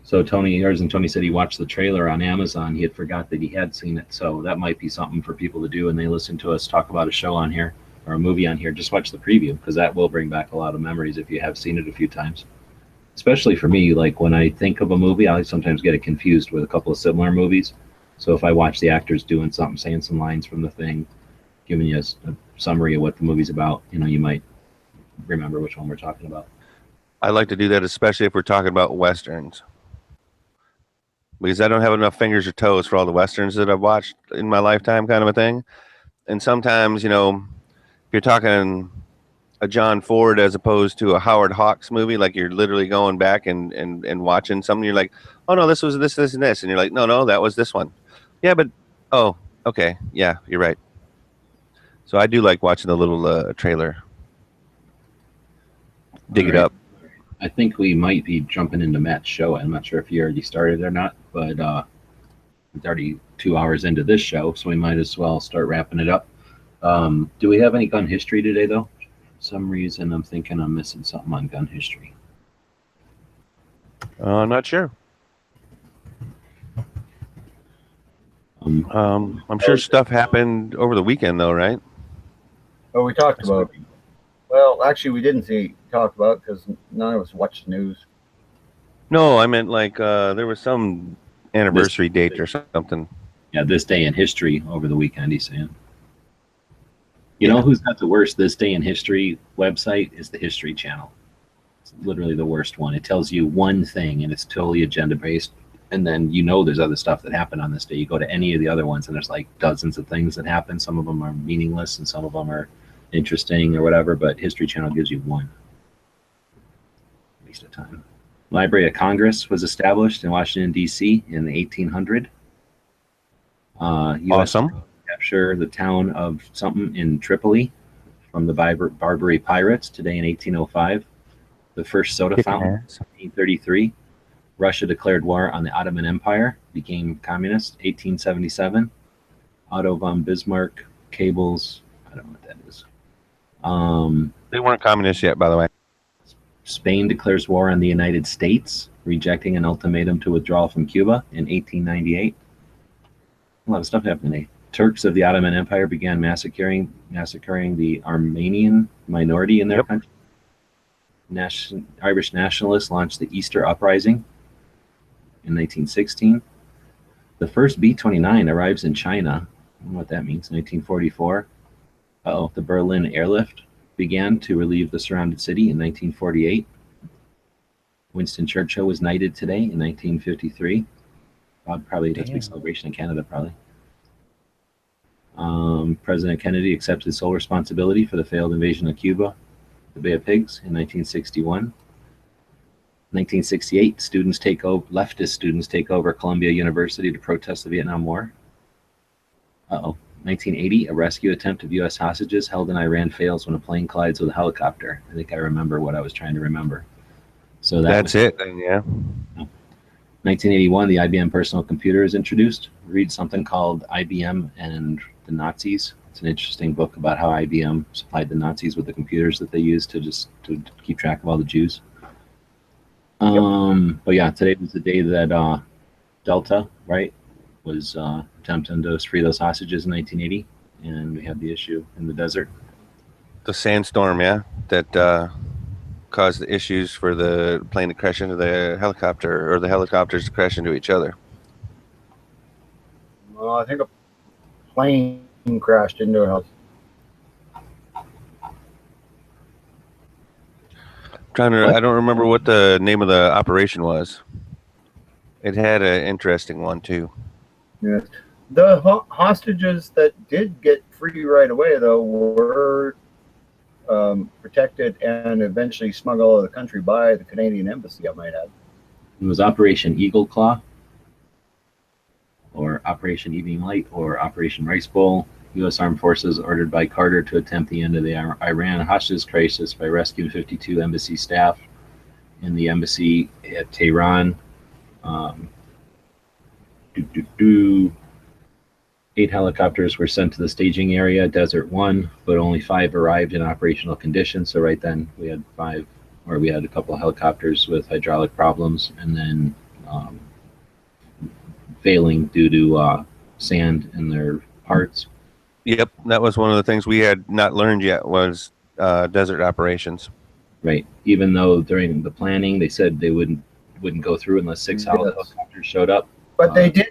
So Tony said he watched the trailer on Amazon. He had forgot that he had seen it. So that might be something for people to do when they listen to us talk about a show on here or a movie on here. Just watch the preview, because that will bring back a lot of memories if you have seen it a few times. Especially for me, like when I think of a movie, I sometimes get it confused with a couple of similar movies. So if I watch the actors doing something, saying some lines from the thing, giving you a summary of what the movie's about, you might remember which one we're talking about. I like to do that, especially if we're talking about Westerns. Because I don't have enough fingers or toes for all the Westerns that I've watched in my lifetime, kind of a thing. And sometimes, if you're talking a John Ford as opposed to a Howard Hawks movie, like you're literally going back and watching something, you're like, oh no, this was this and this, and you're like, no, that was this one. Yeah, but oh, okay, yeah, you're right. So I do like watching the little trailer. Dig it up. I think we might be jumping into Matt's show. I'm not sure if you already started or not, but it's already 2 hours into this show, so we might as well start wrapping it up. Do we have any gun history today, though? For some reason, I'm thinking I'm missing something on gun history. I'm not sure. I'm sure stuff happened over the weekend, though, right? Oh, we talked about. Well, actually, we didn't talk about because none of us watched the news. No, I meant like there was some anniversary date or something. Yeah, this day in history over the weekend, he's saying. You know who's got the worst this day in history website is the History Channel. It's literally the worst one. It tells you one thing, and it's totally agenda-based. And then there's other stuff that happened on this day. You go to any of the other ones, and there's like dozens of things that happen. Some of them are meaningless, and some of them are interesting or whatever, but History Channel gives you one. Waste of time. Library of Congress was established in Washington, D.C. in the 1800. Awesome. Capture the town of something in Tripoli from the Barbary pirates today in 1805. The first soda fountain, 1833. Russia declared war on the Ottoman Empire, became communist, 1877. Otto von Bismarck cables, I don't know what that is. They weren't communists yet, by the way. Spain declares war on the United States, rejecting an ultimatum to withdraw from Cuba in 1898. A lot of stuff happened today. Turks of the Ottoman Empire began massacring the Armenian minority in their country. Irish nationalists launched the Easter Uprising in 1916. The first B-29 arrives in China. I don't know what that means. 1944. The Berlin airlift began to relieve the surrounded city in 1948. Winston Churchill was knighted today in 1953. Probably that's a big celebration in Canada, probably. President Kennedy accepted sole responsibility for the failed invasion of Cuba, the Bay of Pigs, in 1961. 1968, leftist students take over Columbia University to protest the Vietnam War. 1980, a rescue attempt of U.S. hostages held in Iran fails when a plane collides with a helicopter. I think I remember what I was trying to remember. So that's it. Yeah. 1981, the IBM personal computer is introduced. Read something called IBM and the Nazis. It's an interesting book about how IBM supplied the Nazis with the computers that they used to keep track of all the Jews. But yeah, today was the day that Delta, right, was attempting to free those hostages in 1980, and we had the issue in the desert. The sandstorm, yeah, that caused the issues for the plane to crash into the helicopter, or the helicopters to crash into each other. Well, I think a plane crashed into a house. I don't remember what the name of the operation was. It had an interesting one too. Yeah. The hostages that did get free right away, though, were protected and eventually smuggled out of the country by the Canadian Embassy, I might add. It was Operation Eagle Claw, or Operation Evening Light, or Operation Rice Bowl. U.S. Armed Forces ordered by Carter to attempt the end of the Iran hostage crisis by rescuing 52 embassy staff in the embassy at Tehran. 8 helicopters were sent to the staging area, Desert 1, but only 5 arrived in operational condition. So right then we had a couple of helicopters with hydraulic problems, and then failing due to sand in their parts. Yep, that was one of the things we had not learned yet was desert operations. Right. Even though during the planning they said they wouldn't go through unless 6 helicopters showed up. But they did.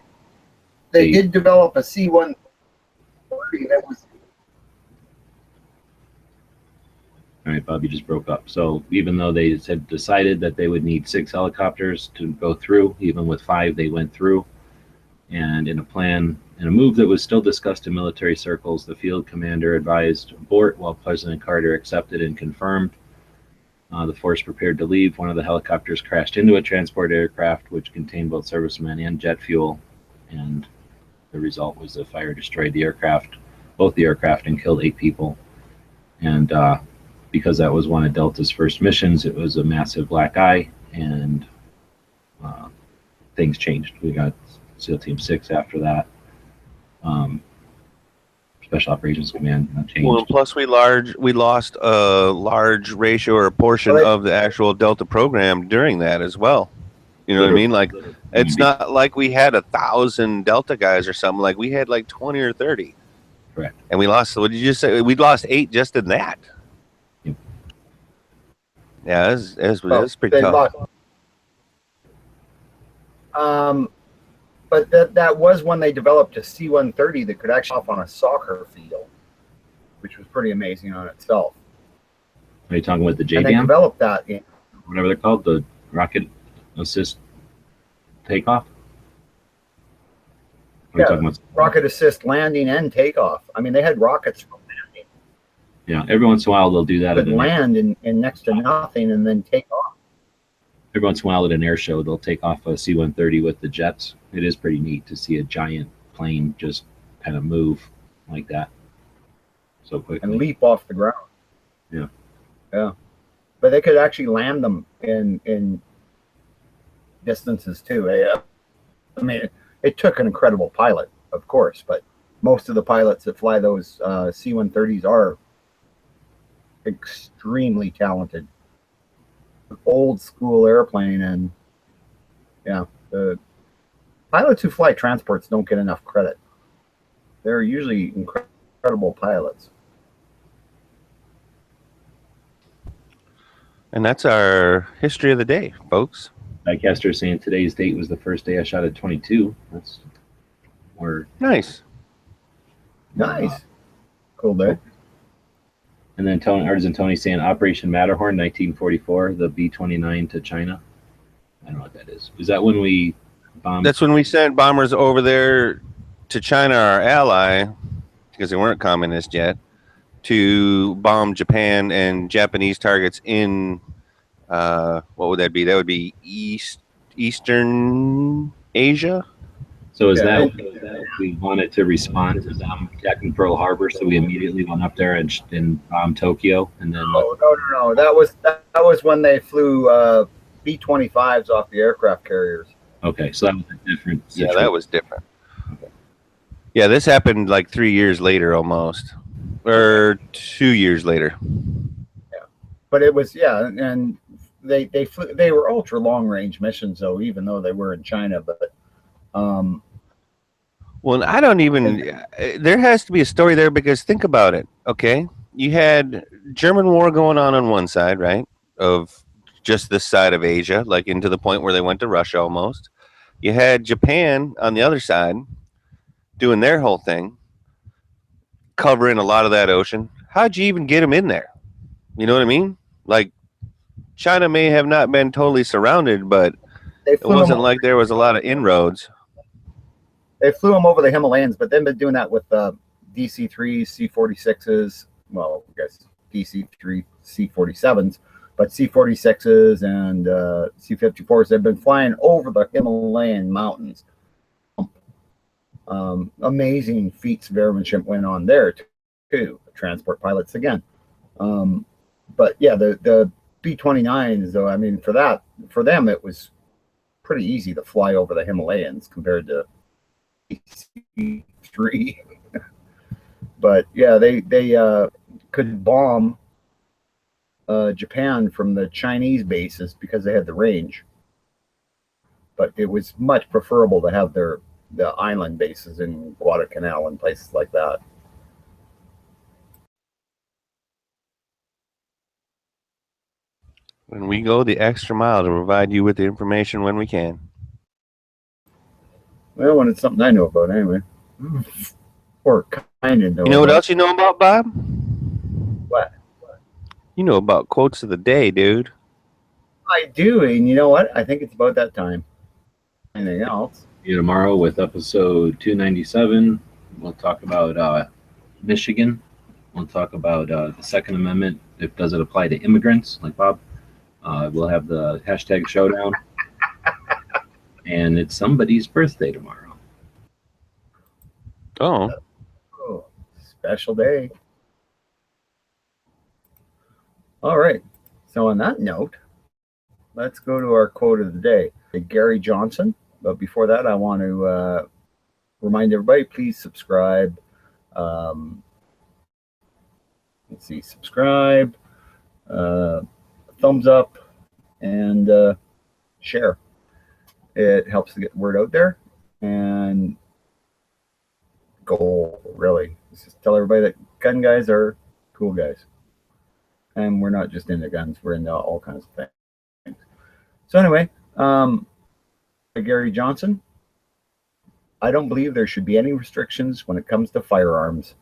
They did develop a C-130 that was. All right, Bob, you just broke up. So even though they had decided that they would need 6 helicopters to go through, even with 5, they went through. And in a move that was still discussed in military circles, the field commander advised abort while President Carter accepted and confirmed. The force prepared to leave. One of the helicopters crashed into a transport aircraft, which contained both servicemen and jet fuel. And the result was the fire destroyed both the aircraft, and killed 8 people. And because that was one of Delta's first missions, it was a massive black eye, and things changed. We got SEAL Team 6 after that. Special Operations Command changed. Well, plus we lost a large ratio or a portion of the actual Delta program during that as well. You know what I mean? Like, it's not like we had 1,000 Delta guys or something. Like, we had like 20 or 30. Correct. And we lost. What did you just say? We lost 8 just in that. Yep. Yeah, that's pretty tough. But that was when they developed a C-130 that could actually off on a soccer field, which was pretty amazing on itself. Are you talking about the JDAM? And they developed that in whatever they're called, the rocket assist takeoff? Rocket assist landing and takeoff. I mean, they had rockets for landing. Yeah, every once in a while they'll do that. But land in next to nothing and then take off. Every once in a while at an air show, they'll take off a C-130 with the jets. It is pretty neat to see a giant plane just kind of move like that so quickly. And leap off the ground. Yeah. Yeah. But they could actually land them in distances too. I mean, it took an incredible pilot, of course, but most of the pilots that fly those C-130s are extremely talented. old school airplane, and yeah, the pilots who fly transports don't get enough credit. They're usually incredible pilots. And that's our history of the day, folks. Dicaster saying today's date was the first day I shot at 22. That's word. Nice. Nice. Cool day. And then Artisan Tony saying Operation Matterhorn, 1944, the B-29 to China. I don't know what that is. Is that when we bombed? That's when we sent bombers over there to China, our ally, because they weren't communist yet, to bomb Japan and Japanese targets in, what would that be? That would be Eastern Asia. So is that we wanted to respond to them attacking Pearl Harbor, so we immediately went up there and bombed Tokyo, and then No. That was when they flew B-25s off the aircraft carriers. okay, so that was a different situation. Yeah, that was different. Yeah, this happened like 3 years later almost, or 2 years later. Yeah, but it was and they flew, they were ultra long range missions though, even though they were in China. But well, I don't even. There has to be a story there because think about it. Okay, you had German war going on one side, right? Of just this side of Asia, like into the point where they went to Russia almost. You had Japan on the other side doing their whole thing, covering a lot of that ocean. How'd you even get them in there? You know what I mean? Like, China may have not been totally surrounded, but it wasn't like there was a lot of inroads. They flew them over the Himalayas, but they've been doing that with DC-3s, C-46s. Well, I guess DC-3, C-47s, but C-46s and C-54s. They've been flying over the Himalayan mountains. Amazing feats of airmanship went on there too. Transport pilots again. But yeah, the B-29s though, I mean, for them it was pretty easy to fly over the Himalayas compared to C-3. But yeah, they could bomb Japan from the Chinese bases because they had the range. But it was much preferable to have the island bases in Guadalcanal and places like that. And we go the extra mile to provide you with the information when we can. Well, when it's something I know about anyway. Or kind of know. You know what else you know about, Bob? What? You know about quotes of the day, dude. I do, and you know what? I think it's about that time. Anything else? See you tomorrow with episode 297. We'll talk about Michigan. We'll talk about the Second Amendment. Does it apply to immigrants, like Bob? We'll have the hashtag showdown. And it's somebody's birthday tomorrow. Oh. Oh, special day. All right. So on that note, let's go to our quote of the day. Gary Johnson. But before that, I want to remind everybody, please subscribe. Let's see, subscribe, thumbs up, and share. It helps to get the word out there. And goal, really, is just tell everybody that gun guys are cool guys. And we're not just into guns, we're into all kinds of things. So anyway, Gary Johnson, I don't believe there should be any restrictions when it comes to firearms.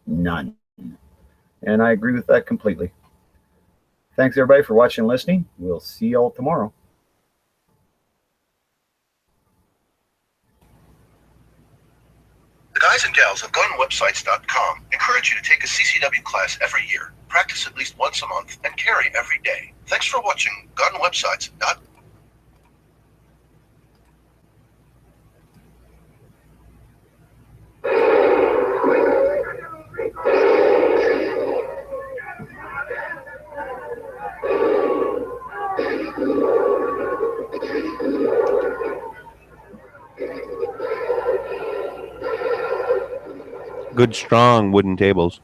None. And I agree with that completely. Thanks everybody for watching and listening. We'll see you all tomorrow. The guys and gals of GunWebsites.com encourage you to take a CCW class every year, practice at least once a month, and carry every day. Thanks for watching GunWebsites.com. Good, strong wooden tables.